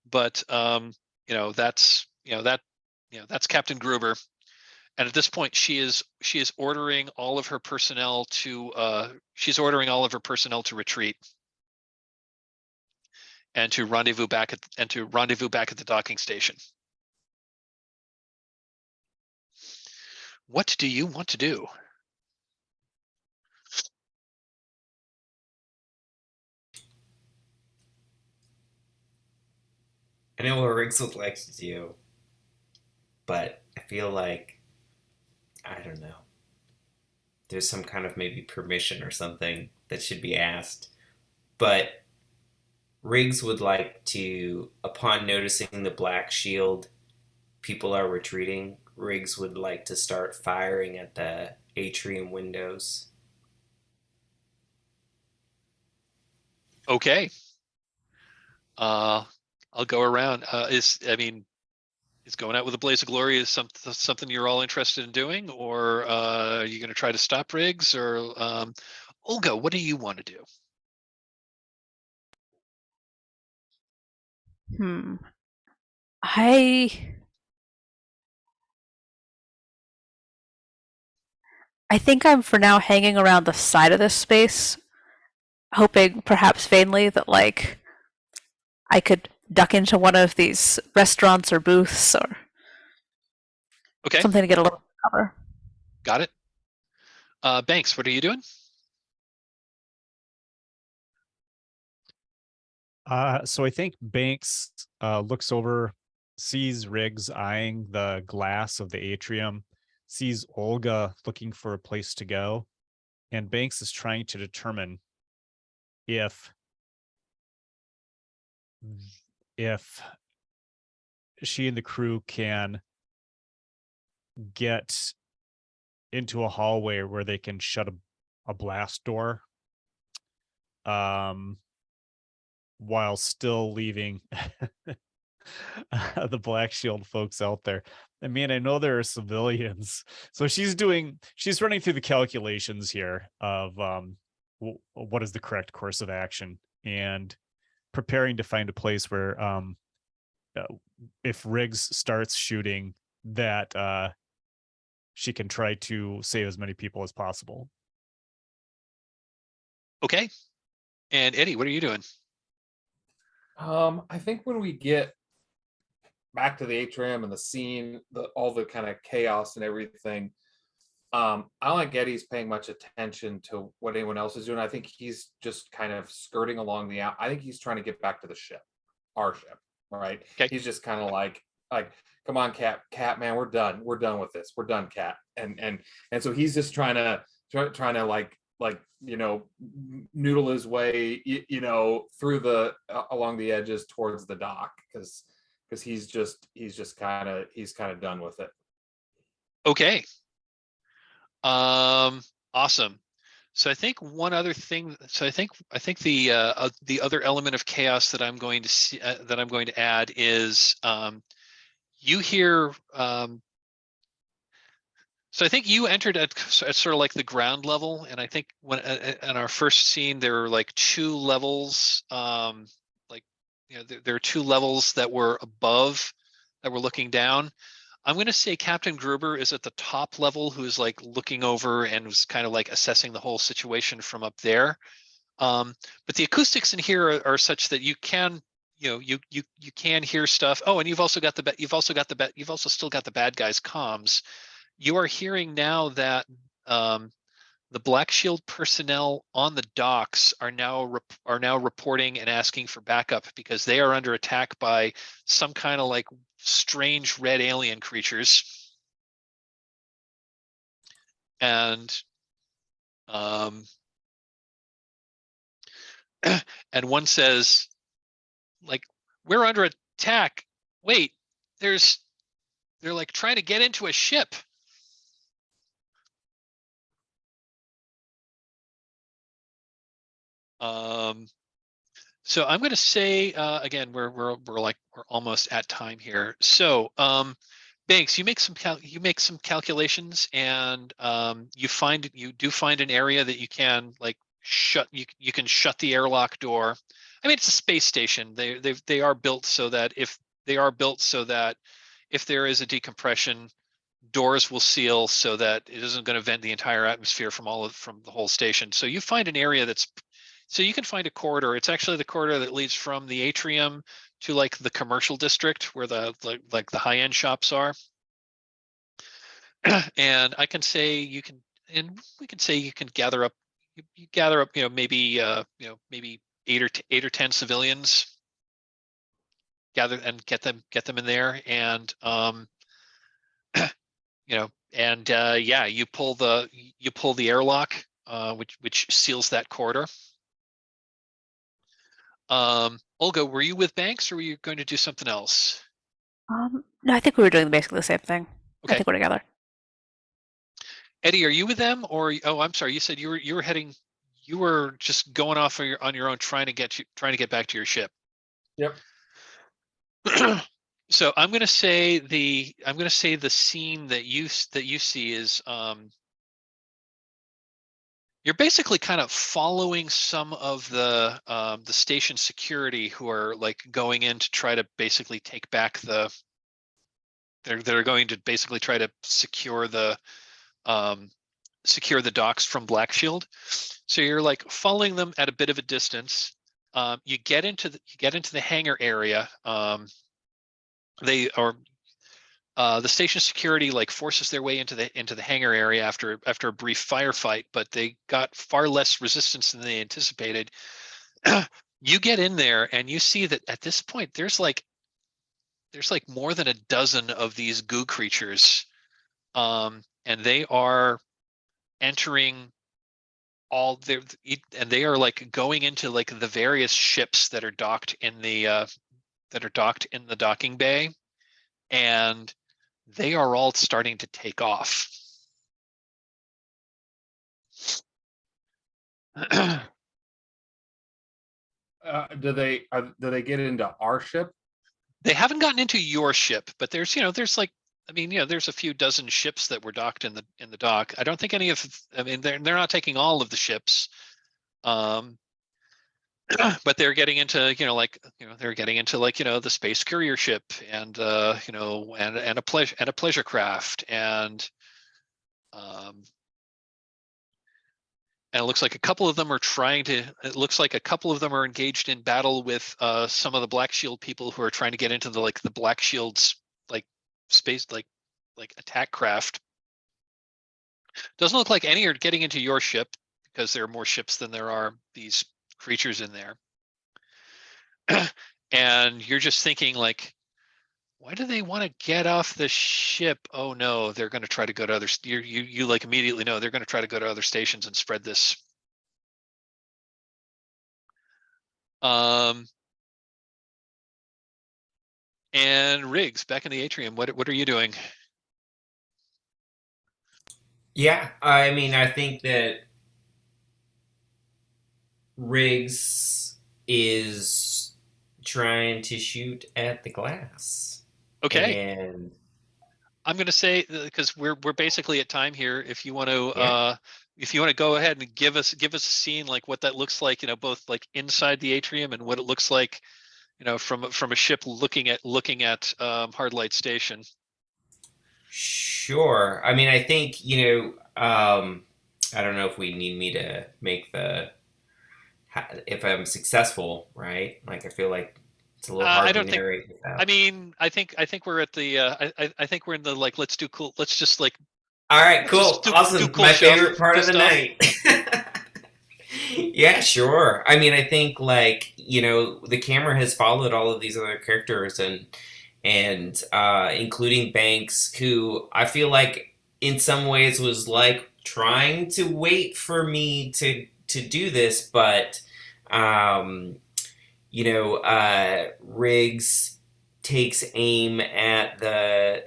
but that's Captain Gruber. And at this point, she is ordering all of her personnel to retreat and to rendezvous back at the docking station. What do you want to do? I know what Riggs would like to do, but I feel like, I don't know, there's some kind of maybe permission or something that should be asked. But Riggs would like to, upon noticing the Black Shield people are retreating, Riggs would like to start firing at the atrium windows. Okay. I'll go around. Is going out with a blaze of glory is something you're all interested in doing, or are you going to try to stop Riggs? Or Olga, what do you want to do? I think I'm for now hanging around the side of this space, hoping perhaps vainly that I could duck into one of these restaurants or booths or something to get a little cover. Got it. Banks, what are you doing? So I think Banks looks over sees Riggs eyeing the glass of the atrium, sees Olga looking for a place to go, and Banks is trying to determine if she and the crew can get into a hallway where they can shut a blast door, while still leaving the Black Shield folks out there. I mean, I know there are civilians, so she's running through the calculations here of what is the correct course of action, and preparing to find a place where if Riggs starts shooting, that she can try to save as many people as possible. Okay. And Eddie, what are you doing? I think when we get back to the atrium and the scene, all the kind of chaos and everything, I don't think Eddie's paying much attention to what anyone else is doing. I think he's just kind of skirting along the out. I think he's trying to get back to the ship, our ship, right? Okay. He's just kind of like, come on, Cat, man, we're done with this. We're done, Cat. And so he's just trying to like noodle his way through the along the edges towards the dock, because he's kind of done with it. Okay. Awesome. So I think one other thing. So I think the other element of chaos that I'm going to see that I'm going to add is you hear. So I think you entered at sort of like the ground level, and I think when in our first scene there were like 2 levels. There are 2 levels that were above that were looking down. I'm going to say Captain Gruber is at the top level, who is like looking over and was kind of like assessing the whole situation from up there. But the acoustics in here are such that you can, you can hear stuff. Oh, and you've also still got the bad guys' comms. You are hearing now that the Black Shield personnel on the docks are now reporting and asking for backup because they are under attack by some kind of like strange red alien creatures. And and one says, like, we're under attack. Wait, they're like trying to get into a ship. So I'm going to say again, we're almost at time here. So Banks, you make some calculations, and you do find an area that you can like shut. You can shut the airlock door. I mean, it's a space station. They are built so that if there is a decompression, doors will seal so that it isn't going to vent the entire atmosphere from the whole station. So you find an area so you can find a corridor. It's actually the corridor that leads from the atrium to like the commercial district where the high-end shops are. And I can say we can say you can gather up, maybe 8 or 10 civilians, gather and get them in there, and you pull the airlock, which seals that corridor. Olga, were you with Banks, or were you going to do something else? No, I think we were doing basically the same thing. Okay. I think we're together. Eddie, are you with them, or I'm sorry, you said you were just going off on your own, trying to get back to your ship. Yep. So I'm going to say the scene that you see is you're basically kind of following some of the station security who are like going in to try to basically take back they're going to basically try to secure the docks from Black Shield. So you're like following them at a bit of a distance. You get into the hangar area. The station security like forces their way into the hangar area after a brief firefight, but they got far less resistance than they anticipated. You get in there and you see that at this point there's like there's like more than a dozen of these goo creatures, and they are entering all their, and they are like going into like the various ships that are docked in the docking bay, and they are all starting to take off. Do they get into our ship? They haven't gotten into your ship, but there's, there's like, I mean, there's a few dozen ships that were docked in the dock. I don't think any of, I mean, they're not taking all of the ships, but they're getting into, they're getting into like, the space courier ship and and a pleasure craft and it looks like a couple of them are it looks like a couple of them are engaged in battle with some of the Black Shield people who are trying to get into the Black Shield's like space, like attack craft. Doesn't look like any are getting into your ship because there are more ships than there are these creatures in there. And you're just thinking like, why do they want to get off the ship? Oh no, they're going to try to go to other. You like immediately know they're going to try to go to other stations and spread this. And Riggs back in the atrium. What are you doing? Yeah, I mean, I think that Riggs is trying to shoot at the glass. Okay. And I'm going to say because we're basically at time here. If you want to go ahead and give us a scene like what that looks like, both like inside the atrium and what it looks like, from a ship looking at Hardlight Station. Sure. I mean, I think, I don't know if we need me to make if I'm successful, right? Like, I feel like it's a little hard I to don't think. narrate without. I mean, I think we're at the. I think we're in the like. Let's do cool. Let's just like. All right, Let's cool, just do awesome. cool My stuff. favorite part Cool of the stuff. night. Yeah, sure. I mean, I think like the camera has followed all of these other characters and including Banks, who I feel like in some ways was like trying to wait for me to do this, but Riggs takes aim at the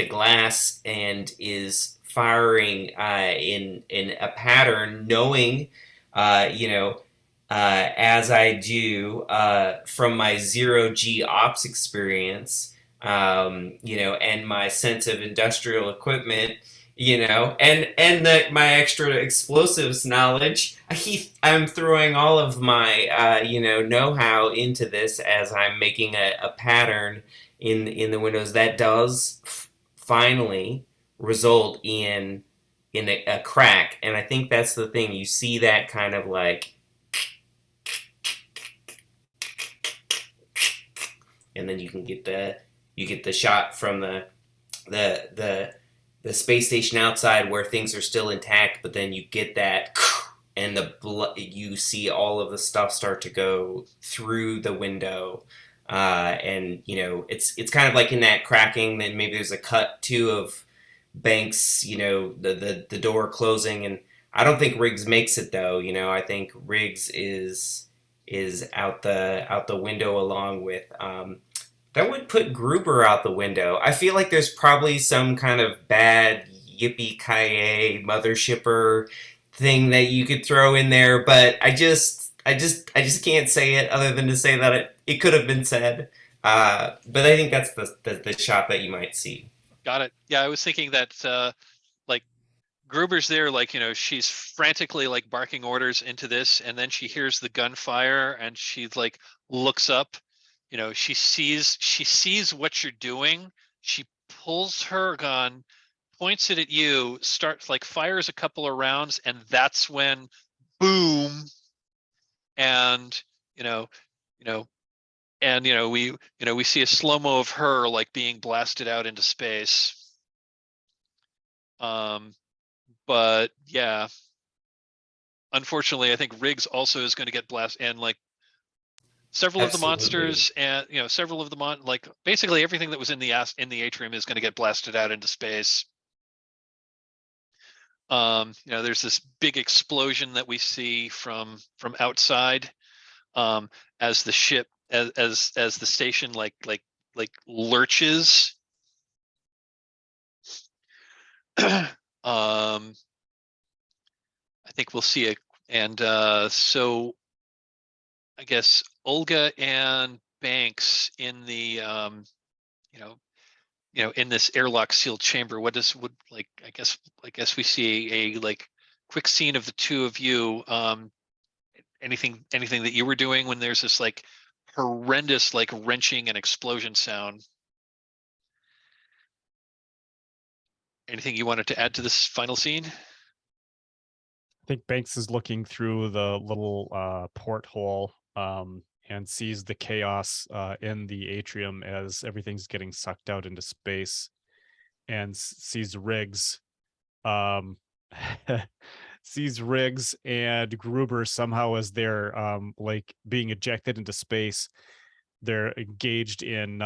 glass and is firing in a pattern, knowing as I do from my zero G ops experience, and my sense of industrial equipment, and my extra explosives knowledge. I'm throwing all of my know-how into this as I'm making a pattern in the windows that does finally result in a crack. And I think that's the thing. You see that kind of like, and then you get the shot from the space station outside where things are still intact, but then you get that, and you see all of the stuff start to go through the window, and it's kind of like in that cracking. Then maybe there's a cut too of Banks, the door closing, and I don't think Riggs makes it though. I think Riggs is out the window along with. That would put Gruber out the window. I feel like there's probably some kind of bad yippee-ki-yay mothershipper thing that you could throw in there, but I just can't say it other than to say that it could have been said. But I think that's the shot that you might see. Got it. Yeah, I was thinking that like Gruber's there, like she's frantically like barking orders into this, and then she hears the gunfire, and she like looks up. She sees what you're doing. She pulls her gun, points it at you, starts like fires a couple of rounds, and that's when boom. And we see a slow-mo of her like being blasted out into space. But yeah, unfortunately, I think Riggs also is going to get blasted, and like several of the Absolutely. monsters, and several of the like basically everything that was in the atrium is going to get blasted out into space. There's this big explosion that we see from outside, as the ship, as the station like lurches. I think we'll see it, and so I guess Olga and Banks in the in this airlock sealed chamber. Would like I guess we see a like quick scene of the two of you. Anything that you were doing when there's this like horrendous like wrenching and explosion sound? Anything you wanted to add to this final scene? I think Banks is looking through the little porthole and sees the chaos in the atrium as everything's getting sucked out into space, and sees Riggs, sees Riggs and Gruber somehow as they're like being ejected into space. They're engaged in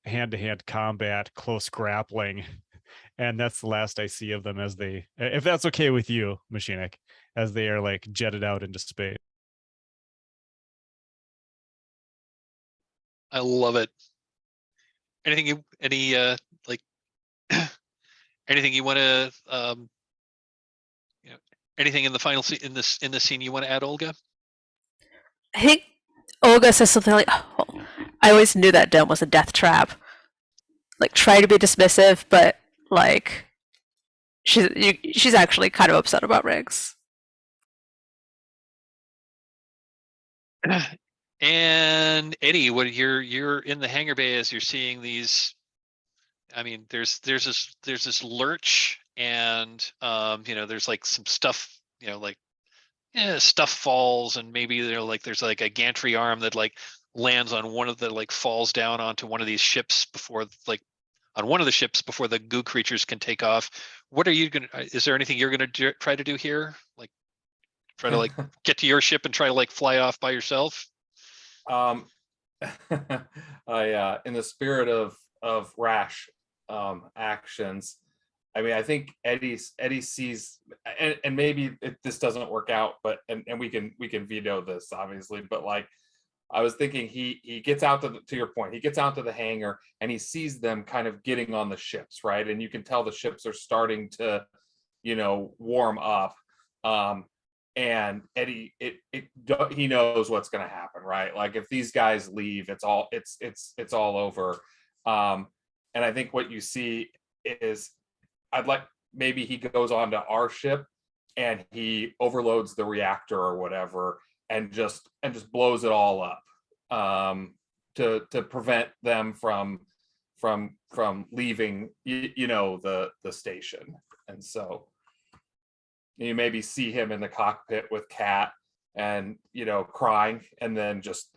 hand-to-hand combat, close grappling. And that's the last I see of them as they, if that's okay with you, Machinik, as they are like jetted out into space. I love it. Anything you want to anything in the final scene in this scene you want to add, Olga? I think Olga says something like, oh, I always knew that dome was a death trap. Like, try to be dismissive, but like she's actually kind of upset about Riggs. And Eddie, what you're in the hangar bay as you're seeing these. I mean, there's this lurch, and there's like some stuff, like stuff falls, and maybe there's like a gantry arm that like lands on one of the like falls down onto one of these ships before like on one of the ships before the goo creatures can take off. What are you gonna? Is there anything you're gonna try to do here? Like try to like get to your ship and try to like fly off by yourself? I in the spirit of rash actions, I mean, I think Eddie sees, and maybe this doesn't work out, but and we can veto this obviously, but like I was thinking he gets out to your point, he gets out to the hangar and he sees them kind of getting on the ships, right? And you can tell the ships are starting to, warm up. And Eddie, he knows what's going to happen, right? Like if these guys leave, it's all over. And I think what you see is, I'd like maybe he goes onto our ship and he overloads the reactor or whatever, and just blows it all up, to prevent them from leaving, the station. And so you maybe see him in the cockpit with Kat and crying, and then just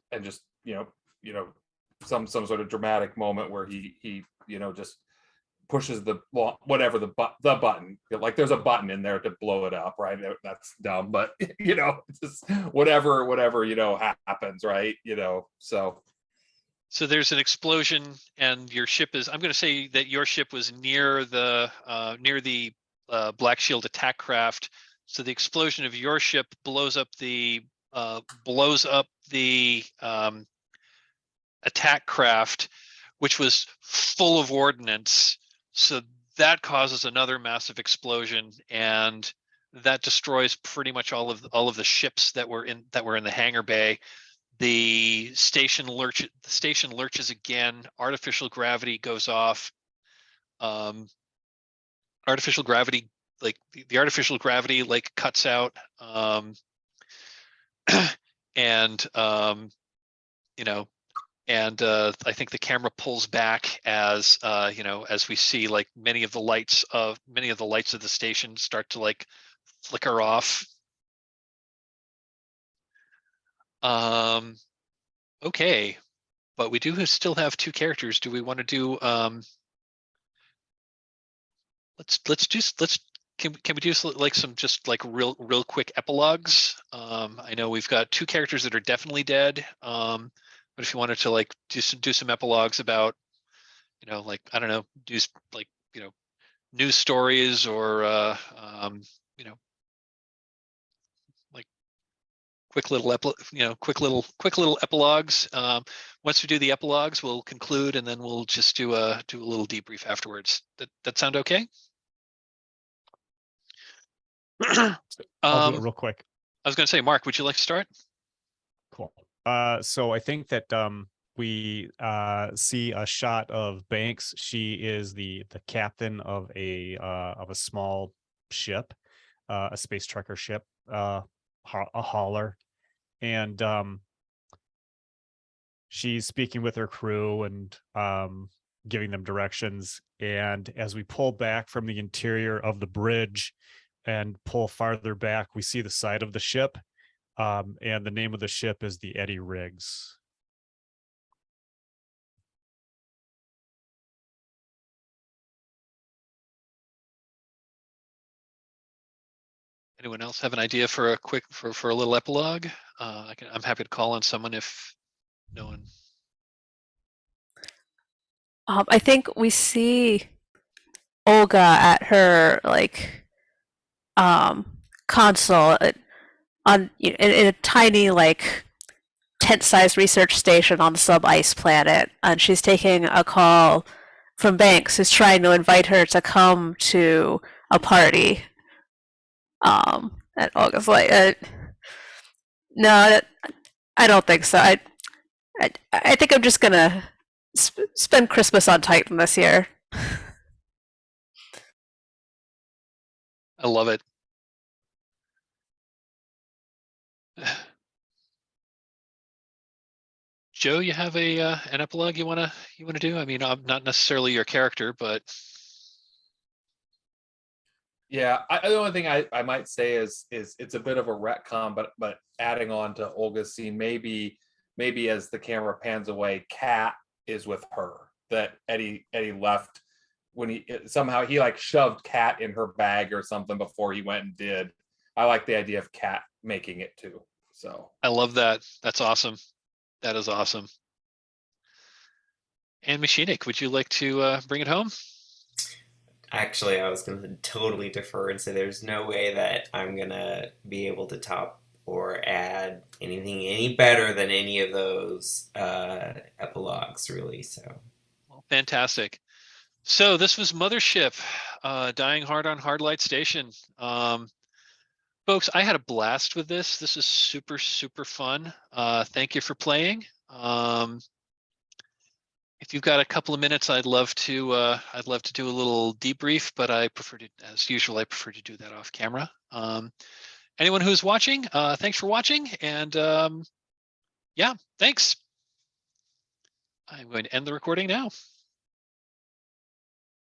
some sort of dramatic moment where he just pushes the button. Like there's a button in there to blow it up, right? That's dumb, but just whatever happens, right? So there's an explosion, and your ship is. I'm going to say that your ship was near the Black Shield attack craft. So the explosion of your ship blows up the attack craft, which was full of ordnance. So that causes another massive explosion, and that destroys pretty much all of the ships that were in the hangar bay. The station lurches again. Artificial gravity goes off. Artificial gravity, like the artificial gravity, like cuts out. And I think the camera pulls back as as we see like many of the lights of the station start to like flicker off. Okay, but we do still have two characters. Do we want to do let's can we do like some just like real quick epilogues? I know we've got 2 characters that are definitely dead. But if you wanted to like do some epilogues about, like, I don't know, like, news stories or like quick little epilogues. Once we do the epilogues, we'll conclude, and then we'll just do a little debrief afterwards. That sound okay? I'll do it real quick. I was going to say, Mark, would you like to start? Cool. So I think that we see a shot of Banks. She is the captain of a small ship, a space trekker ship, a hauler, and she's speaking with her crew and giving them directions. And as we pull back from the interior of the bridge and pull farther back, we see the side of the ship. And the name of the ship is the Eddie Riggs. Anyone else have an idea for a quick for a little epilogue? I'm happy to call on someone if no one. I think we see Olga at her console in a tiny tent-sized research station on the sub-ice planet, and she's taking a call from Banks, who's trying to invite her to come to a party. And Olga's like, no, I don't think so. I think I'm just gonna spend Christmas on Titan this year. I love it. Joe, you have an epilogue you wanna do? I mean, I'm not necessarily your character, but Yeah, the only thing I might say is it's a bit of a retcon, but adding on to Olga's scene, maybe as the camera pans away, Kat is with her. That Eddie left when he somehow like shoved Kat in her bag or something before he went and did. I like the idea of Kat making it too. So I love that. That's awesome. That is awesome. And Machinik, would you like to bring it home? Actually, I was going to totally defer and say there's no way that I'm going to be able to top or add anything any better than any of those epilogues, really. So, well, fantastic. So this was Mothership, Dying Hard on Hardlight Station. Folks, I had a blast with this. This is super, super fun. Thank you for playing. If you've got a couple of minutes, I'd love to do a little debrief, but as usual, I prefer to do that off camera. Anyone who's watching, thanks for watching, and yeah, thanks. I'm going to end the recording now.